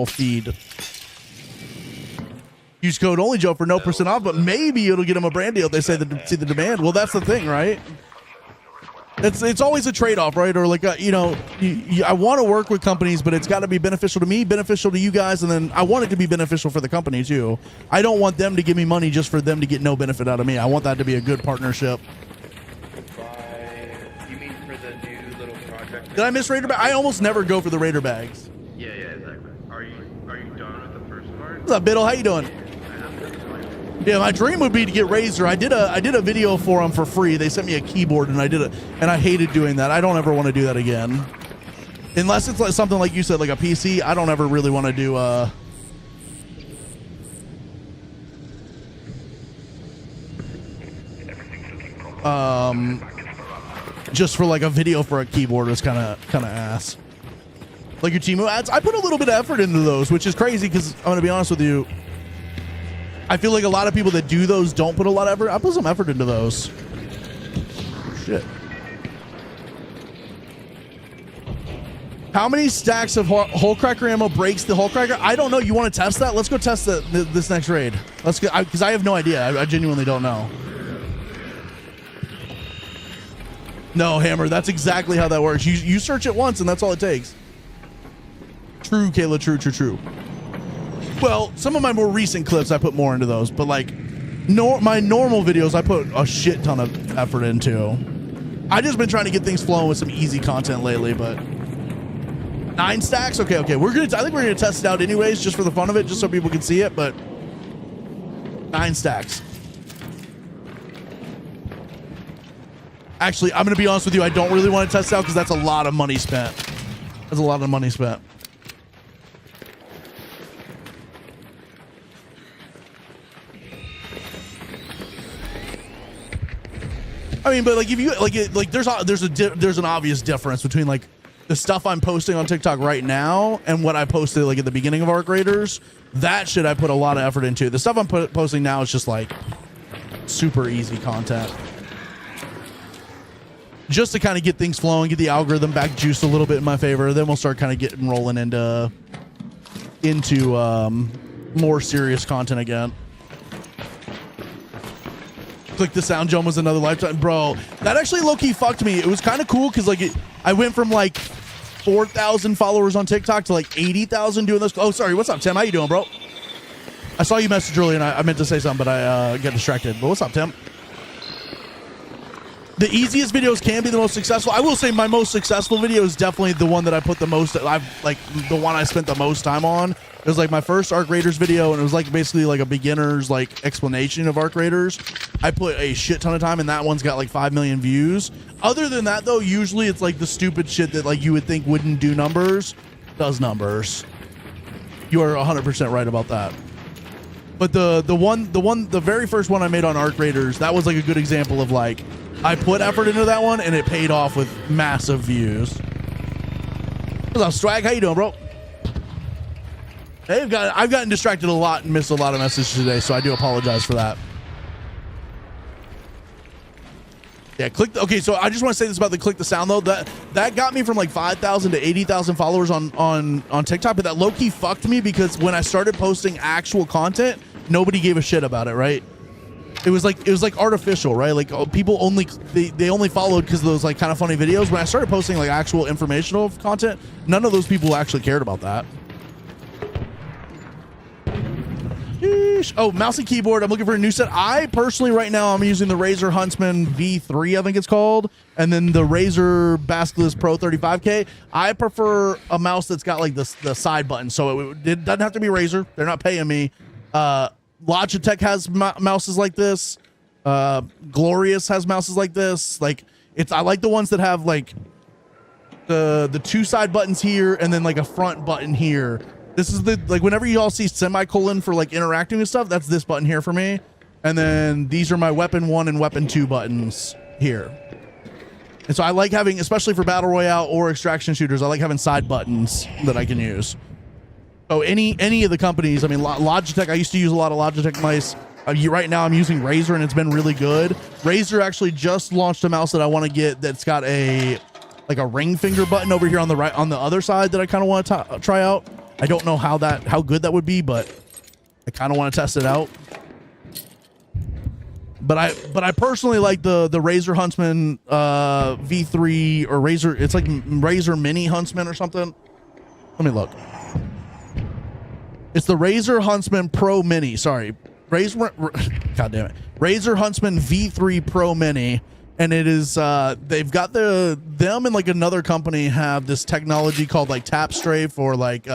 S1: feed. Use code OnlyJoe for no % off, but maybe it'll get them a brand deal if they see the demand. Well, that's the thing, right? It's always a trade-off, right? Or like, I want to work with companies, but it's got to be beneficial to me, beneficial to you guys, and then I want it to be beneficial for the company too. I don't want them to give me money just for them to get no benefit out of me. I want that to be a good partnership.
S6: You mean for the new little project?
S1: Did I miss Raider bag? I almost never go for the Raider bags.
S6: Yeah, exactly. Are you done with the first part?
S1: What's up, Biddle? How you doing? Yeah, my dream would be to get Razer. I did a video for them for free. They sent me a keyboard, and I hated doing that. I don't ever want to do that again, unless it's like something like you said, like a PC. I don't ever really want to do. just for like a video for a keyboard is kind of ass. Like your Temu ads, I put a little bit of effort into those, which is crazy because I'm gonna be honest with you, I feel like a lot of people that do those don't put a lot of effort. I put some effort into those. Shit. How many stacks of hole cracker ammo breaks the hole cracker? I don't know. You want to test that? Let's go test this next raid. Let's go, because I have no idea. I genuinely don't know. No, Hammer, that's exactly how that works. You search it once and that's all it takes. True, Kayla, true. Well, some of my more recent clips, I put more into those, but like my normal videos, I put a shit ton of effort into. I just been trying to get things flowing with some easy content lately, but 9 stacks? Okay. I think we're gonna test it out anyways, just for the fun of it, just so people can see it, but 9 stacks. Actually, I'm gonna be honest with you, I don't really want to test it out because that's a lot of money spent. That's a lot of money spent. I mean, but like if you like there's an obvious difference between like the stuff I'm posting on TikTok right now and what I posted like at the beginning of Arc Raiders. That shit I put a lot of effort into. The stuff I'm posting now is just like super easy content, just to kind of get things flowing, get the algorithm back juiced a little bit in my favor. Then we'll start kind of getting rolling into more serious content again. Click the sound jump was another lifetime, bro. That actually low-key fucked me. It was kind of cool because like I went from like 4,000 followers on TikTok to like 80,000 doing this. Oh, sorry. What's up, Tim? How you doing, bro? I saw you message earlier and I meant to say something, but I got distracted. But what's up, Tim? The easiest videos can be the most successful. I will say my most successful video is definitely the one that I put the most. The one I spent the most time on. It was like my first Arc Raiders video, and it was like basically like a beginner's like explanation of Arc Raiders. I put a shit ton of time, and that one's got like 5 million views. Other than that, though, usually it's like the stupid shit that like you would think wouldn't do numbers, does numbers. You are 100% right about that. But the very first one I made on Arc Raiders, that was like a good example of like I put effort into that one, and it paid off with massive views. What's up, Swag? How you doing, bro? Hey, I've gotten distracted a lot and missed a lot of messages today, so I do apologize for that. Yeah, okay, so I just want to say this about the click the sound though. That got me from like 5,000 to 80,000 followers on TikTok, but that low-key fucked me because when I started posting actual content, nobody gave a shit about it, right? It was like artificial, right? Like people only they only followed because of those like kind of funny videos. When I started posting like actual informational content, none of those people actually cared about that. Sheesh. Oh, mouse and keyboard. I'm looking for a new set. I personally right now I'm using the Razer Huntsman V3, I think it's called, and then the Razer Basculus Pro 35K. I prefer a mouse that's got like the side button, so it doesn't have to be Razer. They're not paying me. Logitech has mouses like this. Glorious has mouses like this. Like I like the ones that have like the 2 side buttons here and then like a front button here. This is like whenever you all see semicolon for like interacting with stuff, that's this button here for me. And then these are my weapon 1 and weapon 2 buttons here. And so I like having, especially for battle royale or extraction shooters, I like having side buttons that I can use. Oh, any of the companies, I mean, Logitech, I used to use a lot of Logitech mice. Right now I'm using Razer and it's been really good. Razer actually just launched a mouse that I want to get that's got a ring finger button over here on the right, on the other side that I kind of want to try out. I don't know how good that would be, but I kind of want to test it out. But I personally like the Razer Huntsman V3 or Razer. It's like Razer Mini Huntsman or something. Let me look. It's the Razer Huntsman Pro Mini. Sorry, God damn it, Razer Huntsman V3 Pro Mini. And it is they've got them and like another company have this technology called like tap strafe or like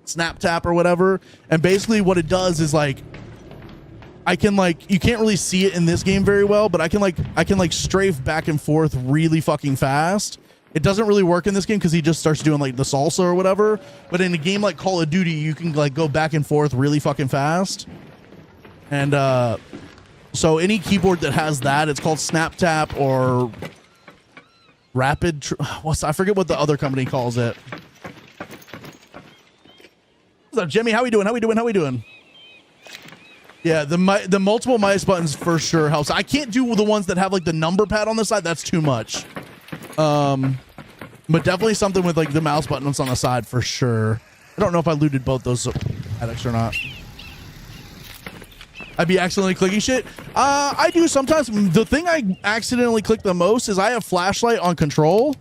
S1: snap tap or whatever. And basically what it does is like I can like, you can't really see it in this game very well, but I can like strafe back and forth really fucking fast. It doesn't really work in this game because he just starts doing like the salsa or whatever. But in a game like Call of Duty, you can like go back and forth really fucking fast. And So any keyboard that has that, it's called Snap Tap or Rapid. I forget what the other company calls it. What's up, Jimmy? How we doing? How we doing? How we doing? Yeah, the multiple mice buttons for sure helps. I can't do the ones that have like the number pad on the side. That's too much. But definitely something with like the mouse buttons on the side for sure. I don't know if I looted both those addicts or not. I'd be accidentally clicking shit. I do sometimes. The thing I accidentally click the most is I have flashlight on control.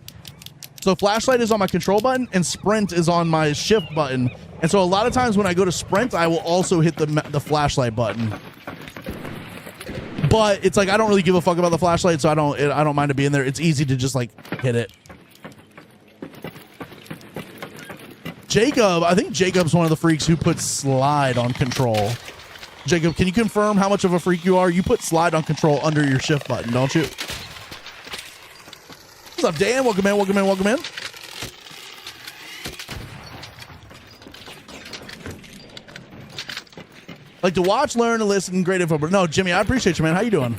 S1: So flashlight is on my control button and sprint is on my shift button. And so a lot of times when I go to sprint, I will also hit the flashlight button. But it's like I don't really give a fuck about the flashlight, so I don't mind it being there. It's easy to just like hit it. Jacob, I think Jacob's one of the freaks who puts slide on control. Jacob, can you confirm how much of a freak you are? You put slide on control under your shift button, don't you? What's up, Dan? Welcome in, welcome in, welcome in. Like to watch, learn, and listen, great info. But no, Jimmy, I appreciate you, man. How you doing?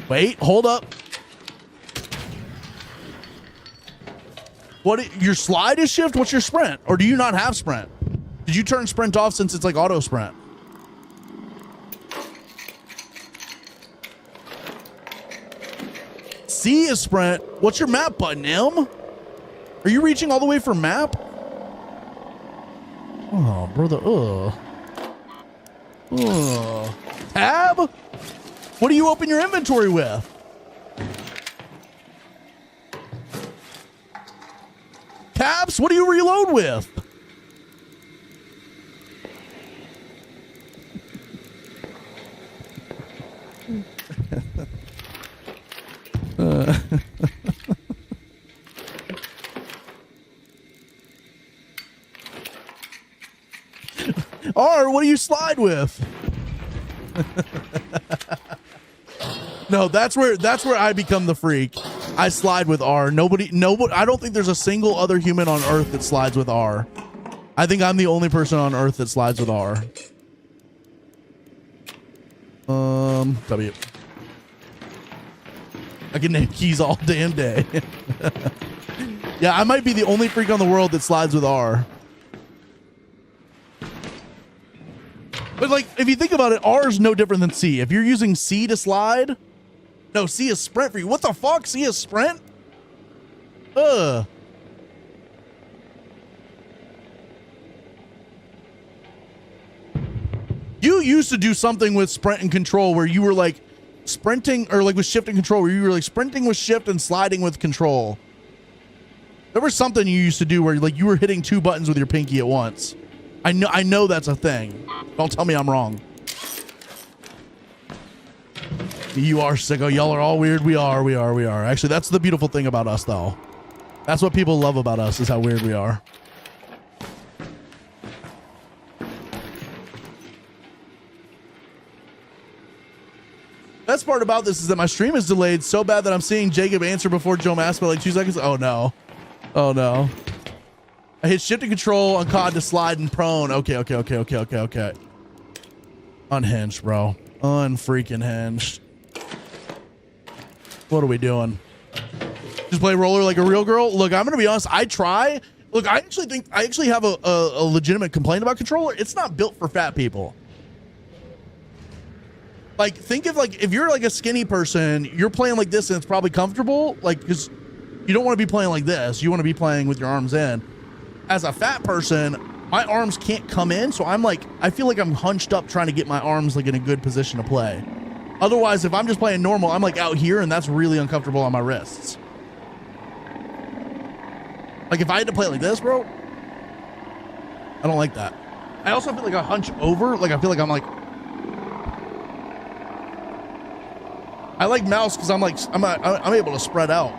S1: Wait, hold up. What? Your slide is shift? What's your sprint? Or do you not have sprint? Did you turn sprint off since it's like auto sprint? C is sprint. What's your map button, M? Are you reaching all the way for map? Oh, brother. Tab? What do you open your inventory with? Tabs? What do you reload with? R, what do you slide with? No, that's where I become the freak. I slide with R. Nobody, I don't think there's a single other human on Earth that slides with R. I think I'm the only person on Earth that slides with R. W. I can name keys all damn day. Yeah, I might be the only freak on the world that slides with R. But like, if you think about it, R is no different than C. If you're using C to slide, no, C is sprint for you. What the fuck? C is sprint? Ugh. You used to do something with sprint and control where you were like sprinting, or like with shift and control, where you were like sprinting with shift and sliding with control. There was something you used to do where like you were hitting two buttons with your pinky at once. I know that's a thing. Don't tell me I'm wrong. You are sicko. Y'all are all weird. We are. Actually, that's the beautiful thing about us, though. That's what people love about us, is how weird we are. Best part about this is that my stream is delayed so bad that I'm seeing Jacob answer before Joe Mass by like 2 seconds. Oh, no. Oh, no. I hit shift and control on COD to slide and prone. Okay. Unhinged, bro. Unfreaking hinged. What are we doing? Just play roller like a real girl? Look, I'm going to be honest. I try. Look, I actually have a legitimate complaint about controller. It's not built for fat people. Like, think of like, if you're like a skinny person, you're playing like this and it's probably comfortable. Like, because you don't want to be playing like this. You want to be playing with your arms in. As a fat person, my arms can't come in, so I'm like, I feel like I'm hunched up trying to get my arms like in a good position to play. Otherwise, if I'm just playing normal, I'm like out here, and that's really uncomfortable on my wrists. Like if I had to play like this, bro, I don't like that. I also feel like I hunch over, like I feel like I'm like, I like mouse because I'm able to spread out.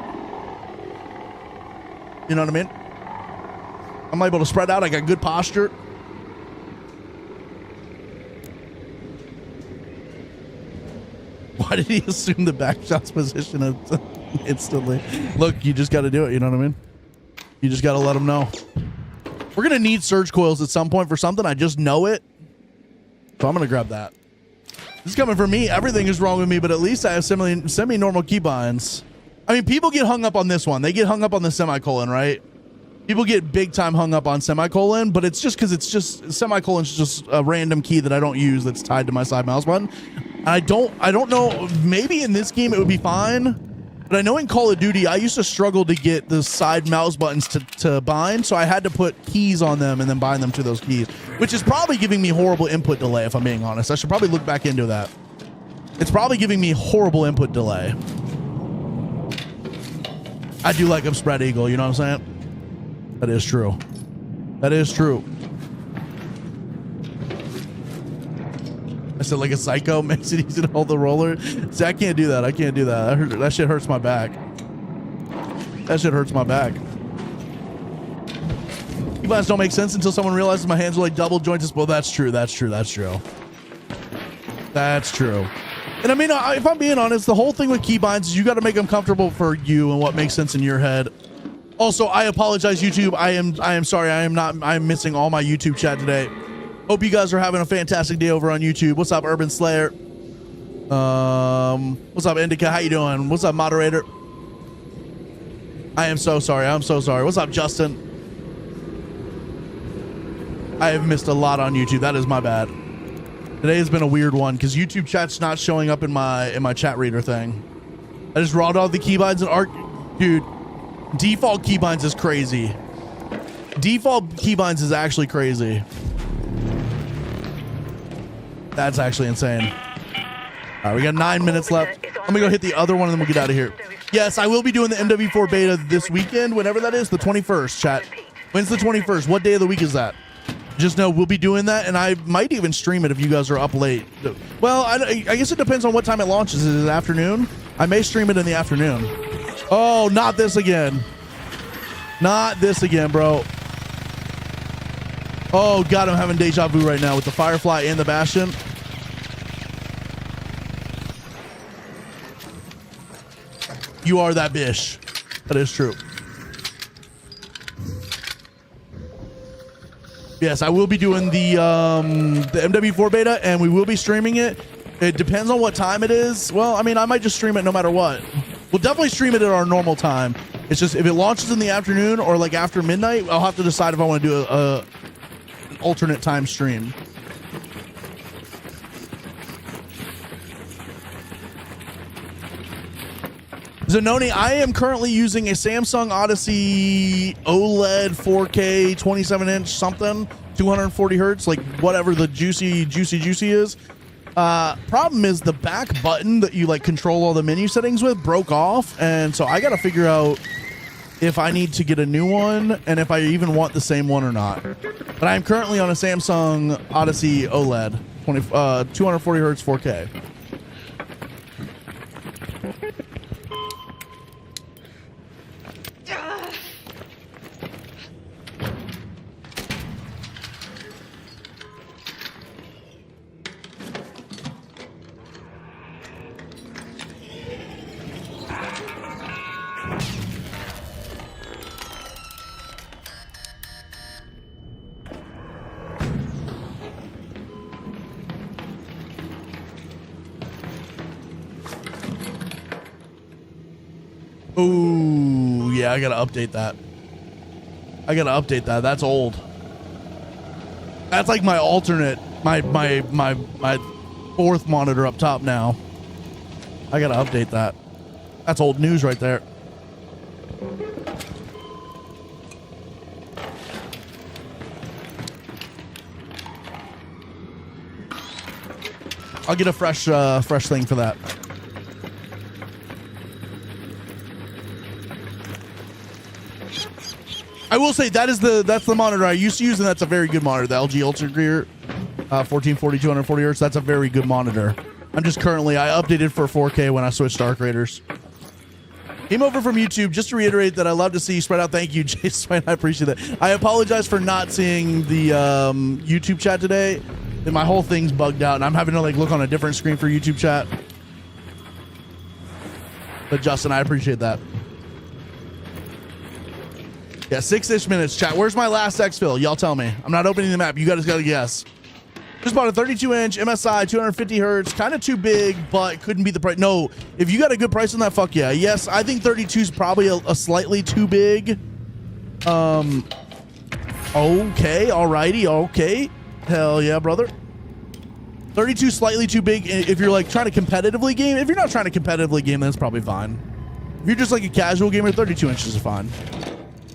S1: You know what I mean? I'm able to spread out. I got good posture. Why did he assume the back shot's position instantly? Look, you just got to do it. You know what I mean? You just got to let him know. We're going to need surge coils at some point for something. I just know it. So I'm going to grab that. This is coming from me. Everything is wrong with me, but at least I have semi-normal keybinds. I mean, people get hung up on this one. They get hung up on the semicolon, right? People get big time hung up on semicolon, but it's just because it's just semicolon's just a random key that I don't use that's tied to my side mouse button. And I don't know. Maybe in this game it would be fine, but I know in Call of Duty I used to struggle to get the side mouse buttons to bind, so I had to put keys on them and then bind them to those keys, which is probably giving me horrible input delay. If I'm being honest, I should probably look back into that. It's probably giving me horrible input delay. I do like him spread eagle. You know what I'm saying? That is true. That is true. I said like a psycho makes it easy to hold the roller. See, I can't do that. I can't do that. That shit hurts my back. That shit hurts my back. Keybinds don't make sense until someone realizes my hands are like double jointed. Well, that's true. That's true. That's true. That's true. And I mean, if I'm being honest, the whole thing with keybinds is you got to make them comfortable for you and what makes sense in your head. Also, I apologize, YouTube. I am sorry. I'm missing all my YouTube chat today. Hope you guys are having a fantastic day over on YouTube. What's up, Urban Slayer? What's up, Indica? How you doing? What's up, moderator? I am so sorry. I'm so sorry. What's up, Justin? I have missed a lot on YouTube. That is my bad. Today has been a weird one because YouTube chat's not showing up in my chat reader thing. I just raw dogged the keybinds and art, dude. Default keybinds is crazy. Default keybinds is actually crazy. That's actually insane. All right, we got 9 minutes left. I'm gonna go hit the other one and then we'll get out of here. Yes, I will be doing the MW4 beta this weekend, whenever that is, the 21st, chat. When's the 21st? What day of the week is that? Just know we'll be doing that, and I might even stream it if you guys are up late. Well, I guess it depends on what time it launches. Is it afternoon? I may stream it in the afternoon. Oh, not this again. Not this again, bro. Oh, God, I'm having deja vu right now with the Firefly and the Bastion. You are that bish. That is true. Yes, I will be doing the MW4 beta, and we will be streaming it. It depends on what time it is. Well, I mean, I might just stream it no matter what. We'll definitely stream it at our normal time. It's just if it launches in the afternoon or like after midnight, I'll have to decide if I want to do an alternate time stream. Zanoni, I am currently using a Samsung Odyssey OLED 4K 27-inch something, 240 hertz, like whatever the juicy is. Problem is the back button that you like control all the menu settings with broke off, and so I got to figure out if I need to get a new one and if I even want the same one or not. But I'm currently on a Samsung Odyssey OLED 240 hertz 4K. Ooh, yeah, I gotta update that. That's old. That's like my alternate, my fourth monitor up top now. I gotta update that. That's old news right there. I'll get a fresh thing for that. I will say that's the monitor I used to use, and that's a very good monitor. The LG Ultra Gear 1440 240 hertz. That's a very good monitor. I'm just currently I updated for 4K when I switched to Arc Raiders. Came over from YouTube just to reiterate that I love to see you spread out. Thank you, Jay Swain. I appreciate that. I apologize for not seeing the YouTube chat today. And my whole thing's bugged out, and I'm having to like look on a different screen for YouTube chat. But Justin, I appreciate that. Yeah, 6-ish minutes, chat. Where's my last exfil? Y'all tell me. I'm not opening the map. You guys got to guess. Just bought a 32-inch MSI, 250 hertz, kind of too big, but couldn't be the price. No, if you got a good price on that, fuck yeah. Yes, I think 32 is probably a slightly too big. Okay, alrighty, okay. Hell yeah, brother. 32 slightly too big if you're like trying to competitively game. If you're not trying to competitively game, then it's probably fine. If you're just like a casual gamer, 32 inches is fine.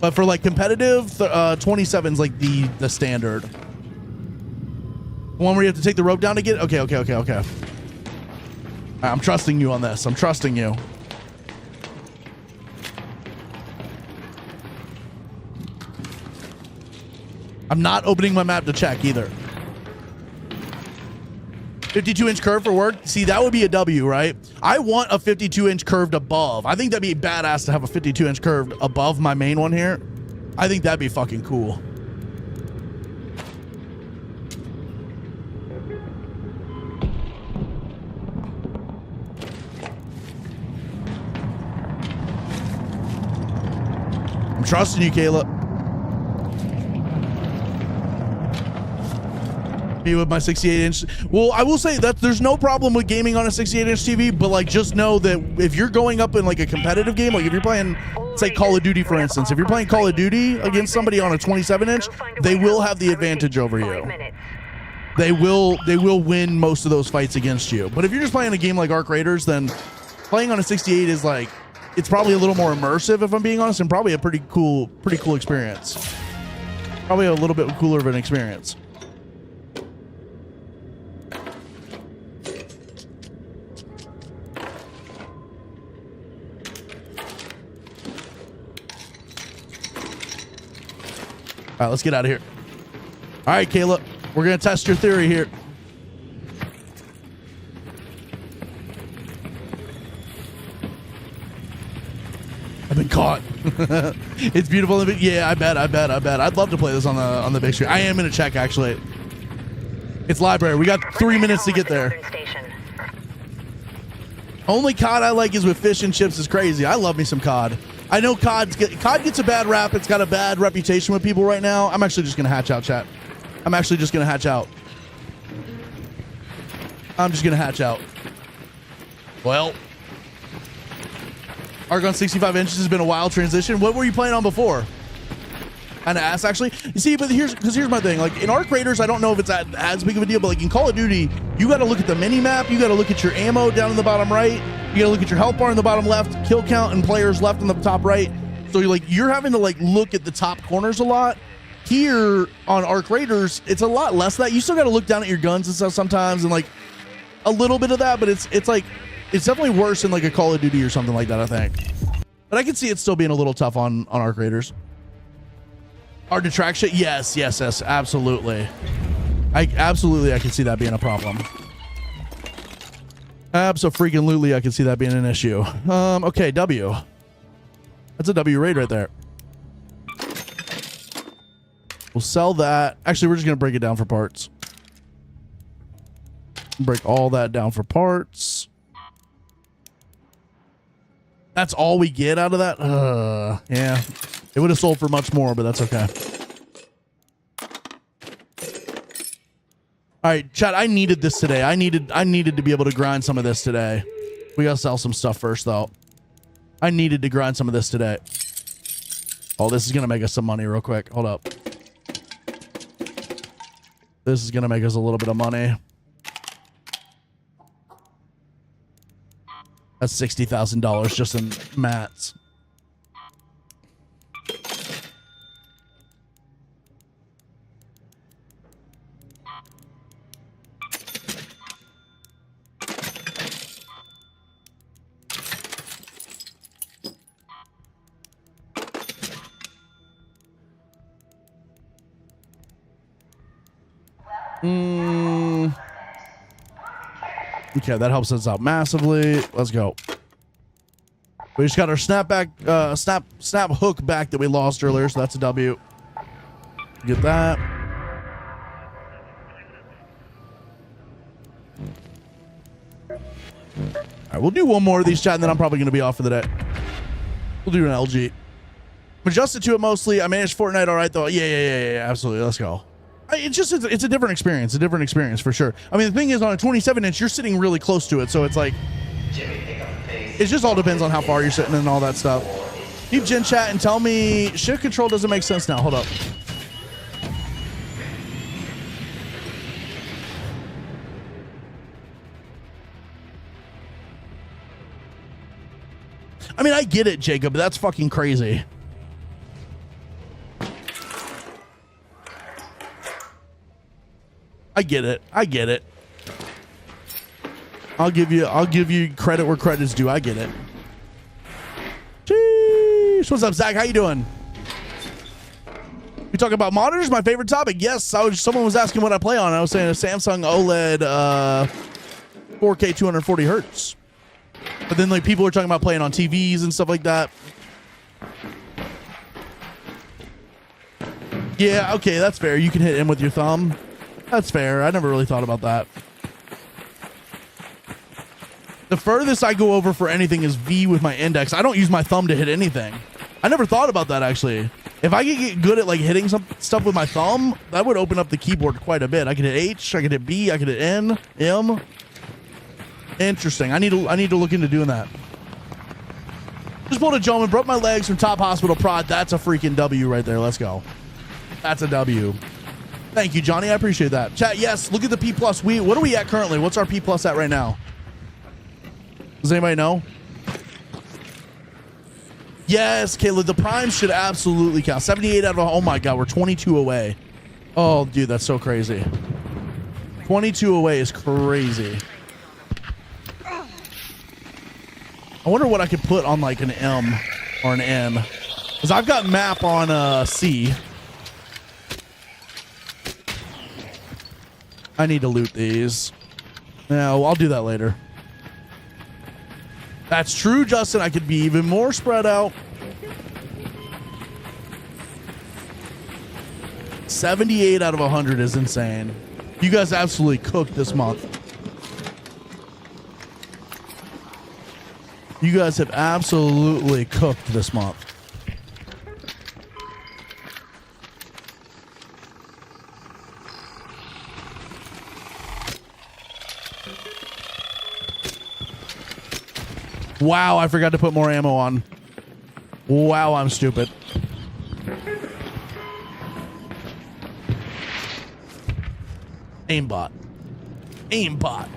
S1: But for like competitive, 27 is like the standard. The one where you have to take the rope down to get. Okay. Right, I'm trusting you on this. I'm trusting you. I'm not opening my map to check either. 52-inch curve for work. See, that would be a W, right? I want a 52-inch curved above. I think that'd be badass to have a 52-inch curved above my main one here. I think that'd be fucking cool. I'm trusting you, Kayla. With my 68-inch. Well, I will say that there's no problem with gaming on a 68-inch TV, but like just know that if you're going up in like a competitive game, like if you're playing, say Call of Duty, for instance, if you're playing Call of Duty against somebody on a 27-inch, they will have the advantage over you. They will win most of those fights against you. But if you're just playing a game like Arc Raiders, then playing on a 68 is like, it's probably a little more immersive, if I'm being honest, and probably a pretty cool experience. Probably a little bit cooler of an experience. All right, let's get out of here. All right, Kayla, we're going to test your theory here. I've been caught. It's beautiful. Yeah, I bet. I'd love to play this on the big screen. I am going to check, actually. It's library. We got 3 minutes to get there. Only COD I like is with fish and chips is crazy. I love me some COD. I know COD gets a bad rap. It's got a bad reputation with people right now. I'm actually just going to hatch out, chat. I'm actually just going to hatch out. I'm just going to hatch out. Well, Argon 65 inches has been a wild transition. What were you playing on before? Kind of ass, actually. You see, but here's my thing. Like in Arc Raiders, I don't know if it's as big of a deal, but like in Call of Duty, you got to look at the mini map. You got to look at your ammo down in the bottom right. You gotta look at your health bar in the bottom left, kill count and players left in the top right. So you're having to like look at the top corners a lot. Here on Arc Raiders, it's a lot less of that. You still gotta look down at your guns and stuff sometimes, and like a little bit of that, but it's definitely worse than like a Call of Duty or something like that, I think. But I can see it still being a little tough on Arc Raiders. Hard to track shit? Yes, absolutely. I can see that being a problem. Abso-freaking-lutely, I can see that being an issue. Okay, W. That's a W raid right there. We'll sell that. Actually, we're just going to break it down for parts. Break all that down for parts. That's all we get out of that? Yeah. It would have sold for much more, but that's okay. All right, chat, I needed this today. I needed to be able to grind some of this today. We got to sell some stuff first, though. I needed to grind some of this today. Oh, this is going to make us some money real quick. Hold up. This is going to make us a little bit of money. That's $60,000 just in mats. Okay, that helps us out massively. Let's go. We just got our snap hook back that we lost earlier, so that's a W. Get that. All right, we'll do one more of these, chat, and then I'm probably going to be off for the day. We'll do an LG. I'm adjusted to it mostly. I managed Fortnite all right, though. Yeah, absolutely. Let's go. It's a different experience. A different experience for sure. I mean, the thing is, on a 27-inch, you're sitting really close to it, so it's like, it just all depends on how far you're sitting and all that stuff. Keep Gen chat and tell me shift control doesn't make sense now. Hold up. I mean, I get it, Jacob, but that's fucking crazy. I get it. I get it. I'll give you credit where credit's due. I get it. Jeez. What's up, Zach? How you doing? We talking about monitors? My favorite topic. Yes, someone was asking what I play on. I was saying a Samsung OLED 4K 240 hertz. But then like people are talking about playing on TVs and stuff like that. Yeah, okay, that's fair. You can hit M with your thumb. That's fair. I never really thought about that. The furthest I go over for anything is V with my index. I don't use my thumb to hit anything. I never thought about that, actually. If I could get good at like hitting some stuff with my thumb, that would open up the keyboard quite a bit. I could hit H, I could hit B, I could hit N, M. Interesting. I need to look into doing that. Just pulled a gentleman, broke my legs from Top Hospital Prod. That's a freaking W right there. Let's go. That's a W. Thank you, Johnny. I appreciate that. Chat, yes, look at the P+. What are we at currently? What's our P+ at right now? Does anybody know? Yes, Caleb, the Prime should absolutely count. 78 out of, oh my God, we're 22 away. Oh, dude, that's so crazy. 22 away is crazy. I wonder what I could put on like an M or an N. Because I've got map on C. I need to loot these. No, I'll do that later. That's true, Justin. I could be even more spread out. 78 out of 100 is insane. You guys absolutely cooked this month. You guys have absolutely cooked this month. Wow, I forgot to put more ammo on. Wow, I'm stupid. Aimbot. Aimbot.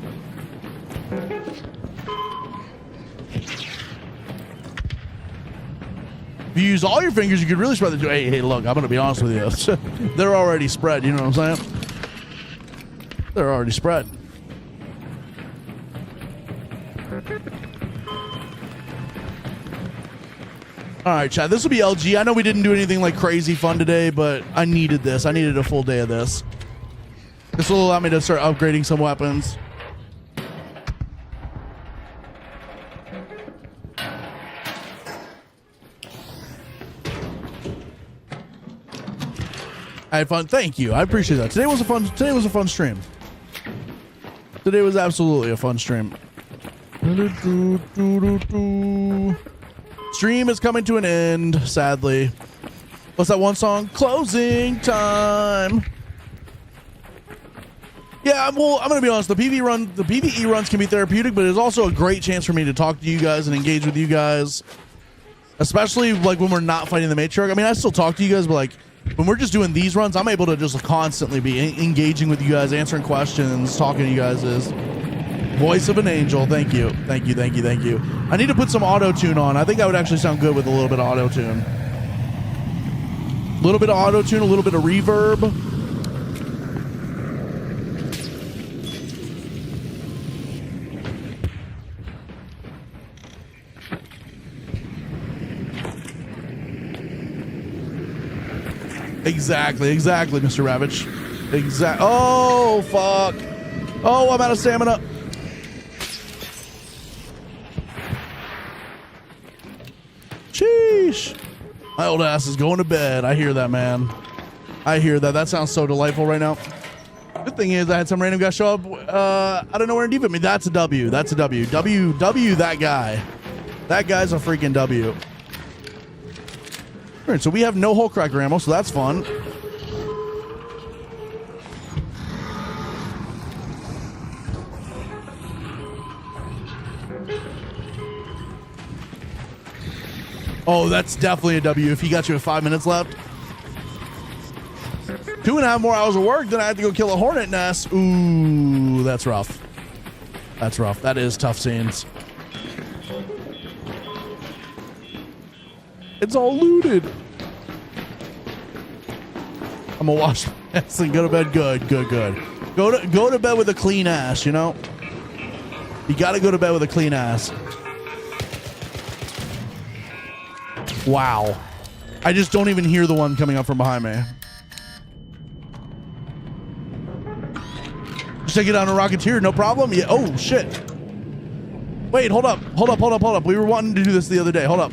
S1: If you use all your fingers, you could really spread the... Hey, look, I'm going to be honest with you. They're already spread, you know what I'm saying? They're already spread. All right, chat. This will be LG. I know we didn't do anything like crazy fun today, but I needed this. I needed a full day of this. This will allow me to start upgrading some weapons. I had fun. Thank you. I appreciate that. Today was a fun stream. Today was absolutely a fun stream. Stream is coming to an end, sadly. What's that one song? Closing time. Yeah, well, I'm gonna be honest. The PvE runs can be therapeutic, but it's also a great chance for me to talk to you guys and engage with you guys, especially like when we're not fighting the matriarch. I mean, I still talk to you guys, but like when we're just doing these runs, I'm able to just constantly be engaging with you guys, answering questions, talking to you guys. Is voice of an angel. Thank you. Thank you. Thank you. Thank you. I need to put some auto tune on. I think that would actually sound good with a little bit of auto tune. A little bit of auto tune, a little bit of reverb. Exactly, Mr. Ravage. Oh, fuck. Oh, I'm out of stamina. Sheesh. My old ass is going to bed. I hear that, man. I hear that. That sounds so delightful right now. Good thing is I had some random guy show up out of nowhere and deep at me. That's a W. That's a W. W, that guy. That guy's a freaking W. All right, so we have no hole cracker ammo, so that's fun. Oh, that's definitely a W if he got you with 5 minutes left. 2.5 more hours of work, then I have to go kill a hornet nest. Ooh, that's rough. That's rough. That is tough scenes. It's all looted. I'm gonna wash my ass and go to bed. Good. Go to bed with a clean ass, you know? You gotta go to bed with a clean ass. Wow. I just don't even hear the one coming up from behind me. Just take it down a Rocketeer, no problem? Yeah. Oh, shit. Wait, hold up. We were wanting to do this the other day. Hold up.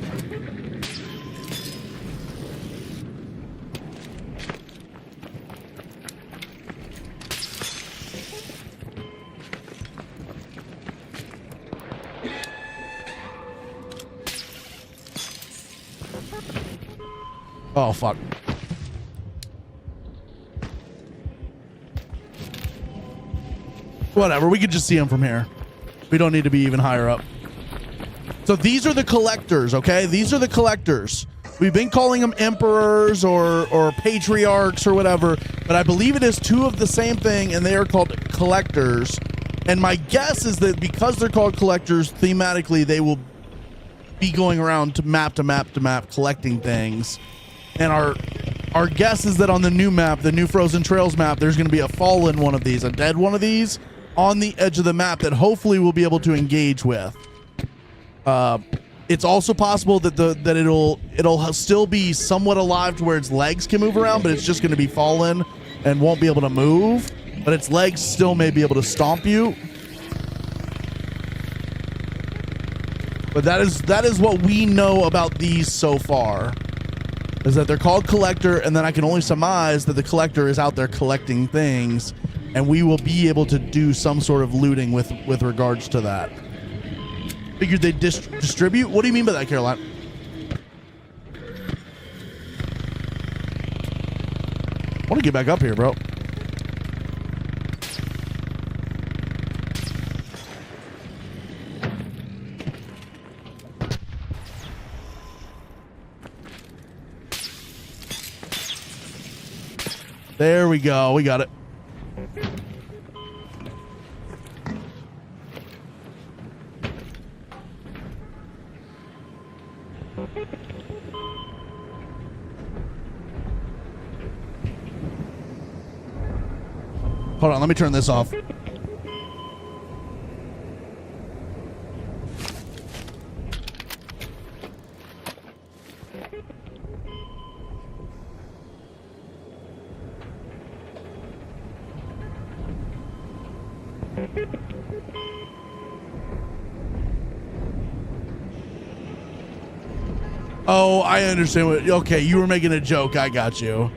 S1: Oh, fuck. Whatever, we could just see them from here. We don't need to be even higher up. So these are the collectors, okay? These are the collectors. We've been calling them emperors or patriarchs or whatever, but I believe it is two of the same thing, and they are called collectors. And my guess is that because they're called collectors, thematically, they will be going around to map collecting things. And our guess is that on the new map, the new Frozen Trails map, there's going to be a fallen one of these, a dead one of these on the edge of the map that hopefully we'll be able to engage with. It's also possible that it'll still be somewhat alive to where its legs can move around, but it's just going to be fallen and won't be able to move. But its legs still may be able to stomp you. But that is what we know about these so far. Is that they're called collector, and then I can only surmise that the collector is out there collecting things, and we will be able to do some sort of looting with regards to that. Figured they distribute? What do you mean by that, Caroline? I want to get back up here, bro. There we go. We got it. Hold on, let me turn this off. Oh, I understand what. Okay, you were making a joke. I got you.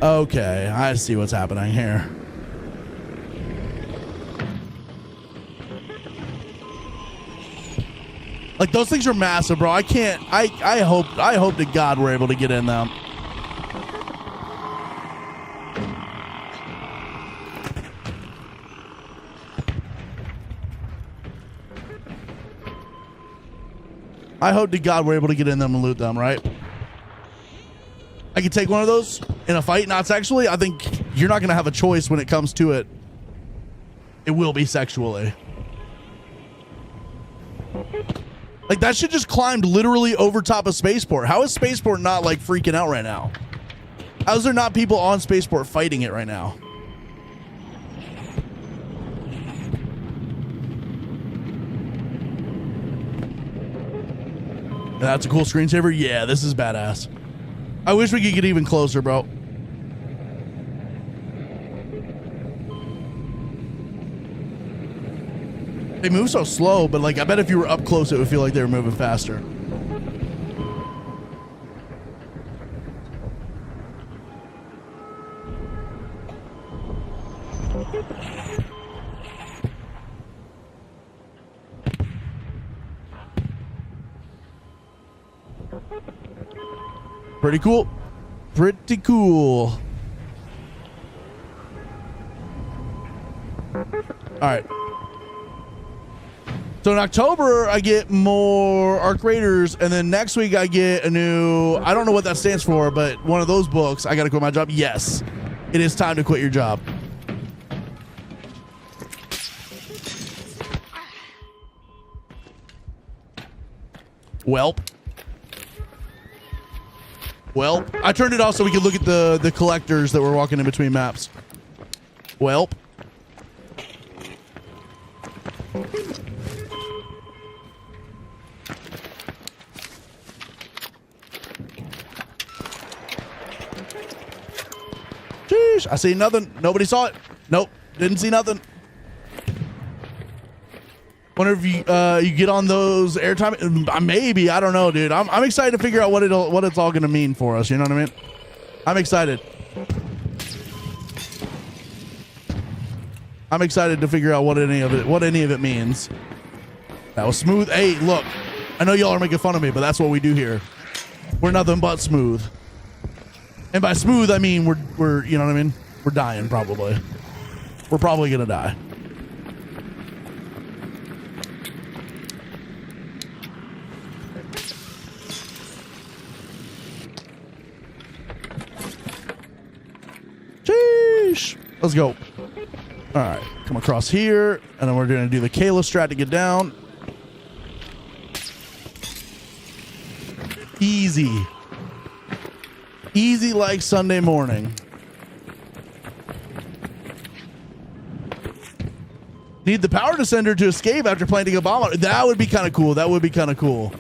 S1: Okay, I see what's happening here. Like, those things are massive, bro. I can't. I hope to God we're able to get in them. I hope to God we're able to get in them and loot them, right? I can take one of those in a fight, not sexually. I think you're not going to have a choice when it comes to it. It will be sexually. Like, that shit just climbed literally over top of Spaceport. How is Spaceport not, like, freaking out right now? How is there not people on Spaceport fighting it right now? That's a cool screensaver. Yeah, this is badass. I wish we could get even closer, bro. They move so slow, but like I bet if you were up close, it would feel like they were moving faster. Pretty cool. Pretty cool. All right. So in October, I get more Arc Raiders, and then next week I get a new, I don't know what that stands for, but one of those books, I got to quit my job. Yes, it is time to quit your job. Welp. I turned it off so we could look at the collectors that were walking in between maps. Welp. Jeez, I see nothing. Nobody saw it. Nope, didn't see nothing. Wonder if you get on those airtime. Maybe, I don't know, dude. I'm excited to figure out what it's all gonna mean for us. You know what I mean? I'm excited. I'm excited to figure out what any of it means. That was smooth. Hey, look, I know y'all are making fun of me, but that's what we do here. We're nothing but smooth. And by smooth, I mean we're you know what I mean? We're dying probably. We're probably gonna die. Sheesh. Let's go. All right, come across here, and then we're gonna do the Kayla strat to get down. Easy. Easy like Sunday morning. Need the power descender to escape after planting a bomb. That would be kind of cool. That would be kind of cool.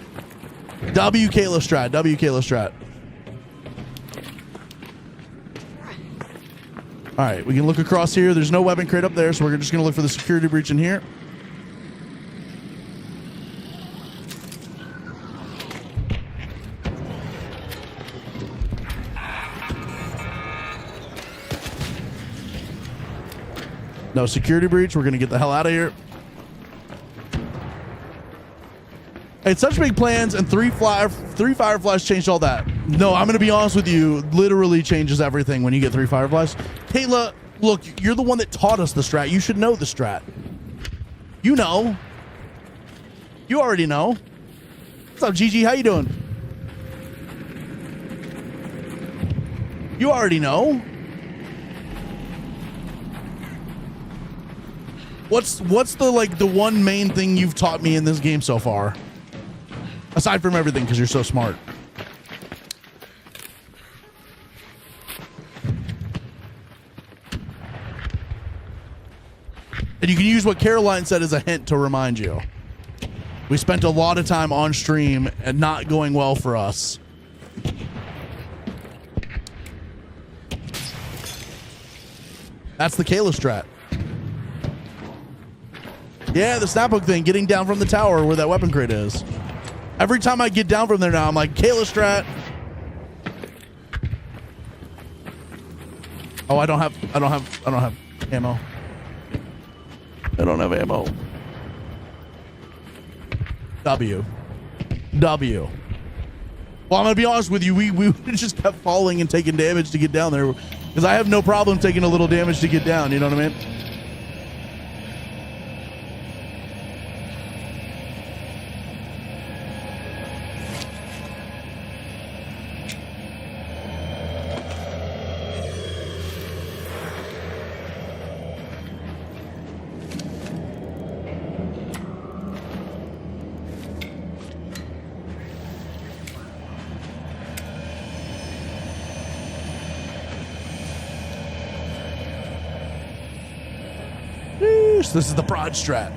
S1: W Kayla strat. W Kayla strat. All right, we can look across here. There's no weapon crate up there, so we're just going to look for the security breach in here. No security breach. We're going to get the hell out of here. Hey, such big plans, and three fireflies changed all that. No, I'm going to be honest with you. Literally changes everything when you get 3 fireflies. Kayla, look, you're the one that taught us the strat. You should know the strat. You know. You already know. What's up, Gigi? How you doing? You already know. What's the one main thing you've taught me in this game so far? Aside from everything, because you're so smart. And you can use what Caroline said as a hint to remind you. We spent a lot of time on stream and not going well for us. That's the Kayla strat. Yeah, the snap hook thing, getting down from the tower where that weapon crate is. Every time I get down from there now, I'm like, Kayla strat. Oh, I don't have ammo. I don't have ammo. W. Well, I'm gonna be honest with you. We just kept falling and taking damage to get down there, because I have no problem taking a little damage to get down. You know what I mean? This is the prod strat.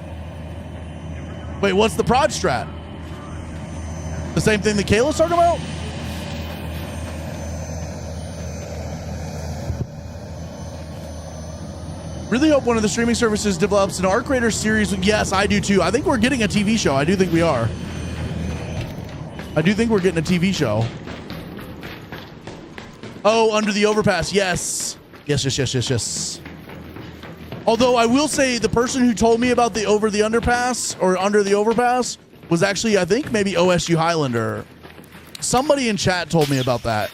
S1: Wait, what's the prod strat? The same thing that Kayla's talking about? Really hope one of the streaming services develops an Arc Raider series. Yes, I do too. I think we're getting a TV show. I do think we are. I do think we're getting a TV show. Oh, Under the Overpass. Yes. Yes. Although I will say the person who told me about the Over the Underpass or Under the Overpass was actually, I think, maybe OSU Highlander. Somebody in chat told me about that.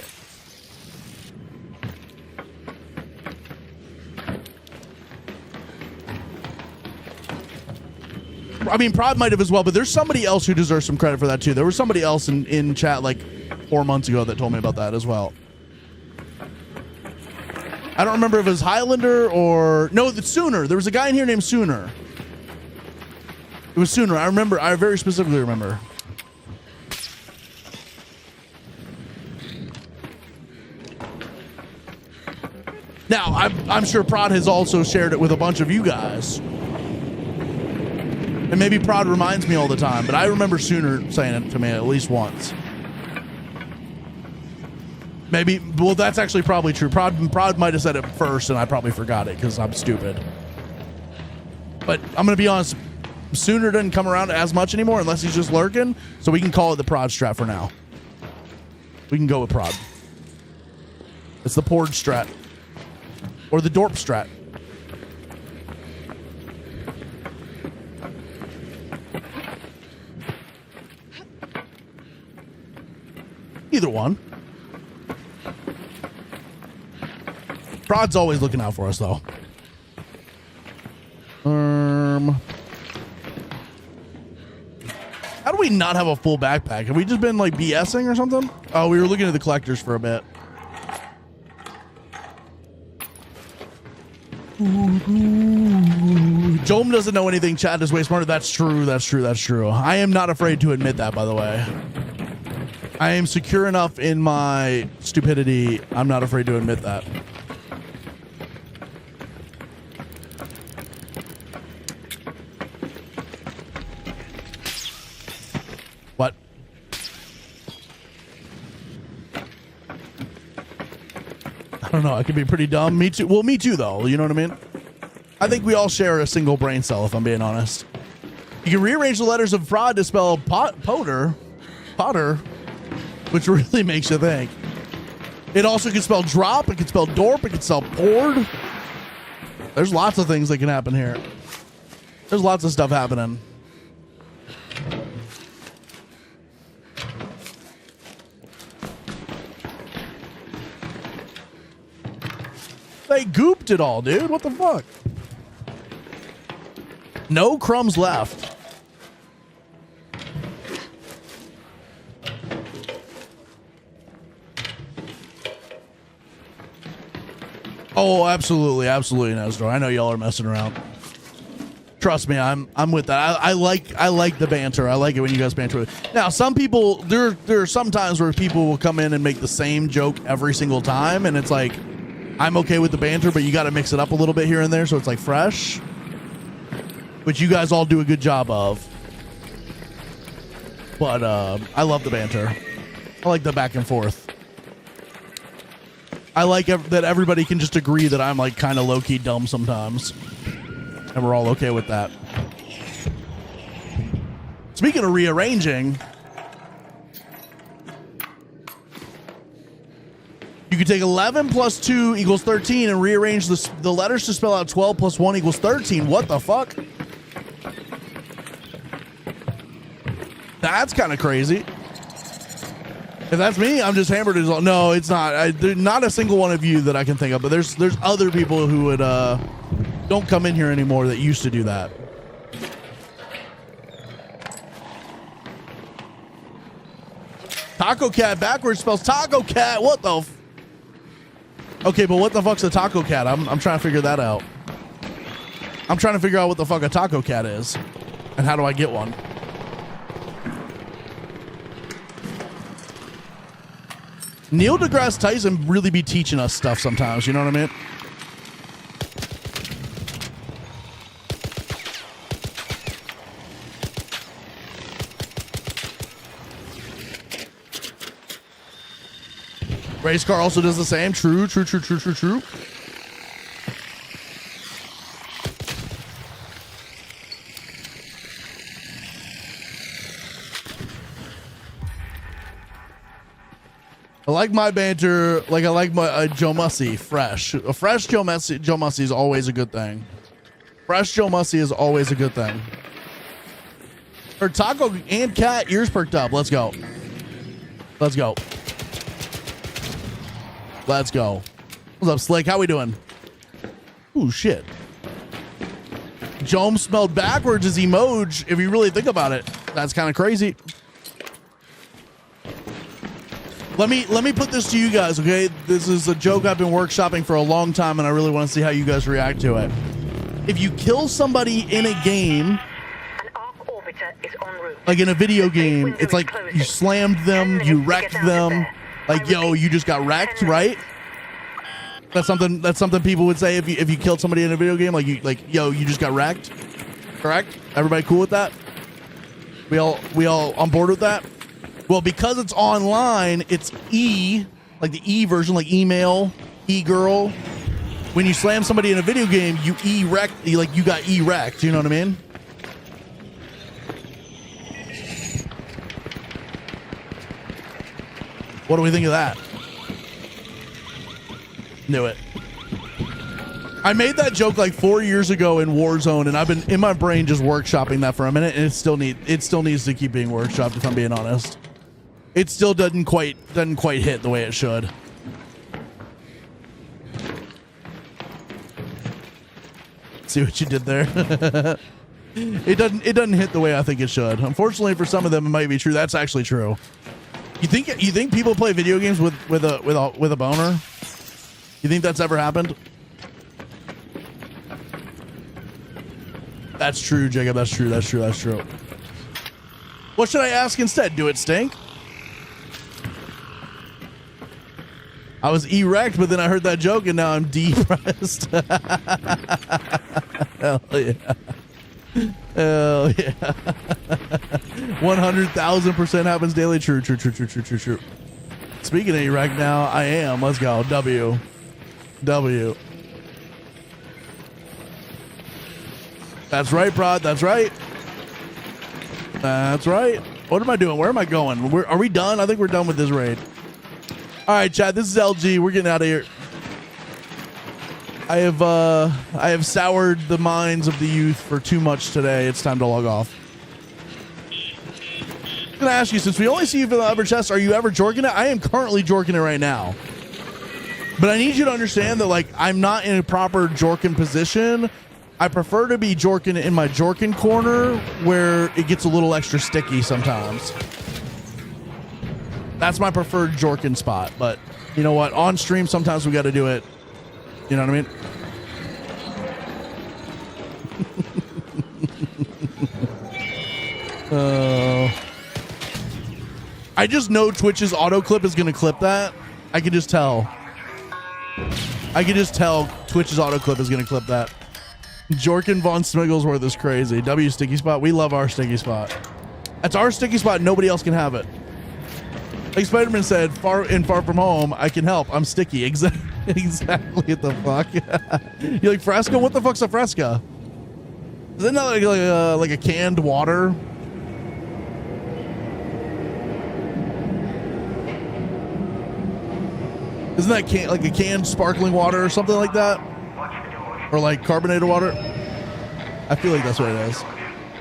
S1: I mean, Prod might have as well, but there's somebody else who deserves some credit for that too. There was somebody else in chat like 4 months ago that told me about that as well. I don't remember if it was Highlander or no, the Sooner. There was a guy in here named Sooner. It was Sooner. I remember. I very specifically remember. Now, I'm sure Prod has also shared it with a bunch of you guys. And maybe Prod reminds me all the time, but I remember Sooner saying it to me at least once. Maybe, well, that's actually probably true. Prod might have said it first, and I probably forgot it because I'm stupid. But I'm going to be honest, Sooner doesn't come around as much anymore unless he's just lurking, so we can call it the Prod strat for now. We can go with Prod. It's the Pord strat. Or the Dorp strat. Either one. Prod's always looking out for us, though. How do we not have a full backpack? Have we just been like BSing or something? Oh, we were looking at the collectors for a bit. Jolm doesn't know anything. Chad is way smarter. That's true. That's true. That's true. I am not afraid to admit that, by the way. I am secure enough in my stupidity. I'm not afraid to admit that. What? I don't know. I could be pretty dumb. Me too. Well, me too, though. You know what I mean? I think we all share a single brain cell, if I'm being honest. You can rearrange the letters of Prod to spell Potter, which really makes you think. It also can spell drop. It can spell dorp. It can spell pord. There's lots of things that can happen here. There's lots of stuff happening. They gooped it all, dude. What the fuck? No crumbs left. Oh, absolutely, absolutely, Nestor. I know y'all are messing around. Trust me, I'm with that. I like the banter. I like it when you guys banter with it. Now, some people there are some times where people will come in and make the same joke every single time, and it's like I'm okay with the banter, but you got to mix it up a little bit here and there so it's like fresh. Which you guys all do a good job of. But I love the banter. I like the back and forth. I like that everybody can just agree that I'm like kind of low-key dumb sometimes. And we're all okay with that. Speaking of rearranging, you could take 11 plus 2 equals 13 and rearrange the letters to spell out 12 plus 1 equals 13. What the fuck? That's kind of crazy. If that's me, I'm just hammered as well. No, it's not. There's not a single one of you that I can think of, but there's other people who would don't come in here anymore that used to do that. Taco Cat backwards spells Taco Cat. What the okay, but what the fuck's a Taco Cat? I'm trying to figure that out. I'm trying to figure out what the fuck a Taco Cat is. And how do I get one? Neil deGrasse Tyson really be teaching us stuff sometimes, you know what I mean? Race car also does the same. True. I like my banter, like I like my Joe Mussy fresh. A fresh Joe Mussy is always a good thing. Fresh Joe Mussy is always a good thing. Or Taco and Cat, ears perked up. Let's go. Let's go. Let's go. What's up, Slick? How we doing? Ooh, shit. Jome spelled backwards is emoji. If you really think about it, that's kind of crazy. Let me put this to you guys, okay? This is a joke I've been workshopping for a long time, and I really want to see how you guys react to it. If you kill somebody in a game,
S2: An arc orbiter is en route.
S1: like in a video game, it's like you slammed them, you wrecked them. Like, yo, you just got wrecked, right? That's something people would say if you killed somebody in a video game, yo, you just got wrecked. Correct? Everybody cool with that? We all on board with that? Well, because it's online, it's E, like the E version, like email, e-girl. When you slam somebody in a video game, you E-wrecked, like you got E-wrecked, you know what I mean? What do we think of that? Knew it. I made that joke like 4 years ago in Warzone, and I've been in my brain just workshopping that for a minute, and it still needs to keep being workshopped, if I'm being honest. It still doesn't quite hit the way it should. See what you did there? It doesn't hit the way I think it should. Unfortunately, for some of them, it might be true. That's actually true. You think people play video games with a boner? You think that's ever happened? That's true, Jacob. That's true. What should I ask instead? Do it stink? I was erect, but then I heard that joke, and now I'm depressed. Hell yeah. Hell yeah. 100,000% happens daily. True. Speaking of erect now, I am. Let's go. W. That's right, Prod. That's right. What am I doing? Where am I going? Are we done? I think we're done with this raid. All right, Chad, this is LG. We're getting out of here. I have soured the minds of the youth for too much today. It's time to log off. I'm going to ask you, since we only see you for the upper chest, are you ever jorking it? I am currently jorking it right now. But I need you to understand that, like, I'm not in a proper jorking position. I prefer to be jorking in my jorking corner where it gets a little extra sticky sometimes. That's my preferred jorking spot, but you know what? On stream, sometimes we got to do it. You know what I mean? I just know Twitch's auto clip is going to clip that. I can just tell. Twitch's auto clip is going to clip that. Jorkin Von Smigglesworth is crazy. W sticky spot. We love our sticky spot. That's our sticky spot. Nobody else can have it. Like Spider-Man said, far from home, I can help. I'm sticky. Exactly. What the fuck? You're like, Fresca? What the fuck's a Fresca? Isn't that like a canned water? Isn't that like a canned sparkling water or something like that? Or like carbonated water? I feel like that's what it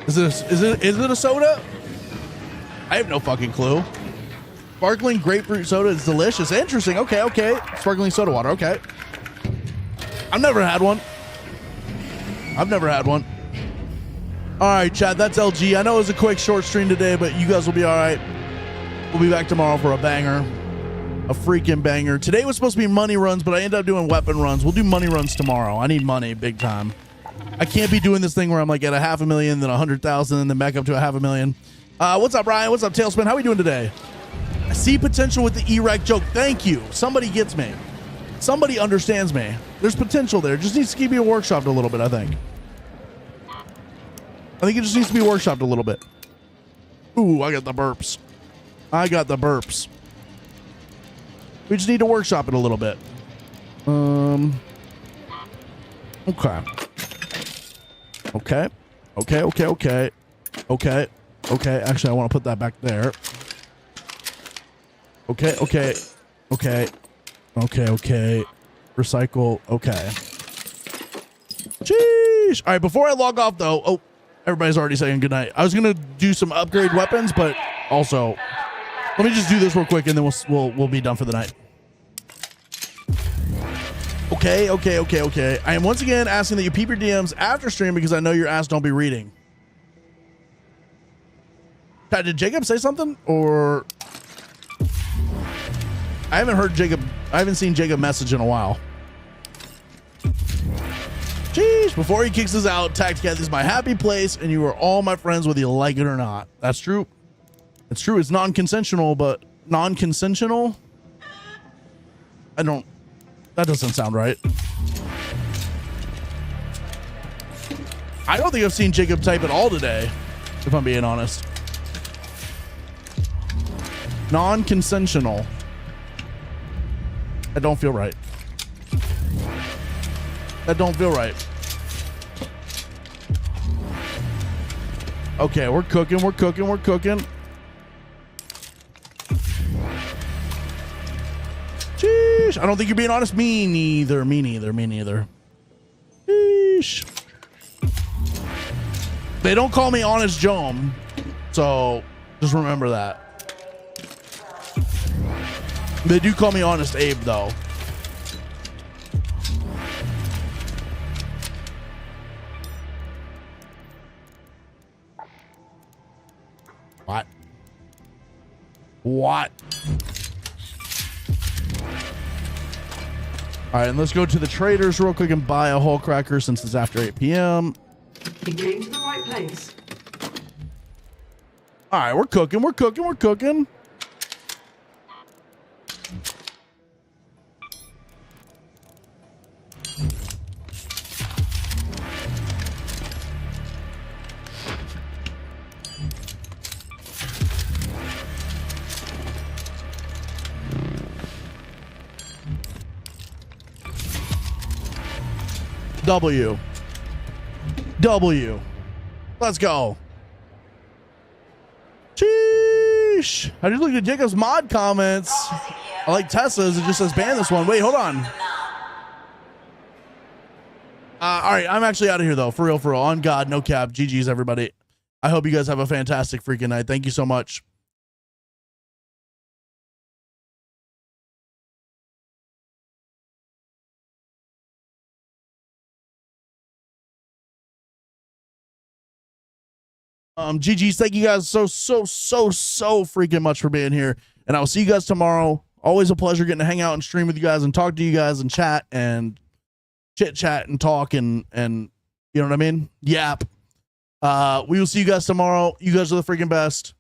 S1: is. Is it a soda? I have no fucking clue. Sparkling grapefruit soda is delicious. Interesting. Okay. Sparkling soda water. Okay. I've never had one. All right, Chad. That's LG. I know it was a quick, short stream today, but you guys will be all right. We'll be back tomorrow for a banger. A freaking banger. Today was supposed to be money runs, but I ended up doing weapon runs. We'll do money runs tomorrow. I need money big time. I can't be doing this thing where I'm like at 500,000, then 100,000, and then back up to 500,000. What's up, Ryan? What's up, Tailspin? How we doing today? I see potential with the erect joke. Thank you. Somebody gets me. Somebody understands me. There's potential there. Just needs to keep being workshopped a little bit, I think. It just needs to be workshopped a little bit. Ooh, I got the burps. We just need to workshop it a little bit. Okay. Actually, I want to put that back there. Okay. Recycle. Okay. Jeez. All right, before I log off, though. Oh, everybody's already saying goodnight. I was going to do some upgrade weapons, but also, let me just do this real quick, and then we'll be done for the night. Okay. I am once again asking that you peep your DMs after stream because I know your ass don't be reading. Chat, did Jacob say something? Or I haven't seen Jacob message in a while. Jeez, before he kicks us out, Tacticat, this is my happy place, and you are all my friends whether you like it or not. That's true. It's true. It's non-consensual, but non-consensual? That doesn't sound right. I don't think I've seen Jacob type at all today, if I'm being honest. Non-consensual. That don't feel right. That don't feel right. Okay, we're cooking. Sheesh. I don't think you're being honest. Me neither. Sheesh. They don't call me Honest Jome, so just remember that. They do call me Honest Abe, though. What? All right, and let's go to the traders real quick and buy a whole cracker since it's after 8 p.m.
S3: You came to the right place.
S1: All right, we're cooking. W. Let's go. Sheesh. I just looked at Jacob's mod comments. I like Tesla's. It just says ban this one. Wait, hold on. All right, I'm actually out of here, though. For real. On God, no cap. GG's, everybody. I hope you guys have a fantastic freaking night. Thank you so much. GG's, thank you guys so freaking much for being here. And I will see you guys tomorrow. Always a pleasure getting to hang out and stream with you guys and talk to you guys and chat and chit chat and talk and you know what I mean? Yap. We will see you guys tomorrow. You guys are the freaking best.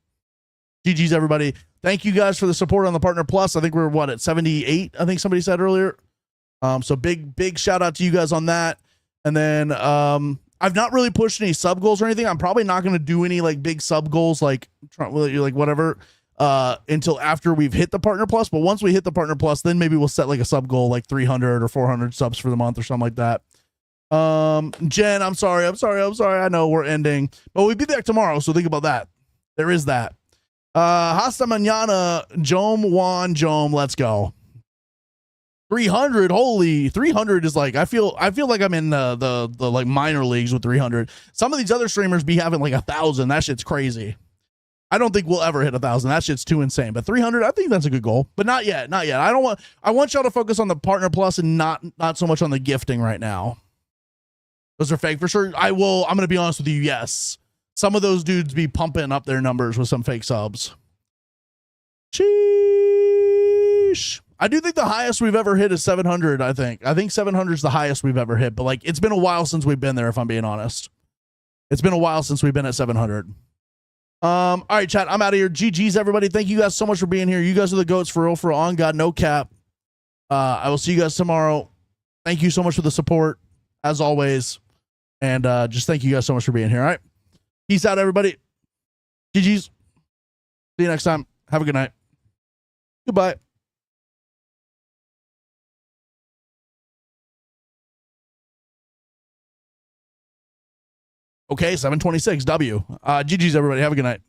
S1: GG's, everybody. Thank you guys for the support on the Partner Plus. I think we're at 78, I think somebody said earlier. So big shout out to you guys on that. And then I've not really pushed any sub goals or anything. I'm probably not going to do any like big sub goals, like whatever, until after we've hit the Partner Plus. But once we hit the Partner Plus, then maybe we'll set like a sub goal, like 300 or 400 subs for the month or something like that. Jen, I'm sorry. I know we're ending, but we'll be back tomorrow. So think about that. There is that. Hasta mañana, Jome. Let's go. 300, holy 300 is like, I feel like I'm in the like minor leagues with 300. Some of these other streamers be having like 1,000. That shit's crazy. I don't think we'll ever hit 1,000. That shit's too insane. But 300, I think that's a good goal. But not yet. I want y'all to focus on the Partner Plus and not so much on the gifting right now. Those are fake for sure. I'm gonna be honest with you. Yes, some of those dudes be pumping up their numbers with some fake subs. Sheesh. I do think the highest we've ever hit is 700. I think 700 is the highest we've ever hit, but like it's been a while since we've been there. If I'm being honest, it's been a while since we've been at 700. All right, chat. I'm out of here. GG's, everybody. Thank you guys so much for being here. You guys are the goats for real. On God, no cap. I will see you guys tomorrow. Thank you so much for the support as always, and just thank you guys so much for being here. All right, peace out, everybody. GG's. See you next time. Have a good night. Goodbye. Okay, 726 W. GG's, everybody. Have a good night.